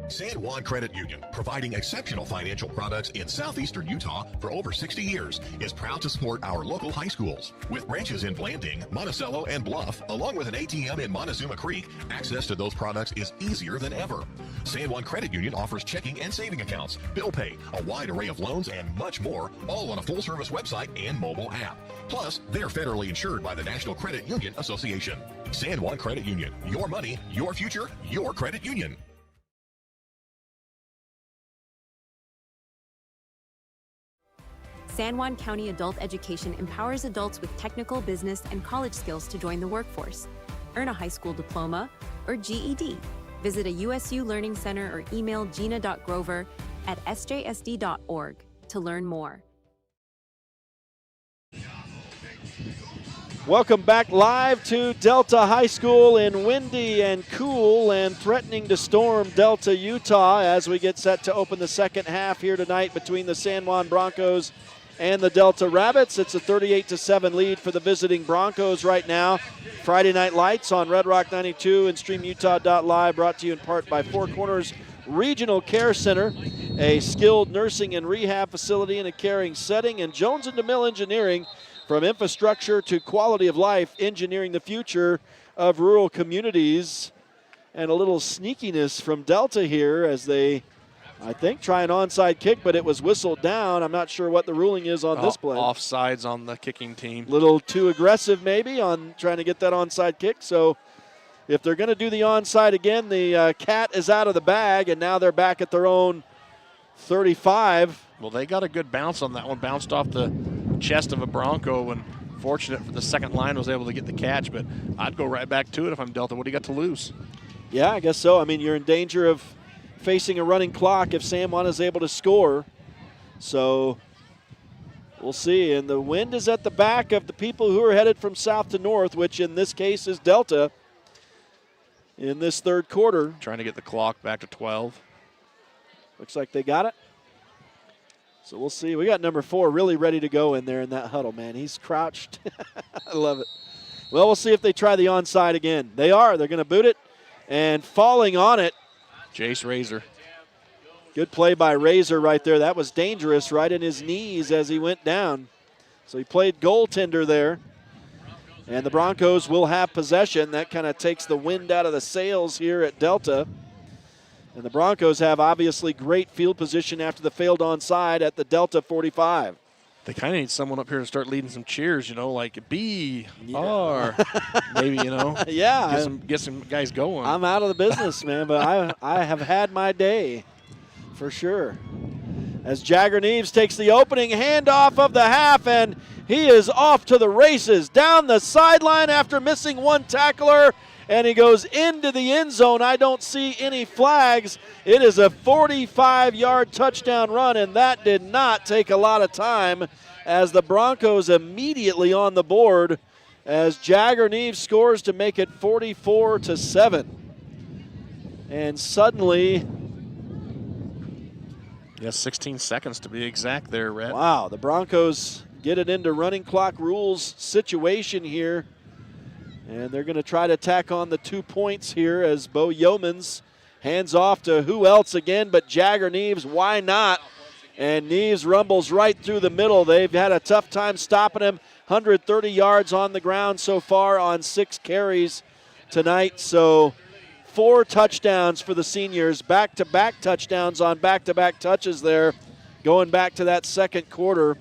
Speaker 12: San Juan Credit Union, providing exceptional financial products in southeastern Utah for over 60 years, is proud to support our local high schools. With branches in Blanding, Monticello, and Bluff, along with an ATM in Montezuma Creek, access to those products is easier than ever. San Juan Credit Union offers checking and saving accounts, bill pay, a wide array of loans, and much more, all on a full-service website and mobile app. Plus, they're federally insured by the National Credit Union Association. San Juan Credit Union, your money, your future, your credit union.
Speaker 14: San Juan County Adult Education empowers adults with technical, business, and college skills to join the workforce, earn a high school diploma, or GED. Visit a USU Learning Center or email gina.grover@sjsd.org to learn more.
Speaker 3: Welcome back live to Delta High School in windy and cool and threatening to storm Delta, Utah, as we get set to open the second half here tonight between the San Juan Broncos and the Delta Rabbits. It's a 38-7 lead for the visiting Broncos right now. Friday Night Lights on Red Rock 92 and StreamUtah.Live, brought to you in part by Four Corners Regional Care Center, a skilled nursing and rehab facility in a caring setting, and Jones & DeMille Engineering, from infrastructure to quality of life, engineering the future of rural communities. And a little sneakiness from Delta here as they, I think, try an onside kick, but it was whistled down. I'm not sure what the ruling is on this play.
Speaker 4: Offsides on the kicking team.
Speaker 3: Little too aggressive maybe on trying to get that onside kick. So if they're going to do the onside again, the cat is out of the bag, and now they're back at their own 35.
Speaker 4: Well, they got a good bounce on that one. Bounced off the chest of a Bronco, and fortunate for the second line was able to get the catch, but I'd go right back to it if I'm Delta. What do you got to lose?
Speaker 3: Yeah, I guess so. I mean, you're in danger of facing a running clock if San Juan is able to score. So we'll see. And the wind is at the back of the people who are headed from south to north, which in this case is Delta in this third quarter.
Speaker 4: Trying to get the clock back to 12.
Speaker 3: Looks like they got it. So we'll see. We got number 4 really ready to go in there in that huddle, man. He's crouched. I love it. Well, we'll see if they try the onside again. They are. They're going to boot it. And falling on it,
Speaker 4: Jace Razor.
Speaker 3: Good play by Razor right there. That was dangerous right in his knees as he went down. So he played goaltender there. And the Broncos will have possession. That kind of takes the wind out of the sails here at Delta. And the Broncos have obviously great field position after the failed onside at the Delta 45.
Speaker 4: They kind of need someone up here to start leading some cheers, you know, like B, R, maybe, you know.
Speaker 3: Yeah.
Speaker 4: Get some guys going.
Speaker 3: I'm out of the business, man, but I have had my day for sure. As Jagger Neves takes the opening handoff of the half, and he is off to the races down the sideline after missing one tackler. And he goes into the end zone. I don't see any flags. It is a 45-yard touchdown run, and that did not take a lot of time as the Broncos immediately on the board as Jagger Neves scores to make it 44-7. And suddenly,
Speaker 4: 16 seconds to be exact there, Red.
Speaker 3: Wow, the Broncos get it into running clock rules situation here. And they're going to try to tack on the 2 points here as Bo Yeomans hands off to who else again but Jagger Neves. Why not? And Neves rumbles right through the middle. They've had a tough time stopping him. 130 yards on the ground so far on 6 carries tonight. So 4 touchdowns for the seniors. Back-to-back touchdowns on back-to-back touches there going back to that second quarter.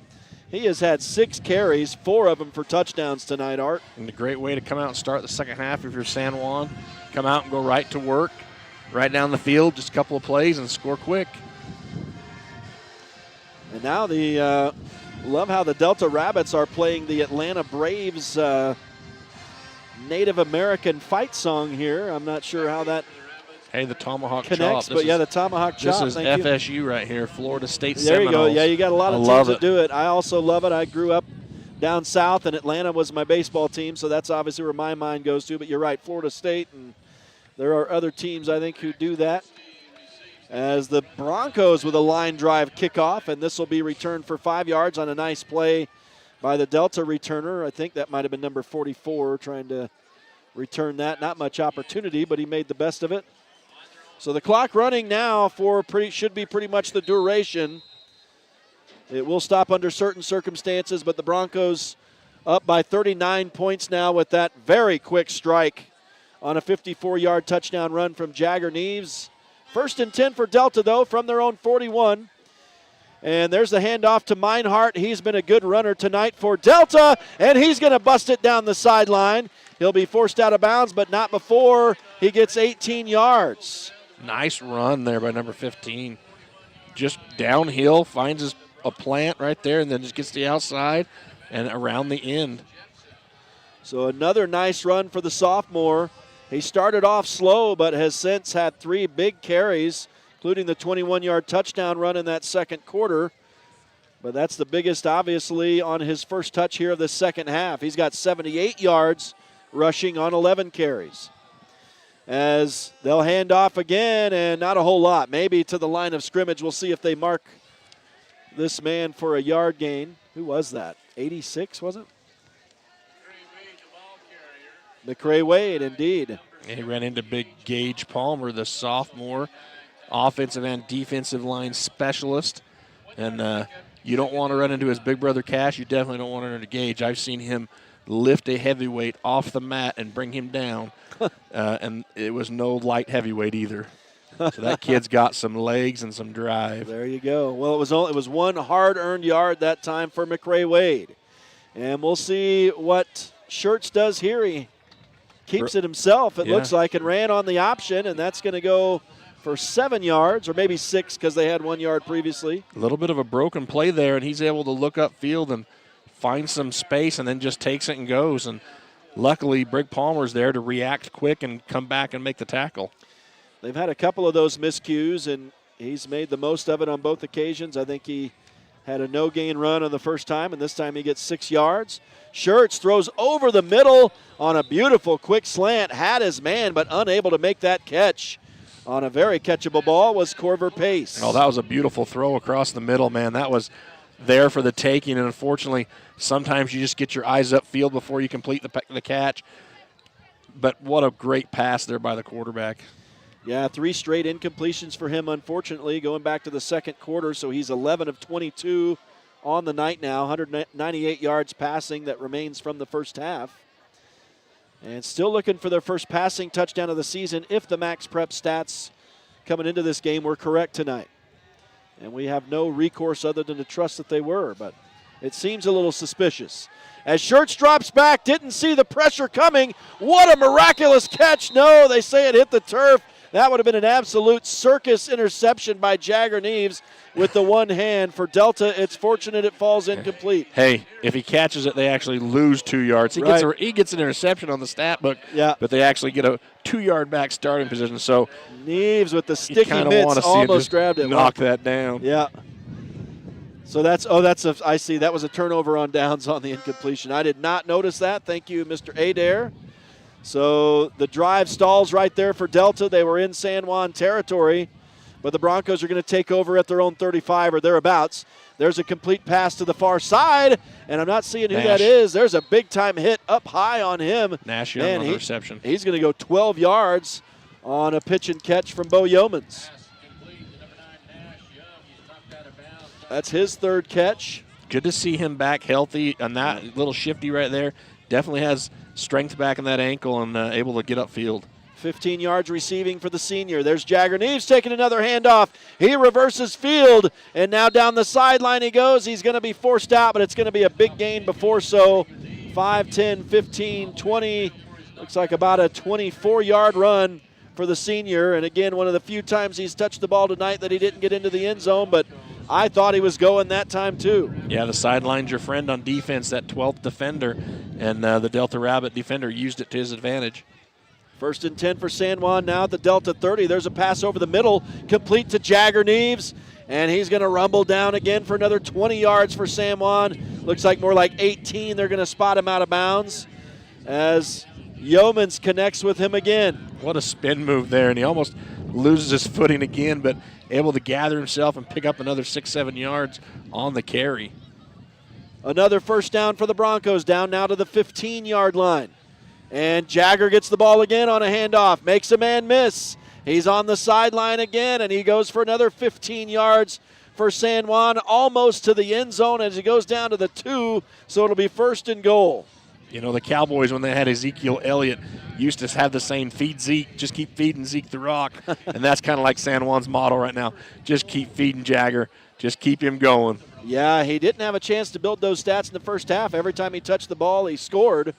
Speaker 3: He has had 6 carries, 4 of them for touchdowns tonight, Art.
Speaker 4: And a great way to come out and start the second half if you're San Juan. Come out and go right to work, right down the field, just a couple of plays and score quick.
Speaker 3: And now the love how the Delta Rabbits are playing the Atlanta Braves Native American fight song here. I'm not sure how that
Speaker 4: Hey, the tomahawk
Speaker 3: connects,
Speaker 4: chop.
Speaker 3: but yeah, the tomahawk chop.
Speaker 4: This is FSU right here, Florida State
Speaker 3: There
Speaker 4: Seminoles.
Speaker 3: you go. Yeah, you got a lot of teams that do it. I also love it. I grew up down south, and Atlanta was my baseball team, so that's obviously where my mind goes to. But you're right, Florida State, and there are other teams, I think, who do that. as the Broncos with a line drive kickoff, and this will be returned for 5 yards on a nice play by the Delta returner. I think that might have been number 44 trying to return that. Not much opportunity, but he made the best of it. So the clock running now for should be pretty much the duration. It will stop under certain circumstances, but the Broncos up by 39 points now with that very quick strike on a 54-yard touchdown run from Jagger Neves. 1st and 10 for Delta, though, from their own 41. And there's the handoff to Meinhardt. He's been a good runner tonight for Delta, and he's going to bust it down the sideline. He'll be forced out of bounds, but not before he gets 18 yards.
Speaker 4: Nice run there by number 15. Just downhill, finds a plant right there, and then just gets to the outside and around the end.
Speaker 3: So another nice run for the sophomore. He started off slow, but has since had 3 big carries, including the 21-yard touchdown run in that second quarter. But that's the biggest, obviously, on his first touch here of the second half. He's got 78 yards rushing on 11 carries. As they'll hand off again, and not a whole lot. Maybe to the line of scrimmage. We'll see if they mark this man for a yard gain. Who was that? 86, was it? McCray Wade, indeed.
Speaker 4: He ran into big Gage Palmer, the sophomore offensive and defensive line specialist. And you don't want to run into his big brother Cash. You definitely don't want to run into Gage. I've seen him lift a heavyweight off the mat and bring him down. And it was no light heavyweight either. So that kid's got some legs and some drive.
Speaker 3: There you go. Well, it was one hard-earned yard that time for McCray Wade. And we'll see what Schertz does here. He keeps it himself, it looks like, and ran on the option, and that's going to go for 7 yards, or maybe 6 because they had 1 yard previously.
Speaker 4: A little bit of a broken play there, and he's able to look upfield and find some space and then just takes it and goes. And luckily, Brig Palmer's there to react quick and come back and make the tackle.
Speaker 3: They've had a couple of those miscues, and he's made the most of it on both occasions. I think he had a no-gain run on the first time, and this time he gets 6 yards. Schertz throws over the middle on a beautiful quick slant. Had his man, but unable to make that catch. On a very catchable ball was Corver Pace.
Speaker 4: Oh, that was a beautiful throw across the middle, man. That was there for the taking, and unfortunately, sometimes you just get your eyes upfield before you complete the catch. But what a great pass there by the quarterback.
Speaker 3: Yeah, 3 straight incompletions for him, unfortunately, going back to the second quarter. So he's 11 of 22 on the night now, 198 yards passing that remains from the first half. And still looking for their first passing touchdown of the season if the Max Prep stats coming into this game were correct tonight. And we have no recourse other than to trust that they were, but it seems a little suspicious. As Schertz drops back, didn't see the pressure coming. What a miraculous catch. No, they say it hit the turf. That would have been an absolute circus interception by Jagger Neves with the one hand. For Delta, it's fortunate it falls incomplete.
Speaker 4: Hey, if he catches it, they actually lose 2 yards. He gets an interception on the stat book, but they actually get a 2-yard back starting position. So
Speaker 3: Neves with the sticky mitts almost grabbed it.
Speaker 4: Knock that down.
Speaker 3: Yeah. So I see. That was a turnover on downs on the incompletion. I did not notice that. Thank you, Mr. Adair. So the drive stalls right there for Delta. They were in San Juan territory, but the Broncos are going to take over at their own 35 or thereabouts. There's a complete pass to the far side, and I'm not seeing who that is. There's a big-time hit up high on him.
Speaker 4: Nash Young on the reception.
Speaker 3: He's going to go 12 yards on a pitch and catch from Bo Yeomans. That's his 3rd catch.
Speaker 4: Good to see him back healthy, and that little shifty right there definitely has strength back in that ankle and able to get upfield.
Speaker 3: 15 yards receiving for the senior. There's Jagger Neves taking another handoff. He reverses field, and now down the sideline he goes. He's going to be forced out, but it's going to be a big gain before so. 5, 10, 15, 20. Looks like about a 24-yard run for the senior. And again, one of the few times he's touched the ball tonight that he didn't get into the end zone, but I thought he was going that time too.
Speaker 4: Yeah, the sideline's your friend on defense, that 12th defender, and the Delta Rabbit defender used it to his advantage.
Speaker 3: 1st and 10 for San Juan now at the Delta 30. There's a pass over the middle, complete to Jagger Neves, and he's going to rumble down again for another 20 yards for San Juan. Looks like more like 18. They're going to spot him out of bounds as Yeomans connects with him again.
Speaker 4: What a spin move there, and he almost loses his footing again, but able to gather himself and pick up another 6-7 yards on the carry.
Speaker 3: Another first down for the Broncos, down now to the 15-yard line. And Jagger gets the ball again on a handoff, makes a man miss. He's on the sideline again, and he goes for another 15 yards for San Juan, almost to the end zone as he goes down to the 2, so it'll be 1st and goal.
Speaker 4: You know, the Cowboys, when they had Ezekiel Elliott, used to have the same feed Zeke, just keep feeding Zeke the rock. And that's kind of like San Juan's motto right now. Just keep feeding Jagger. Just keep him going.
Speaker 3: Yeah, he didn't have a chance to build those stats in the first half. Every time he touched the ball, he scored.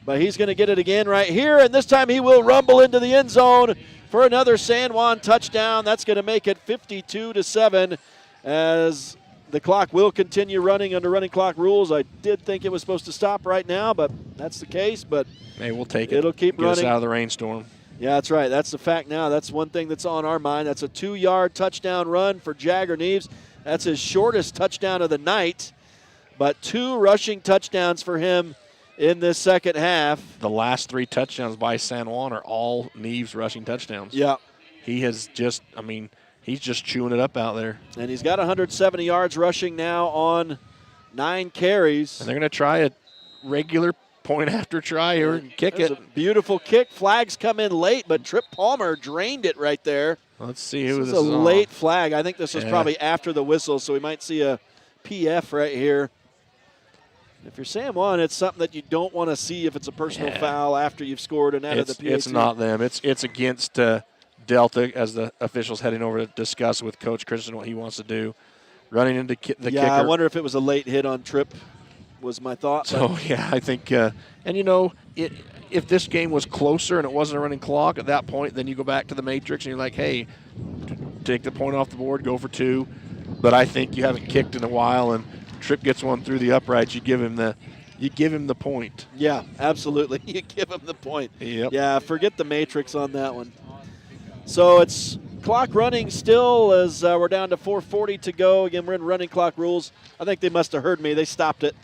Speaker 3: But he's going to get it again right here, and this time he will rumble into the end zone for another San Juan touchdown. That's going to make it 52-7 as the clock will continue running under running clock rules. I did think it was supposed to stop right now, but that's the case. But
Speaker 4: hey, we'll take it.
Speaker 3: It'll keep
Speaker 4: Get
Speaker 3: running.
Speaker 4: us out of the rainstorm.
Speaker 3: Yeah, that's right. That's the fact now. That's one thing that's on our mind. That's a 2-yard touchdown run for Jagger Neves. That's his shortest touchdown of the night, but 2 rushing touchdowns for him in this second half.
Speaker 4: The last 3 touchdowns by San Juan are all Neves rushing touchdowns.
Speaker 3: Yeah.
Speaker 4: He has just, I mean, he's just chewing it up out there.
Speaker 3: And he's got 170 yards rushing now on 9 carries.
Speaker 4: And they're going to try a regular point after try here and kick
Speaker 3: There's
Speaker 4: it.
Speaker 3: A beautiful kick. Flags come in late, but Trip Palmer drained it right there.
Speaker 4: Let's see who this
Speaker 3: is.
Speaker 4: is
Speaker 3: a
Speaker 4: on.
Speaker 3: late flag. I think this was
Speaker 4: Yeah.
Speaker 3: probably after the whistle, so we might see a PF right here. If you're San Juan, it's something that you don't want to see if it's a personal foul after you've scored and out of the PAT.
Speaker 4: It's not them. It's against Delta as the official's heading over to discuss with Coach Christensen what he wants to do. Running into the kicker.
Speaker 3: I wonder if it was a late hit on Tripp was my thought.
Speaker 4: So, yeah, I think and, you know, if this game was closer and it wasn't a running clock at that point, then you go back to the matrix and you're like, hey, take the point off the board, go for 2. But I think you haven't kicked in a while, and Tripp gets one through the uprights, you give him the point.
Speaker 3: Yeah, absolutely. You give him the point.
Speaker 4: Yep.
Speaker 3: Yeah, forget the matrix on that one. So it's clock running still as we're down to 4:40 to go. Again, we're in running clock rules. I think they must have heard me. They stopped it.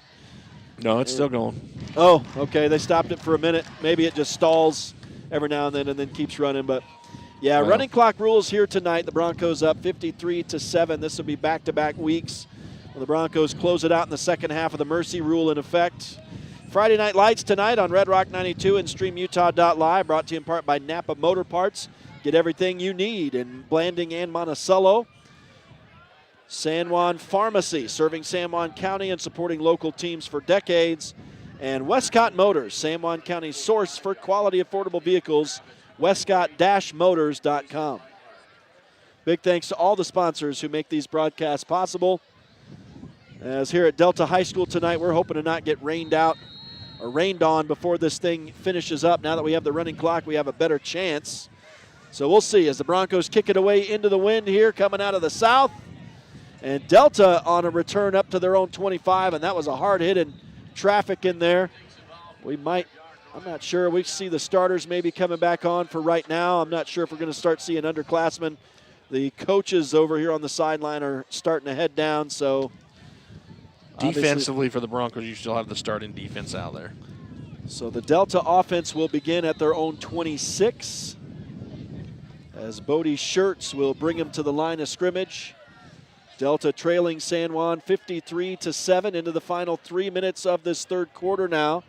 Speaker 4: No, it's still going.
Speaker 3: Oh, okay. They stopped it for a minute. Maybe it just stalls every now and then keeps running. But, yeah,
Speaker 4: Well.
Speaker 3: running clock rules here tonight. The Broncos up 53-7. This will be back-to-back weeks. Well, the Broncos close it out in the second half of the mercy rule in effect. Friday Night Lights tonight on Red Rock 92 and StreamUtah.Live, brought to you in part by Napa Motor Parts. Get everything you need in Blanding and Monticello. San Juan Pharmacy, serving San Juan County and supporting local teams for decades. And Westcott Motors, San Juan County's source for quality, affordable vehicles, westcott-motors.com. Big thanks to all the sponsors who make these broadcasts possible. As here at Delta High School tonight, we're hoping to not get rained out or rained on before this thing finishes up. Now that we have the running clock, we have a better chance. So we'll see as the Broncos kick it away into the wind here, coming out of the south. And Delta on a return up to their own 25, and that was a hard hit in traffic in there. I'm not sure. We see the starters maybe coming back on for right now. I'm not sure if we're going to start seeing underclassmen. The coaches over here on the sideline are starting to head down, so
Speaker 4: defensively for the Broncos, you still have the starting defense out there.
Speaker 3: So the Delta offense will begin at their own 26 as Bodie Schertz will bring them to the line of scrimmage. Delta trailing San Juan 53-7 into the final 3 minutes of this third quarter now.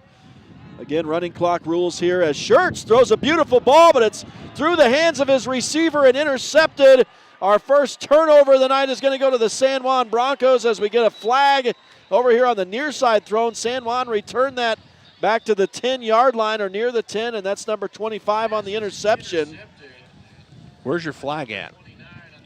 Speaker 3: Again, running clock rules here as Schertz throws a beautiful ball, but it's through the hands of his receiver and intercepted. Our first turnover of the night is going to go to the San Juan Broncos as we get a flag over here on the near side thrown. San Juan returned that back to the 10-yard line or near the 10, and that's number 25 on the interception.
Speaker 4: Where's your flag at?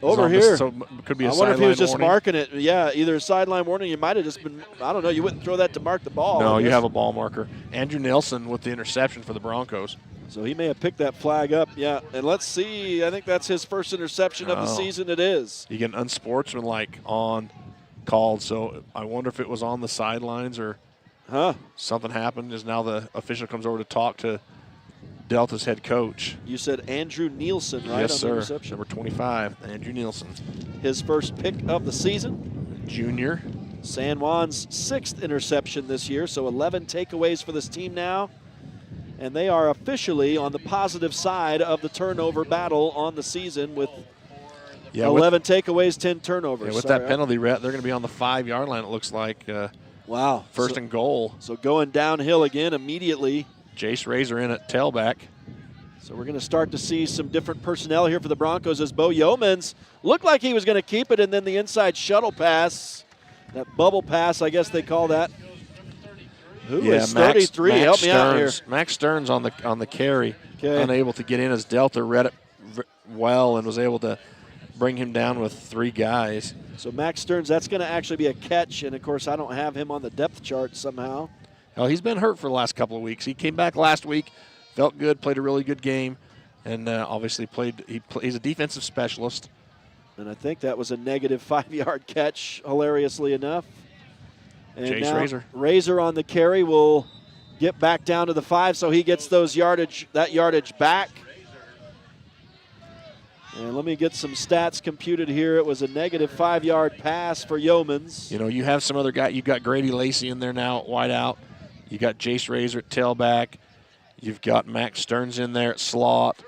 Speaker 3: Over here.
Speaker 4: So could be a
Speaker 3: I wonder if he was just
Speaker 4: warning.
Speaker 3: marking it. Yeah, either a sideline warning. You might have just been, I don't know, you wouldn't throw that to mark the ball.
Speaker 4: No, you have a ball marker. Andrew Nelson with the interception for the Broncos.
Speaker 3: So he may have picked that flag up, yeah. And let's see, I think that's his first interception of the season. It is.
Speaker 4: You get an unsportsmanlike on called, so I wonder if it was on the sidelines or something happened as now the official comes over to talk to Delta's head coach.
Speaker 3: You said Andrew Nielsen, right?
Speaker 4: Yes,
Speaker 3: on
Speaker 4: sir.
Speaker 3: The interception.
Speaker 4: Number 25, Andrew Nielsen.
Speaker 3: His first pick of the season.
Speaker 4: Junior.
Speaker 3: San Juan's 6th interception this year, so 11 takeaways for this team now. and they are officially on the positive side of the turnover battle on the season with 11 takeaways, 10 turnovers.
Speaker 4: Yeah, with that penalty, they're going to be on the 5-yard line, it looks like.
Speaker 3: Wow.
Speaker 4: First and goal.
Speaker 3: So going downhill again immediately.
Speaker 4: Jace Razor in at tailback.
Speaker 3: So we're going to start to see some different personnel here for the Broncos as Bo Yeomans looked like he was going to keep it, and then the inside shuttle pass, that bubble pass, I guess they call that. Who is 33? Help me out here.
Speaker 4: Max Stearns on the carry, unable to get in as Delta read it well and was able to bring him down with 3 guys.
Speaker 3: So Max Stearns, that's going to actually be a catch, and of course I don't have him on the depth chart somehow.
Speaker 4: Oh, he's been hurt for the last couple of weeks. He came back last week, felt good, played a really good game, and obviously he's a defensive specialist.
Speaker 3: And I think that was a negative 5-yard catch, hilariously enough. And
Speaker 4: Jace Razor.
Speaker 3: Razor on the carry will get back down to the 5, so he gets that yardage back. And let me get some stats computed here. It was a negative 5-yard pass for Yeomans.
Speaker 4: You know, you have some other guy. You've got Grady Lacey in there now at wide out. You got Jace Razor at tailback. You've got Max Stearns in there at slot.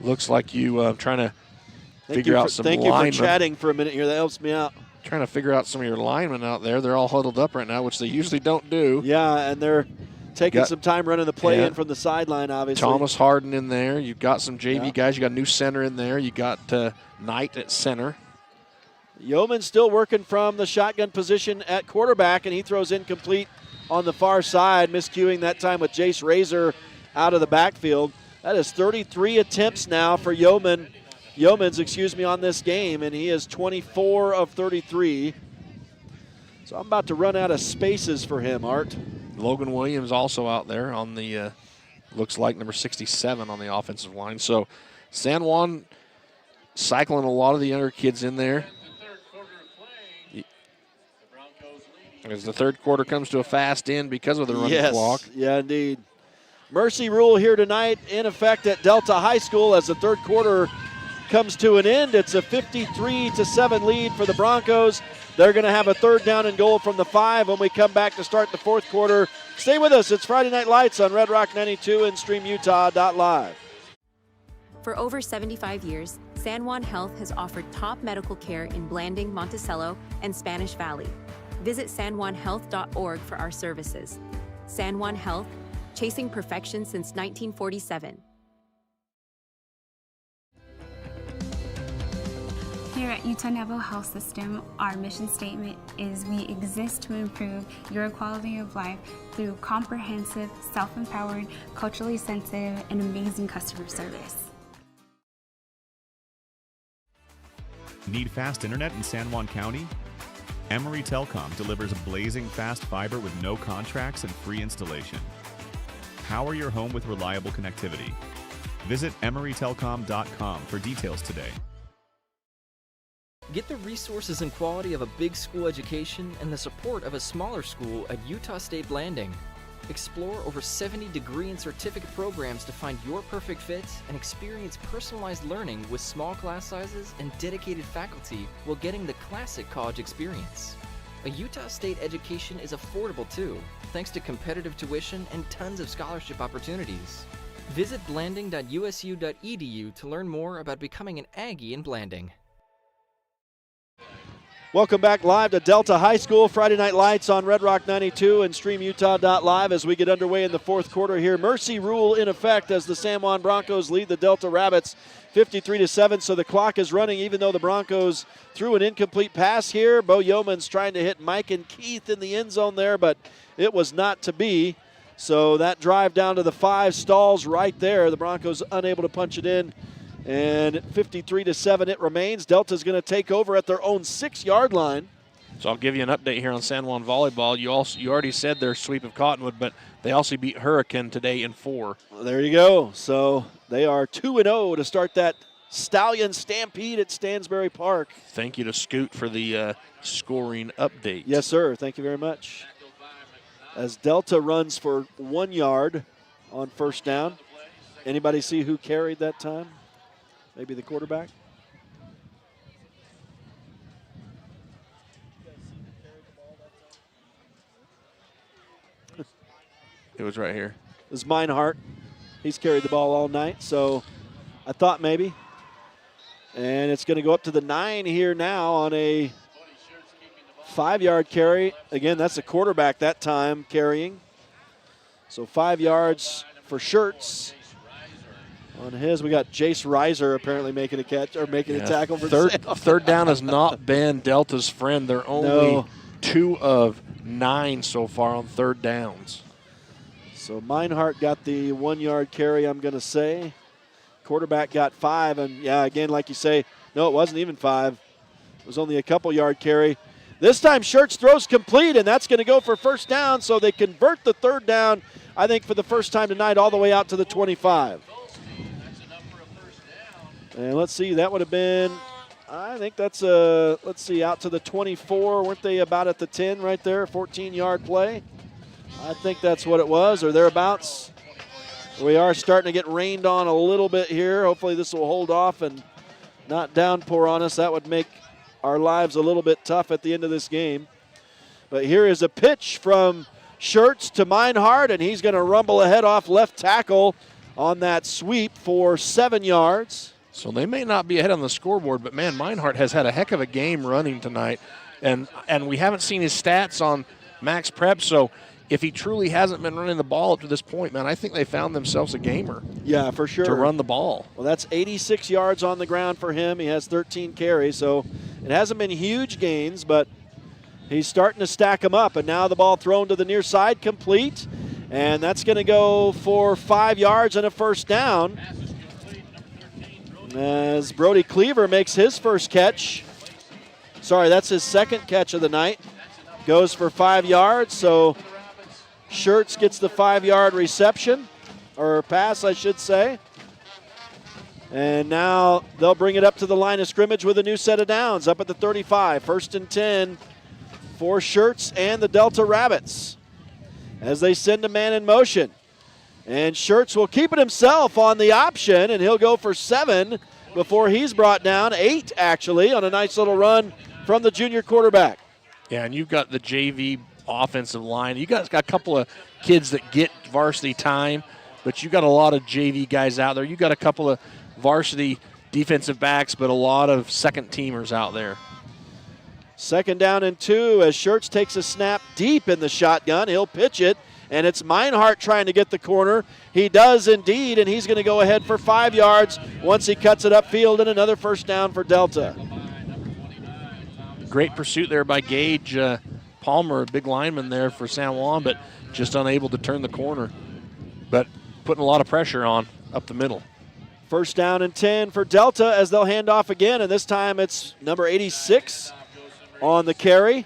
Speaker 4: Looks like you trying to figure out some linemen.
Speaker 3: Thank you for chatting for a minute here. That helps me out.
Speaker 4: Trying to figure out some of your linemen out there. They're all huddled up right now, which they usually don't do.
Speaker 3: Yeah, and they're taking some time running the play in from the sideline, obviously.
Speaker 4: Thomas Harden in there. You've got some JV guys. You got a new center in there. You got Knight at center.
Speaker 3: Yeoman still working from the shotgun position at quarterback, and he throws incomplete on the far side, miscuing that time with Jace Razor out of the backfield. That is 33 attempts now for Yeomans, on this game, and he is 24 of 33. So I'm about to run out of spaces for him, Art.
Speaker 4: Logan Williams also out there on the, looks like number 67 on the offensive line. So San Juan cycling a lot of the younger kids in there. As the third quarter comes to a fast end because of the running clock.
Speaker 3: Yeah, indeed. Mercy rule here tonight in effect at Delta High School as the third quarter comes to an end. It's a 53-7 lead for the Broncos. They're going to have a 3rd down and goal from the 5 when we come back to start the 4th quarter. Stay with us. It's Friday Night Lights on Red Rock 92 and StreamUtah.Live.
Speaker 14: For over 75 years, San Juan Health has offered top medical care in Blanding, Monticello, and Spanish Valley. Visit SanJuanHealth.org for our services. San Juan Health, chasing perfection since 1947.
Speaker 15: Here at Utah Naval Health System, our mission statement is we exist to improve your quality of life through comprehensive, self-empowered, culturally sensitive, and amazing customer service.
Speaker 13: Need fast internet in San Juan County? Emory Telcom delivers blazing fast fiber with no contracts and free installation. Power your home with reliable connectivity. Visit EmoryTelcom.com for details today.
Speaker 16: Get the resources and quality of a big school education and the support of a smaller school at Utah State Blanding. Explore over 70 degree and certificate programs to find your perfect fit and experience personalized learning with small class sizes and dedicated faculty while getting the classic college experience. A Utah State education is affordable too, thanks to competitive tuition and tons of scholarship opportunities. Visit blanding.usu.edu to learn more about becoming an Aggie in Blanding.
Speaker 3: Welcome back live to Delta High School. Friday Night Lights on Red Rock 92 and StreamUtah.Live as we get underway in the 4th quarter here. Mercy rule in effect as the San Juan Broncos lead the Delta Rabbits 53-7. So the clock is running even though the Broncos threw an incomplete pass here. Bo Yeomans trying to hit Mike and Keith in the end zone there, but it was not to be. So that drive down to the 5 stalls right there. The Broncos unable to punch it in. And 53-7 it remains. Delta's going to take over at their own 6-yard line.
Speaker 4: So I'll give you an update here on San Juan volleyball. You already said their sweep of Cottonwood, but they also beat Hurricane today in 4.
Speaker 3: Well, there you go. So they are 2-0 to start that Stallion Stampede at Stansbury Park.
Speaker 4: Thank you to Scoot for the scoring update.
Speaker 3: Yes, sir. Thank you very much. As Delta runs for 1 yard on 1st down. Anybody see who carried that time? Maybe the quarterback?
Speaker 4: It was right here.
Speaker 3: is Meinhardt. He's carried the ball all night, so I thought maybe. And it's going to go up to the 9 here now on a 5-yard carry. Again, that's a quarterback that time carrying. So 5 yards for Schertz. On his, we got Jace Reiser apparently making a catch or making a tackle for
Speaker 4: third down has not been Delta's friend. They're only 2 of 9 so far on third downs.
Speaker 3: So Meinhardt got the 1-yard carry, I'm going to say. Quarterback got 5, and yeah, again, like you say, no, it wasn't even 5. It was only a couple-yard carry. This time Schertz throws complete, and that's going to go for first down, so they convert the third down, I think, for the first time tonight, all the way out to the 25. And let's see, that would have been, I think that's, let's see, out to the 24. Weren't they about at the 10 right there, 14-yard play? I think that's what it was, or thereabouts. We are starting to get rained on a little bit here. Hopefully this will hold off and not downpour on us. That would make our lives a little bit tough at the end of this game. But here is a pitch from Schertz to Meinhardt, and he's going to rumble ahead off left tackle on that sweep for 7 yards.
Speaker 4: So they may not be ahead on the scoreboard, but, man, Meinhardt has had a heck of a game running tonight. And we haven't seen his stats on Max Prep, so if he truly hasn't been running the ball up to this point, man, I think they found themselves a gamer.
Speaker 3: Yeah, for sure.
Speaker 4: To run the ball.
Speaker 3: Well, that's 86 yards on the ground for him. He has 13 carries, so it hasn't been huge gains, but he's starting to stack them up. And now the ball thrown to the near side, complete. And that's going to go for 5 yards and a first down. As Brody Cleaver makes his first catch. Sorry, that's his second catch of the night. Goes for 5 yards, so Schertz gets the 5-yard reception, or pass, I should say. And now they'll bring it up to the line of scrimmage with a new set of downs up at the 35. 1st and 10 for Schertz and the Delta Rabbits as they send a man in motion. And Schertz will keep it himself on the option, and he'll go for 7 before he's brought down. 8, actually, on a nice little run from the junior quarterback.
Speaker 4: Yeah, and you've got the JV offensive line. You guys got a couple of kids that get varsity time, but you got a lot of JV guys out there. You got a couple of varsity defensive backs, but a lot of second teamers out there.
Speaker 3: 2nd down and 2 as Schertz takes a snap deep in the shotgun. He'll pitch it, and it's Meinhardt trying to get the corner. He does indeed, and he's going to go ahead for 5 yards once he cuts it upfield, and another first down for Delta.
Speaker 4: Great pursuit there by Gage Palmer, a big lineman there for San Juan, but just unable to turn the corner. But putting a lot of pressure on up the middle.
Speaker 3: 1st down and 10 for Delta as they'll hand off again, and this time it's number 86 on the carry.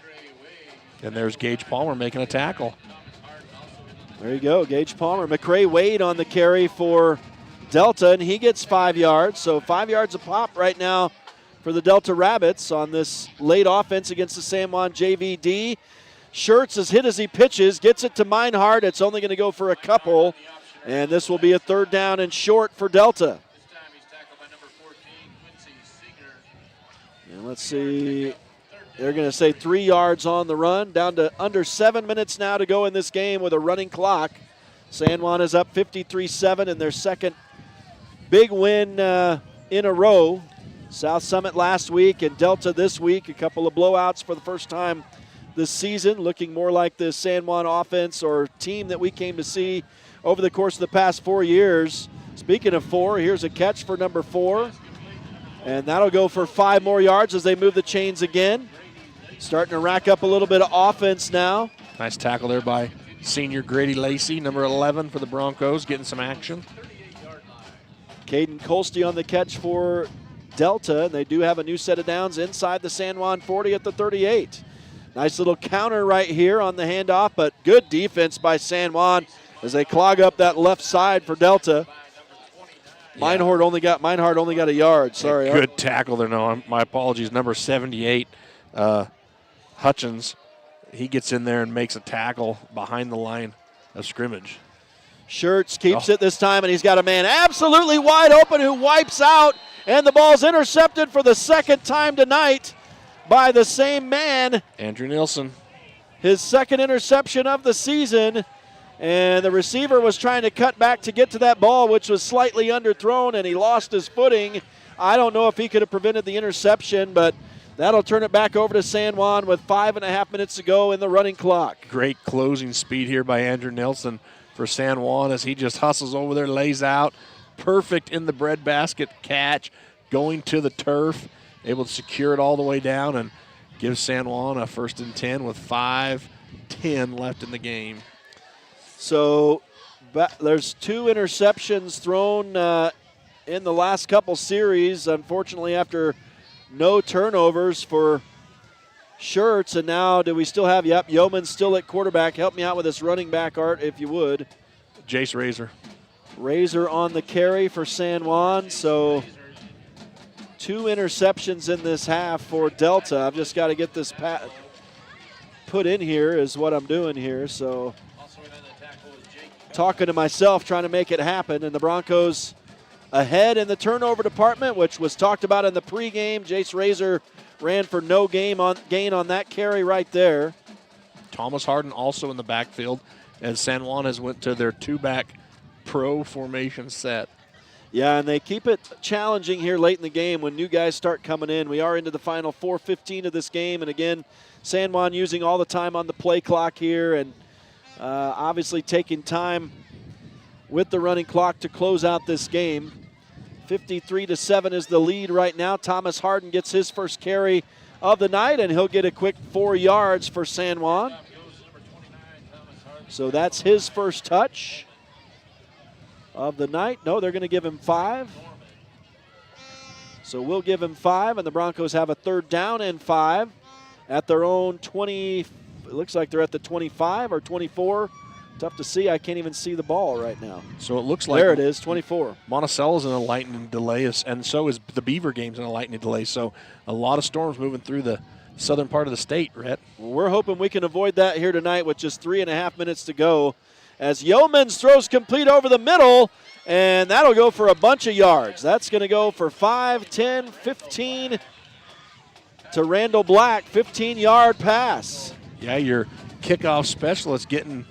Speaker 4: And there's Gage Palmer making a tackle.
Speaker 3: There you go, Gage Palmer. McCray Wade on the carry for Delta, and he gets 5 yards. So 5 yards a pop right now for the Delta Rabbits on this late offense against the San Juan JVD. Schertz is hit as he pitches, gets it to Meinhardt. It's only going to go for a couple, and this will be a 3rd down and short for Delta. And let's see, they're going to say 3 yards on the run, down to under 7 minutes now to go in this game with a running clock. San Juan is up 53-7 in their second big win in a row. South Summit last week and Delta this week, a couple of blowouts for the first time this season, looking more like the San Juan offense or team that we came to see over the course of the past 4 years. Speaking of 4, here's a catch for number 4, and that'll go for 5 more yards as they move the chains again. Starting to rack up a little bit of offense now.
Speaker 4: Nice tackle there by senior Grady Lacey, number 11 for the Broncos, getting some action.
Speaker 3: Caden Colsty on the catch for Delta, and they do have a new set of downs inside the San Juan 40 at the 38. Nice little counter right here on the handoff, but good defense by San Juan as they clog up that left side for Delta. Yeah. Meinhardt only got a yard. Sorry.
Speaker 4: Good tackle there. No, my apologies. Number 78, Hutchins. He gets in there and makes a tackle behind the line of scrimmage.
Speaker 3: Schertz keeps it this time, and he's got a man absolutely wide open who wipes out, and the ball's intercepted for the 2nd time tonight by the same man.
Speaker 4: Andrew Nielsen.
Speaker 3: His 2nd interception of the season, And the receiver was trying to cut back to get to that ball, which was slightly underthrown, and he lost his footing. I don't know if he could have prevented the interception, but that'll turn it back over to San Juan with 5.5 minutes to go in the running clock.
Speaker 4: Great closing speed here by Andrew Nelson for San Juan as he just hustles over there, lays out. Perfect in the breadbasket catch, going to the turf, able to secure it all the way down and give San Juan a 1st and 10 with 5:10 left in the game.
Speaker 3: So there's 2 interceptions thrown in the last couple series, unfortunately, after no turnovers for Schertz. And now do we still have, Yeoman's still at quarterback. Help me out with this running back, Art, if you would.
Speaker 4: Jace Razor.
Speaker 3: Razor on the carry for San Juan. So 2 interceptions in this half for Delta. I've just got to get this put in here is what I'm doing here. So talking to myself, trying to make it happen. And the Broncos ahead in the turnover department, which was talked about in the pregame. Jace Razor ran for no gain on that carry right there.
Speaker 4: Thomas Harden also in the backfield as San Juan has went to their 2-back pro formation set.
Speaker 3: Yeah, and they keep it challenging here late in the game when new guys start coming in. We are into the final 4:15 of this game, and again, San Juan using all the time on the play clock here and obviously taking time with the running clock to close out this game. 53-7 is the lead right now. Thomas Harden gets his first carry of the night, and he'll get a quick 4 yards for San Juan. So that's his first touch of the night. No, they're going to give him 5. So we'll give him 5, and the Broncos have a 3rd down and 5 at their own 20. It looks like they're at the 25 or 24. Tough to see. I can't even see the ball right now.
Speaker 4: So it looks like
Speaker 3: there it is, 24.
Speaker 4: Monticello's in a lightning delay, and so is the Beaver game's in a lightning delay. So a lot of storms moving through the southern part of the state, Rhett.
Speaker 3: Well, we're hoping we can avoid that here tonight with just 3.5 minutes to go. As Yeomans throws complete over the middle, and that'll go for a bunch of yards. That's going to go for 5, 10, 15 to Randall Black, 15-yard pass.
Speaker 4: Yeah, your kickoff specialist getting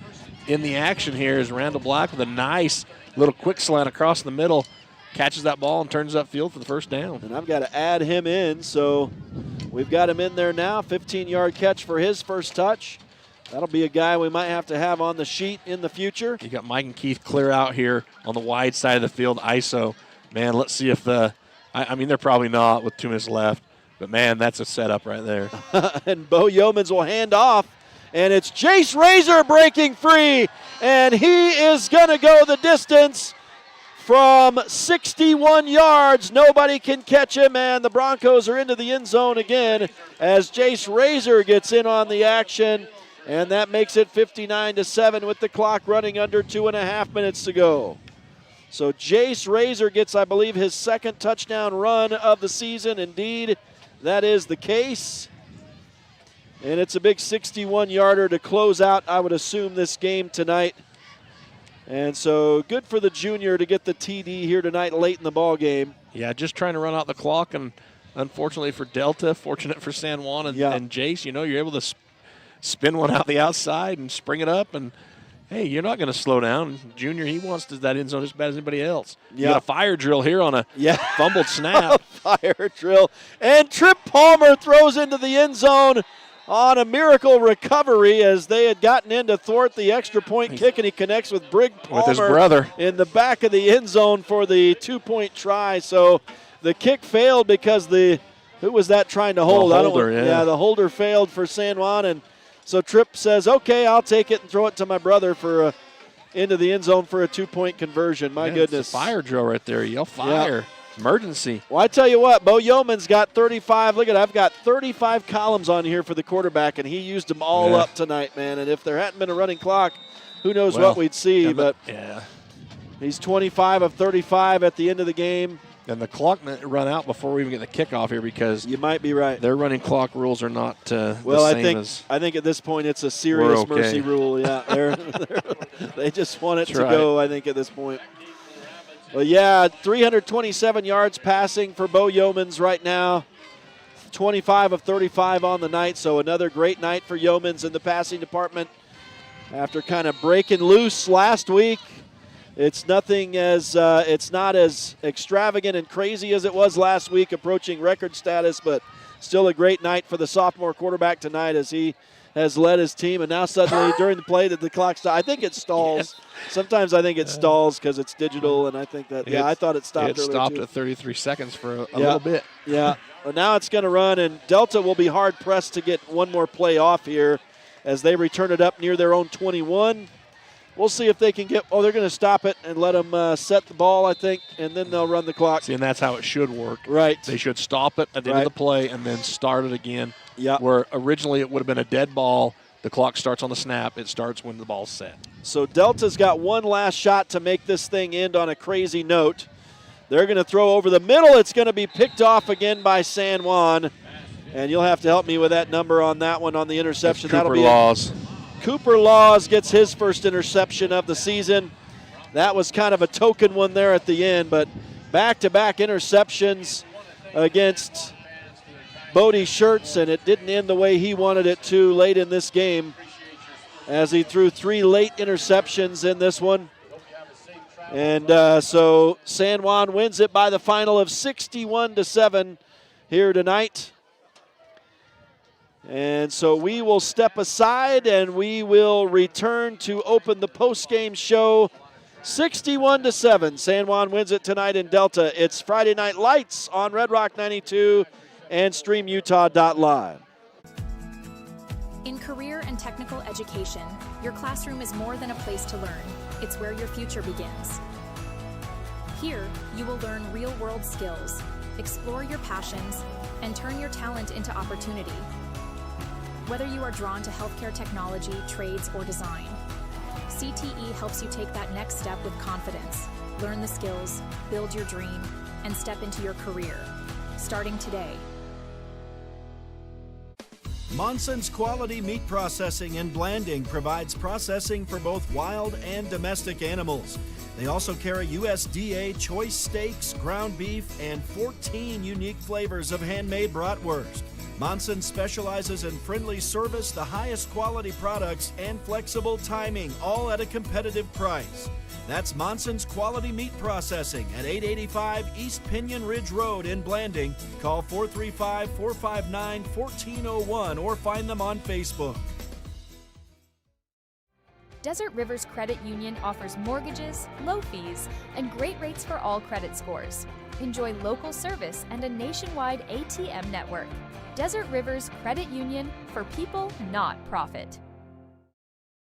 Speaker 4: in the action here is Randall Black with a nice little quick slant across the middle, catches that ball and turns upfield for the 1st down.
Speaker 3: And I've got to add him in, so we've got him in there now. 15-yard catch for his first touch. That'll be a guy we might have on the sheet in the future.
Speaker 4: You got Mike and Keith clear out here on the wide side of the field, ISO. Man, let's see if I mean, they're probably not with 2 minutes left, but man, that's a setup right there.
Speaker 3: And Bo Yeomans will hand off. And it's Jace Razor breaking free, and he is going to go the distance from 61 yards. Nobody can catch him, and the Broncos are into the end zone again as Jace Razor gets in on the action, and that makes it 59-7 with the clock running under 2.5 minutes to go. So Jace Razor gets, I believe, his 2nd touchdown run of the season. Indeed, that is the case. And it's a big 61-yarder to close out, I would assume, this game tonight. And so good for the junior to get the TD here tonight late in the ball game.
Speaker 4: Yeah, just trying to run out the clock, and unfortunately for Delta, fortunate for San Juan and Jace, you're able to spin one out the outside and spring it up, and hey, you're not going to slow down. Junior, he wants that end zone as bad as anybody else. You got a fire drill here on a fumbled snap.
Speaker 3: Fire drill. And Trip Palmer throws into the end zone on a miracle recovery as they had gotten in to thwart the extra point kick, and he connects with Brig Palmer
Speaker 4: with his brother
Speaker 3: in the back of the end zone for the 2-point try. So the kick failed because who was that trying to hold?
Speaker 4: The holder,
Speaker 3: the holder failed for San Juan, and so Tripp says, okay, I'll take it and throw it to my brother for into the end zone for a 2-point conversion. My goodness.
Speaker 4: It's a fire drill right there. Yell fire.
Speaker 3: Yeah.
Speaker 4: Emergency.
Speaker 3: Well, I tell you what, Bo Yeoman's got 35. Look at I've got 35 columns on here for the quarterback, and he used them all up tonight, man. And if there hadn't been a running clock, who knows what we'd see. But he's 25 of 35 at the end of the game.
Speaker 4: And the clock run out before we even get the kickoff here because
Speaker 3: you might be right.
Speaker 4: Their running clock rules are not the same
Speaker 3: I think at this point it's a serious mercy rule. Yeah, they just want it to go. I think at this point. Well, 327 yards passing for Bo Yeomans right now. 25 of 35 on the night, so another great night for Yeomans in the passing department. after kind of breaking loose last week. It's nothing as it's not as extravagant and crazy as it was last week, approaching record status, but still a great night for the sophomore quarterback tonight as he has led his team. And now suddenly during the play, the clock stopped. I think it stalls. Sometimes I think it stalls because it's digital, and I think that I thought it stopped.
Speaker 4: It stopped
Speaker 3: too.
Speaker 4: at 33 seconds for a little bit.
Speaker 3: Yeah, but now it's going to run, and Delta will be hard pressed to get one more play off here as they return it up near their own 21. We'll see if they can get – they're going to stop it and let them set the ball, I think, and then they'll run the clock.
Speaker 4: See, and that's how it should work.
Speaker 3: Right.
Speaker 4: They should stop it at the end of the play and then start it again.
Speaker 3: Yeah.
Speaker 4: Where originally it would have been a dead ball. The clock starts on the snap. It starts when the ball's set.
Speaker 3: So Delta's got one last shot to make this thing end on a crazy note. They're going to throw over the middle. It's going to be picked off again by San Juan. And you'll have to help me with that number on that one on the interception.
Speaker 4: That's Cooper Laws.
Speaker 3: Cooper Laws gets his first interception of the season. That was kind of a token one there at the end, but back-to-back interceptions against Bodie Schertz, and it didn't end the way he wanted it to late in this game as he threw 3 late interceptions in this one. And so San Juan wins it by the final of 61-7 here tonight. And so we will step aside and we will return to open the post-game show. 61-7. San Juan wins it tonight in Delta. It's Friday Night Lights on Red Rock 92 and StreamUtah.Live.
Speaker 18: In career and technical education, your classroom is more than a place to learn. It's where your future begins. Here, you will learn real-world skills, explore your passions, and turn your talent into opportunity. Whether you are drawn to healthcare technology, trades, or design, CTE helps you take that next step with confidence, learn the skills, build your dream, and step into your career, starting today.
Speaker 2: Monson's Quality Meat Processing and Blanding provides processing for both wild and domestic animals. They also carry USDA choice steaks, ground beef, and 14 unique flavors of handmade bratwurst. Monson specializes in friendly service, the highest quality products, and flexible timing, all at a competitive price. That's Monson's Quality Meat Processing at 885 East Pinion Ridge Road in Blanding. Call 435-459-1401 or find them on Facebook.
Speaker 17: Desert Rivers Credit Union offers mortgages, low fees, and great rates for all credit scores. Enjoy local service and a nationwide ATM network. Desert Rivers Credit Union, for people, not profit.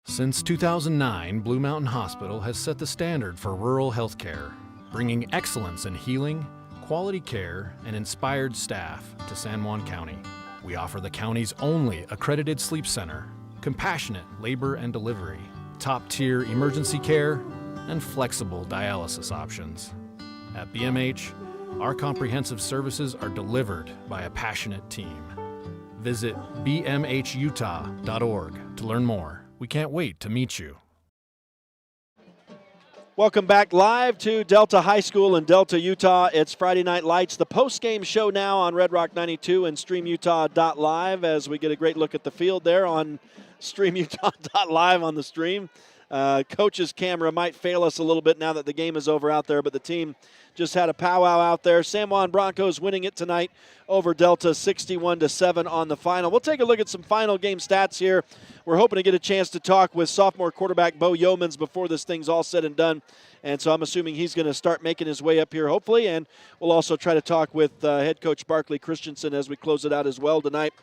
Speaker 19: Since 2009, Blue Mountain Hospital has set the standard for rural healthcare, bringing excellence in healing, quality care, and inspired staff to San Juan County. We offer the county's only accredited sleep center, compassionate labor and delivery, top-tier emergency care, and flexible dialysis options. At BMH, our comprehensive services are delivered by a passionate team. Visit bmhutah.org to learn more. We can't wait to meet you.
Speaker 3: Welcome back live to Delta High School in Delta, Utah. It's Friday Night Lights, the post-game show now on Red Rock 92 and StreamUtah.Live as we get a great look at the field there on StreamUtah.Live on the stream. Coach's camera might fail us a little bit now that the game is over out there, but the team just had a powwow out there. San Juan Broncos winning it tonight over Delta 61-7 on the final. We'll take a look at some final game stats here. We're hoping to get a chance to talk with sophomore quarterback Bo Yeomans before this thing's all said and done. And so I'm assuming he's going to start making his way up here, hopefully. And we'll also try to talk with head coach Barkley Christensen as we close it out as well tonight.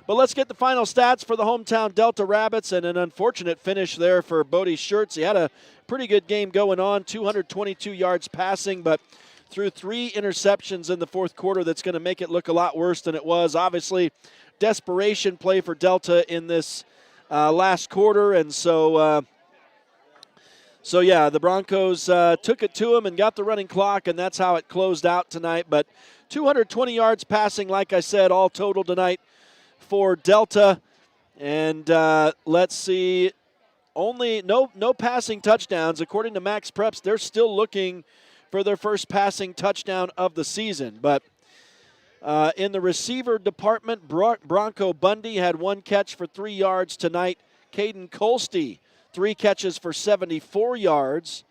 Speaker 3: But let's get the final stats for the hometown Delta Rabbits, and an unfortunate finish there for Bodie Schertz. He had a pretty good game going on, 222 yards passing, but threw 3 interceptions in the fourth quarter. That's going to make it look a lot worse than it was. Obviously, desperation play for Delta in this last quarter, and so yeah, the Broncos took it to him and got the running clock, and that's how it closed out tonight. But 220 yards passing, like I said, all total tonight for Delta. And let's see, only no passing touchdowns. According to Max Preps, they're still looking for their first passing touchdown of the season. But in the receiver department, Bronco Bundy had 1 catch for 3 yards tonight. Caden Colsty 3 catches for 74 yards.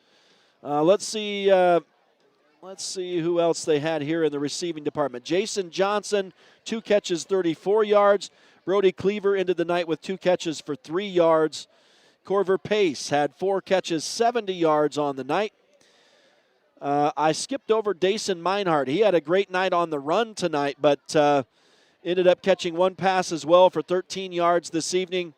Speaker 3: Let's see who else they had here in the receiving department. Jason Johnson, 2 catches, 34 yards. Brody Cleaver ended the night with 2 catches for 3 yards. Corver Pace had 4 catches, 70 yards on the night. I skipped over Dason Meinhardt. He had a great night on the run tonight, but ended up catching 1 pass as well for 13 yards this evening.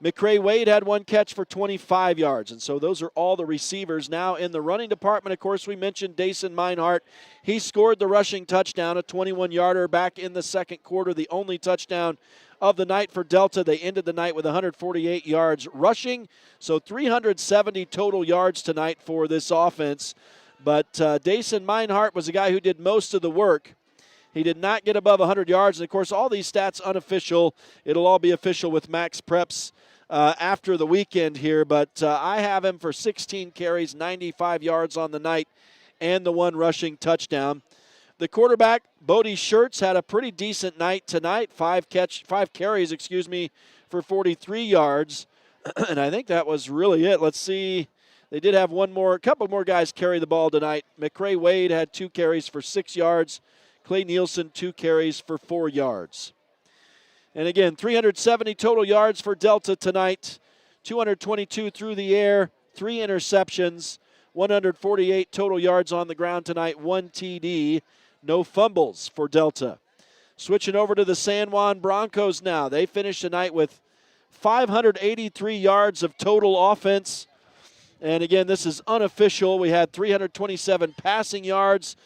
Speaker 3: McCray Wade had 1 catch for 25 yards, and so those are all the receivers. Now in the running department, of course, we mentioned Dason Meinhardt. He scored the rushing touchdown, a 21-yarder back in the second quarter, the only touchdown of the night for Delta. They ended the night with 148 yards rushing, so 370 total yards tonight for this offense. But Dason Meinhardt was the guy who did most of the work. He did not get above 100 yards, and of course, all these stats unofficial. It'll all be official with Max Preps after the weekend here, but I have him for 16 carries, 95 yards on the night, and the 1 rushing touchdown. The quarterback, Bodie Schertz, had a pretty decent night tonight, 5 carries, for 43 yards, and I think that was really it. Let's see. They did have a couple more guys carry the ball tonight. McCray Wade had 2 carries for 6 yards. Clay Nielsen, 2 carries for 4 yards. And again, 370 total yards for Delta tonight, 222 through the air, 3 interceptions, 148 total yards on the ground tonight, 1 TD, no fumbles for Delta. Switching over to the San Juan Broncos now. They finished tonight with 583 yards of total offense. And again, this is unofficial. We had 327 passing yards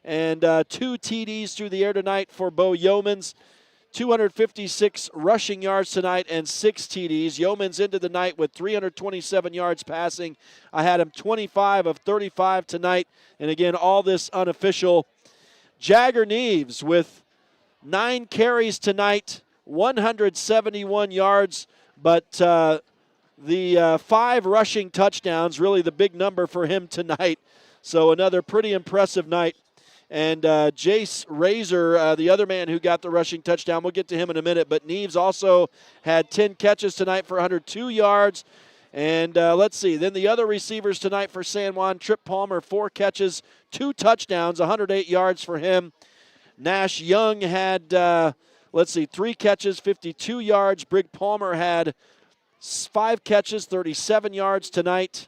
Speaker 3: and 2 TDs through the air tonight for Bo Yeomans. 256 rushing yards tonight and 6 TDs. Yeomans ended the night with 327 yards passing. I had him 25 of 35 tonight. And again, all this unofficial. Jagger Neves with 9 carries tonight, 171 yards, but the 5 rushing touchdowns, really the big number for him tonight. So another pretty impressive night. And Jace Razor, the other man who got the rushing touchdown, we'll get to him in a minute, but Neves also had 10 catches tonight for 102 yards. And let's see, then the other receivers tonight for San Juan, Trip Palmer, 4 catches, 2 touchdowns, 108 yards for him. Nash Young had, 3 catches, 52 yards. Brig Palmer had 5 catches, 37 yards tonight.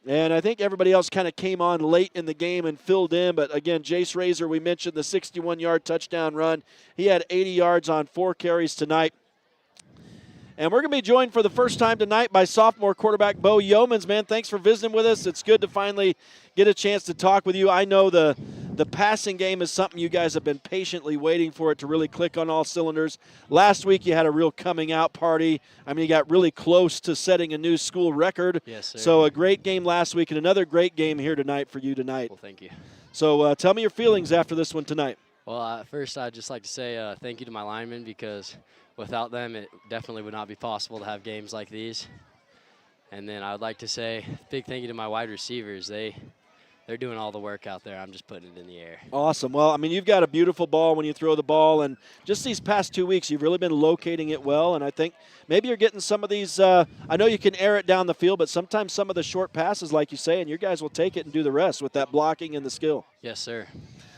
Speaker 3: And I think everybody else kind of came on late in the game and filled in. But again, Jace Razor, we mentioned the 61-yard touchdown run. He had 80 yards on 4 carries tonight. And we're going to be joined for the first time tonight by sophomore quarterback Bo Yeomans. Man, thanks for visiting with us. It's good to finally get a chance to talk with you. I know the passing game is something you guys have been patiently waiting for it to really click on all cylinders. Last week you had a real coming out party. I mean, you got really close to setting a new school record.
Speaker 20: Yes, sir.
Speaker 3: So a great game last week and another great game here tonight for you tonight.
Speaker 20: Well, thank you.
Speaker 3: So tell me your feelings after this one tonight.
Speaker 20: Well, first I'd just like to say thank you to my linemen, because without them it definitely would not be possible to have games like these. And then I would like to say big thank you to my wide receivers. They're doing all the work out there. I'm just putting it in the air.
Speaker 3: Awesome. Well, I mean, you've got a beautiful ball when you throw the ball, and just these past 2 weeks, you've really been locating it well, and I think maybe you're getting some of these I know you can air it down the field, but sometimes some of the short passes, like you say, and your guys will take it and do the rest with that blocking and the skill.
Speaker 20: Yes, sir.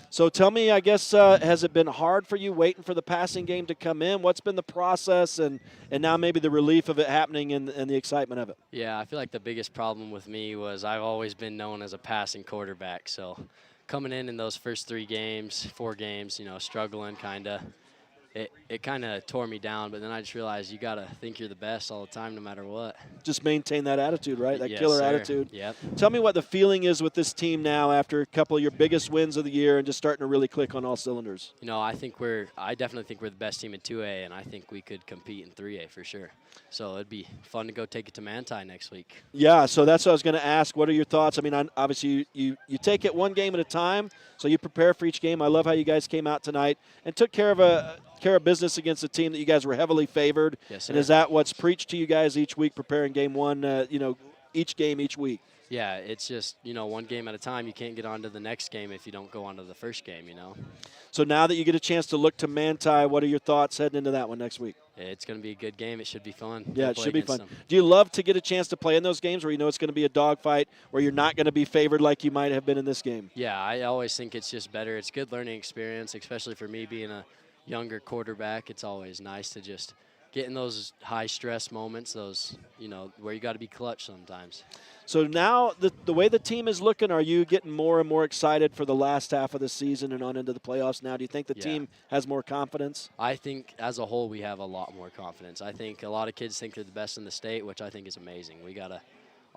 Speaker 3: So tell me, I guess, has it been hard for you waiting for the passing game to come in? What's been the process, and now maybe the relief of it happening and the excitement of it?
Speaker 20: Yeah, I feel like the biggest problem with me was I've always been known as a passing quarterback. So coming in those first 4 games, struggling kind of, it kind of tore me down. But then I just realized you got to think you're the best all the time no matter what.
Speaker 3: Just maintain that attitude, right? That
Speaker 20: Yes,
Speaker 3: killer
Speaker 20: sir.
Speaker 3: attitude.
Speaker 20: Yep.
Speaker 3: Tell me what the feeling is with this team now after a couple of your biggest wins of the year and just starting to really click on all cylinders.
Speaker 20: I definitely think we're the best team in 2A, and I think we could compete in 3A for sure. So it'd be fun to go take it to Manti next week.
Speaker 3: Yeah, so that's what I was going to ask. What are your thoughts? I mean, obviously you take it one game at a time, so you prepare for each game. I love how you guys came out tonight and took care of business against a team that you guys were heavily favored.
Speaker 20: Yes, sir.
Speaker 3: And is that what's preached to you guys each week, preparing game one, each game each week?
Speaker 20: Yeah, it's just, one game at a time. You can't get on to the next game if you don't go on to the first game,
Speaker 3: So now that you get a chance to look to Manti, what are your thoughts heading into that one next week?
Speaker 20: It's going to be a good game. It should be fun.
Speaker 3: Yeah,
Speaker 20: to
Speaker 3: it
Speaker 20: play
Speaker 3: should be
Speaker 20: against
Speaker 3: fun.
Speaker 20: them.
Speaker 3: Do you love to get a chance to play in those games where you know it's going to be a dogfight, where you're not going to be favored like you might have been in this game?
Speaker 20: Yeah, I always think it's just better. It's good learning experience, especially for me being a younger quarterback. It's always nice to just get in those high-stress moments, those, where you got to be clutch sometimes.
Speaker 3: So now the way the team is looking, are you getting more and more excited for the last half of the season and on into the playoffs now? Do you think the team has more confidence?
Speaker 20: I think as a whole we have a lot more confidence. I think a lot of kids think they're the best in the state, which I think is amazing. We got to,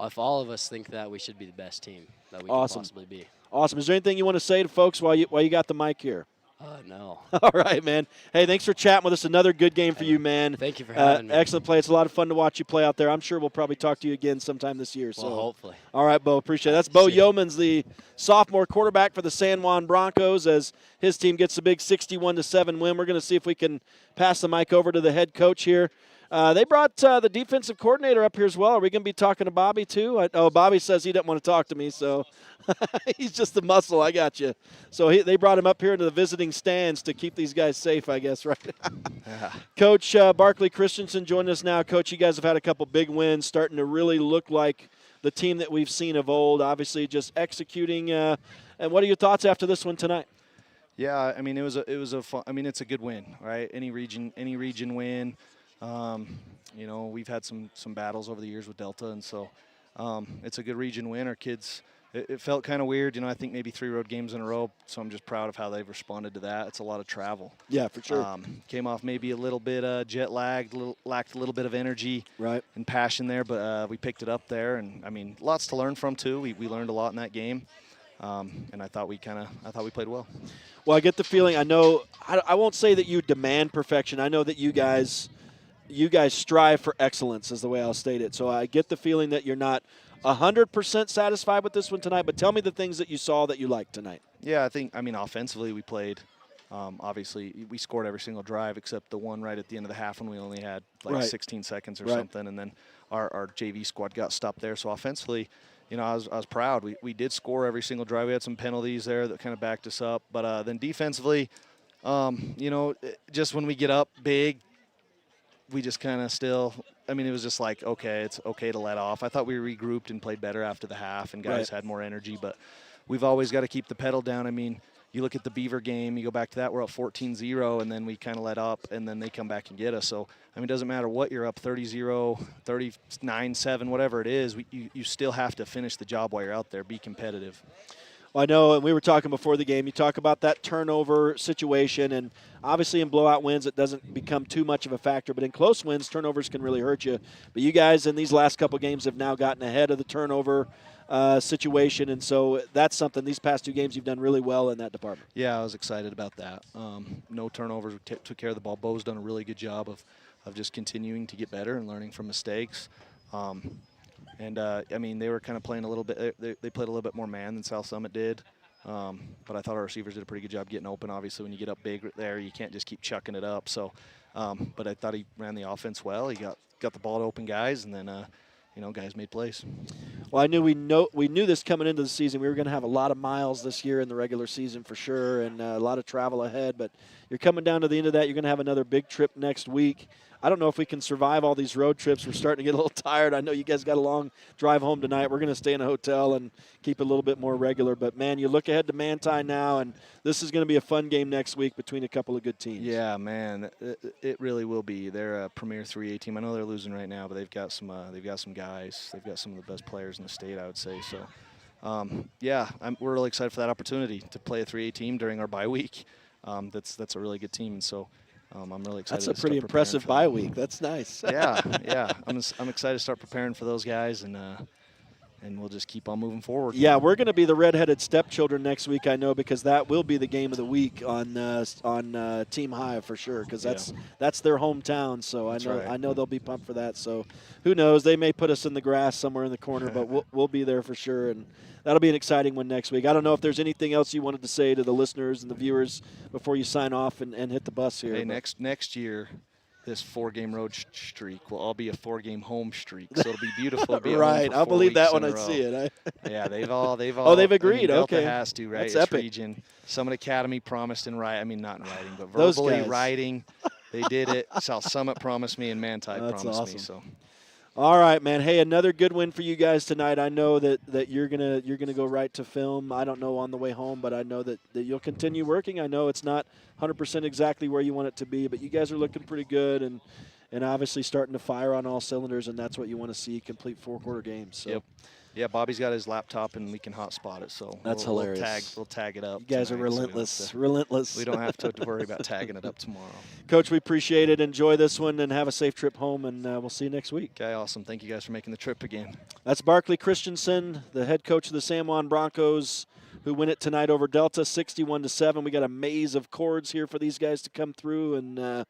Speaker 20: if all of us think that, we should be the best team that we can possibly be.
Speaker 3: Awesome. Is there anything you want to say to folks while you got the mic here?
Speaker 20: No.
Speaker 3: All right, man. Hey, thanks for chatting with us. Another good game for you, man.
Speaker 20: Thank you for having me.
Speaker 3: Excellent play. It's a lot of fun to watch you play out there. I'm sure we'll probably talk to you again sometime this year.
Speaker 20: Well, hopefully.
Speaker 3: All right, Bo. Appreciate it. That's Bo Yeomans, the sophomore quarterback for the San Juan Broncos, as his team gets a big 61-7 win. We're going to see if we can pass the mic over to the head coach here. They brought the defensive coordinator up here as well. Are we going to be talking to Bobby too? Bobby says he doesn't want to talk to me, so he's just the muscle. I got you. So they brought him up here into the visiting stands to keep these guys safe, I guess, right?
Speaker 1: Yeah.
Speaker 3: Coach Barkley Christensen joined us now. Coach, you guys have had a couple big wins, starting to really look like the team that we've seen of old, obviously just executing. And what are your thoughts after this one tonight?
Speaker 1: Yeah, I mean, it was a fun, I mean, it's a good win, right? Any region win. We've had some battles over the years with Delta, and so it's a good region win. Our kids, it felt kind of weird, I think maybe 3 road games in a row, so I'm just proud of how they've responded to that. It's a lot of travel.
Speaker 3: Yeah, for sure.
Speaker 1: Came off maybe a little bit jet lagged, lacked a little bit of energy and passion there, but we picked it up there, and I mean, lots to learn from too. We learned a lot in that game. And I thought we played well.
Speaker 3: Well, I get the feeling. I won't say that you demand perfection. I know that you guys strive for excellence, is the way I'll state it. So I get the feeling that you're not 100% satisfied with this one tonight, but tell me the things that you saw that you liked tonight.
Speaker 1: Yeah, offensively we played. Obviously, we scored every single drive except the one right at the end of the half when we only had 16 seconds or something, and then our JV squad got stopped there. So offensively, I was proud. We did score every single drive. We had some penalties there that kind of backed us up. But then defensively, just when we get up big, we just kind of still – it was just like, okay, it's okay to let off. I thought we regrouped and played better after the half, and guys had more energy. But we've always got to keep the pedal down. You look at the Beaver game, you go back to that, we're up 14-0, and then we kind of let up, and then they come back and get us. So, it doesn't matter what you're up, 30-0, 39-7, whatever it is, you still have to finish the job while you're out there, be competitive.
Speaker 3: Well, I know, and we were talking before the game, you talk about that turnover situation, and obviously in blowout wins it doesn't become too much of a factor, but in close wins, turnovers can really hurt you. But you guys in these last couple games have now gotten ahead of the turnover situation, and so that's something, these past 2 games you've done really well in that department.
Speaker 1: Yeah, I was excited about that. No turnovers, we took care of the ball. Bo's done a really good job of just continuing to get better and learning from mistakes. They were kind of playing a little bit, they played a little bit more man than South Summit did. But I thought our receivers did a pretty good job getting open. Obviously, when you get up big there, you can't just keep chucking it up. So, but I thought he ran the offense well. He got the ball to open guys, and then guys made plays.
Speaker 3: Well, I knew we knew this coming into the season. We were going to have a lot of miles this year in the regular season for sure, and a lot of travel ahead. But you're coming down to the end of that. You're going to have another big trip next week. I don't know if we can survive all these road trips. We're starting to get a little tired. I know you guys got a long drive home tonight. We're going to stay in a hotel and keep it a little bit more regular. But, man, you look ahead to Manti now, and this is going to be a fun game next week between a couple of good teams.
Speaker 1: Yeah, man, it really will be. They're a Premier 3A team. I know they're losing right now, but they've got some guys. They've got some of the best players in the state, I would say. So, we're really excited for that opportunity to play a 3A team during our bye week. That's a really good team, and so I'm really excited.
Speaker 3: That's a pretty impressive bye week. That's nice.
Speaker 1: yeah. I'm excited to start preparing for those guys, and we'll just keep on moving forward.
Speaker 3: Yeah, we're going to be the redheaded stepchildren next week, I know, because that will be the game of the week on Team High for sure, because that's their hometown. So I know they'll be pumped for that. So who knows? They may put us in the grass somewhere in the corner, but we'll be there for sure, and that'll be an exciting one next week. I don't know if there's anything else you wanted to say to the listeners and the viewers before you sign off and hit the bus here.
Speaker 1: Hey, next year, this 4-game road streak will all be a 4-game home streak. So it'll be beautiful. It'll be
Speaker 3: right. I'll believe that when I see it.
Speaker 1: Yeah, they've all.
Speaker 3: Oh, they've agreed.
Speaker 1: I mean, Delta
Speaker 3: okay.
Speaker 1: has to, right?
Speaker 3: That's
Speaker 1: it's
Speaker 3: epic.
Speaker 1: Region. Summit Academy promised in writing. I mean, not in writing, but
Speaker 3: Those
Speaker 1: verbally
Speaker 3: guys.
Speaker 1: writing. They did it. South Summit promised me, and Manti
Speaker 3: That's
Speaker 1: promised
Speaker 3: awesome.
Speaker 1: me. So.
Speaker 3: All right, man. Hey, another good win for you guys tonight. I know that you're gonna go right to film. I don't know on the way home, but I know that you'll continue working. I know it's not 100% exactly where you want it to be, but you guys are looking pretty good and obviously starting to fire on all cylinders, and that's what you want to see, complete 4-quarter games. So.
Speaker 1: Yep. Yeah, Bobby's got his laptop, and we can hotspot it. So
Speaker 3: that's hilarious.
Speaker 1: We'll tag it up.
Speaker 3: You guys are relentless. Relentless.
Speaker 1: We don't have to worry about tagging it up tomorrow.
Speaker 3: Coach, we appreciate it. Enjoy this one, and have a safe trip home, and we'll see you next week.
Speaker 1: Okay, awesome. Thank you guys for making the trip again.
Speaker 3: That's Barkley Christensen, the head coach of the San Juan Broncos, who win it tonight over Delta, 61-7. We got a maze of chords here for these guys to come through, and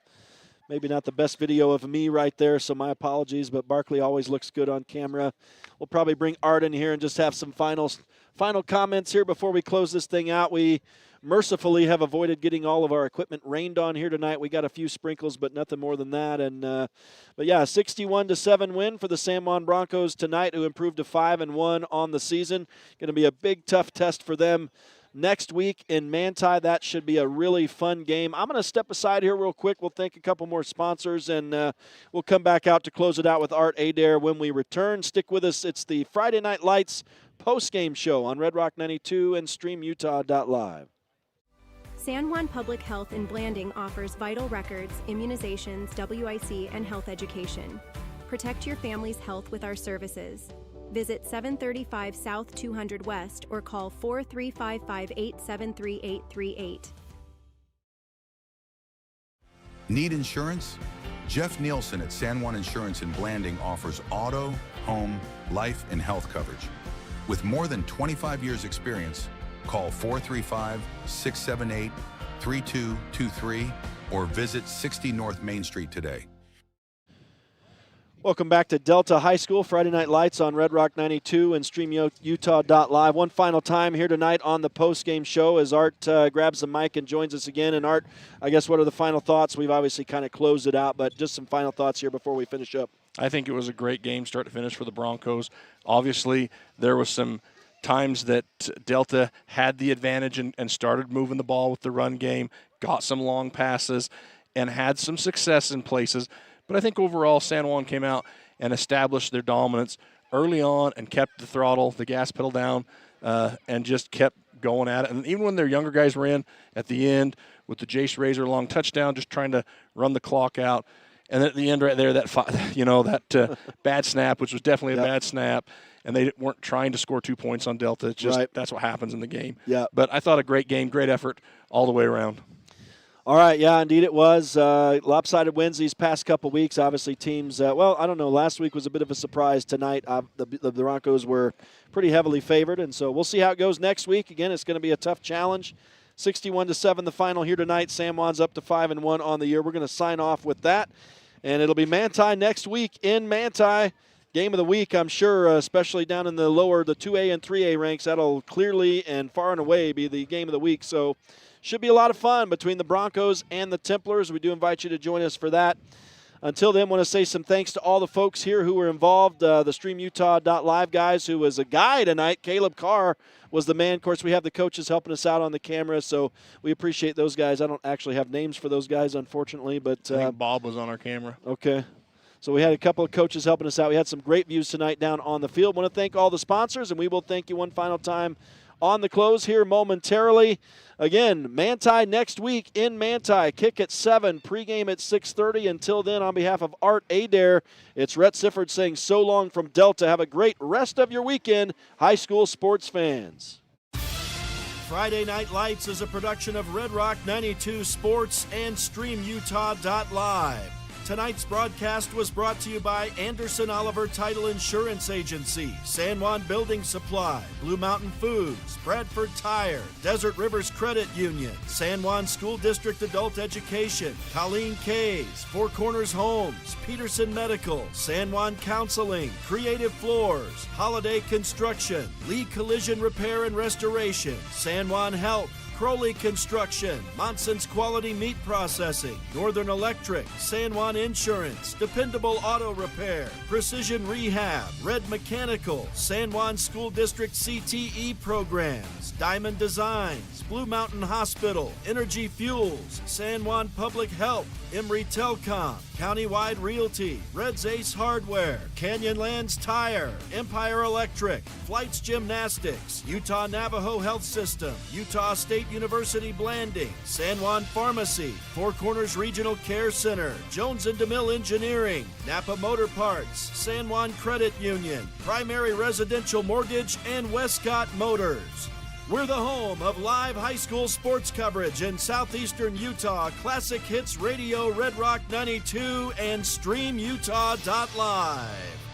Speaker 3: maybe not the best video of me right there, so my apologies, but Barkley always looks good on camera. We'll probably bring Art in here and just have some final comments here before we close this thing out. We mercifully have avoided getting all of our equipment rained on here tonight. We got a few sprinkles, but nothing more than that. And but yeah, 61-7 win for the San Juan Broncos tonight, who improved to 5-1 on the season. Going to be a big, tough test for them next week in Manti. That should be a really fun game. I'm going to step aside here real quick. We'll thank a couple more sponsors, and we'll come back out to close it out with Art Adair when we return. Stick with us. It's the Friday Night Lights post-game show on Red Rock 92 and StreamUtah.Live.
Speaker 14: San Juan Public Health in Blanding offers vital records, immunizations, WIC, and health education. Protect your family's health with our services. Visit 735 South 200 West or call 4355-873-838.
Speaker 5: Need insurance? Jeff Nielsen at San Juan Insurance in Blanding offers auto, home, life, and health coverage. With more than 25 years experience, call 435-678-3223 or visit 60 North Main Street today.
Speaker 3: Welcome back to Delta High School, Friday Night Lights on Red Rock 92 and StreamUtah.Live. One final time here tonight on the post-game show as Art grabs the mic and joins us again. And Art, I guess what are the final thoughts? We've obviously kind of closed it out, but just some final thoughts here before we finish up.
Speaker 4: I think it was a great game start to finish for the Broncos. Obviously, there was some times that Delta had the advantage and started moving the ball with the run game, got some long passes, and had some success in places. But I think overall San Juan came out and established their dominance early on and kept the throttle, the gas pedal down, and just kept going at it. And even when their younger guys were in at the end with the Jace Razor long touchdown, just trying to run the clock out. And at the end right there, that bad snap, which was definitely a bad snap, and they weren't trying to score 2 points on Delta. It's just that's what happens in the game.
Speaker 3: Yeah.
Speaker 4: But I thought a great game, great effort all the way around.
Speaker 3: All right, yeah, indeed it was. Lopsided wins these past couple weeks. Obviously teams, I don't know, last week was a bit of a surprise. Tonight the Broncos were pretty heavily favored, and so we'll see how it goes next week. Again, it's going to be a tough challenge. 61-7 the final here tonight. San Juan's up to 5-1 on the year. We're going to sign off with that, and it'll be Manti next week in Manti. Game of the week, I'm sure, especially down in the lower, the 2A and 3A ranks. That'll clearly and far and away be the game of the week. So should be a lot of fun between the Broncos and the Templars. We do invite you to join us for that. Until then, want to say some thanks to all the folks here who were involved. The StreamUtah.Live guys, who was a guy tonight. Caleb Carr was the man. Of course, we have the coaches helping us out on the camera, so we appreciate those guys. I don't actually have names for those guys, unfortunately. But
Speaker 4: I think Bob was on our camera.
Speaker 3: Okay. So we had a couple of coaches helping us out. We had some great views tonight down on the field. Want to thank all the sponsors, and we will thank you one final time on the close here momentarily. Again, Manti next week in Manti. Kick at 7, pregame at 6:30. Until then, on behalf of Art Adair, it's Rhett Sifford saying so long from Delta. Have a great rest of your weekend, high school sports fans.
Speaker 2: Friday Night Lights is a production of Red Rock 92 Sports and StreamUtah.Live. Tonight's broadcast was brought to you by Anderson Oliver Title Insurance Agency, San Juan Building Supply, Blue Mountain Foods, Bradford Tire, Desert Rivers Credit Union, San Juan School District Adult Education, Colleen Kays, Four Corners Homes, Peterson Medical, San Juan Counseling, Creative Floors, Holiday Construction, Lee Collision Repair and Restoration, San Juan Health, Crowley Construction, Monson's Quality Meat Processing, Northern Electric, San Juan Insurance, Dependable Auto Repair, Precision Rehab, Red Mechanical, San Juan School District CTE Programs, Diamond Designs, Blue Mountain Hospital, Energy Fuels, San Juan Public Health, Emory Telecom, Countywide Realty, Red's Ace Hardware, Canyonlands Tire, Empire Electric, Flights Gymnastics, Utah Navajo Health System, Utah State University Blanding, San Juan Pharmacy, Four Corners Regional Care Center, Jones and DeMille Engineering, Napa Motor Parts, San Juan Credit Union, Primary Residential Mortgage, and Westcott Motors. We're the home of live high school sports coverage in southeastern Utah, Classic Hits Radio, Red Rock 92, and StreamUtah.Live.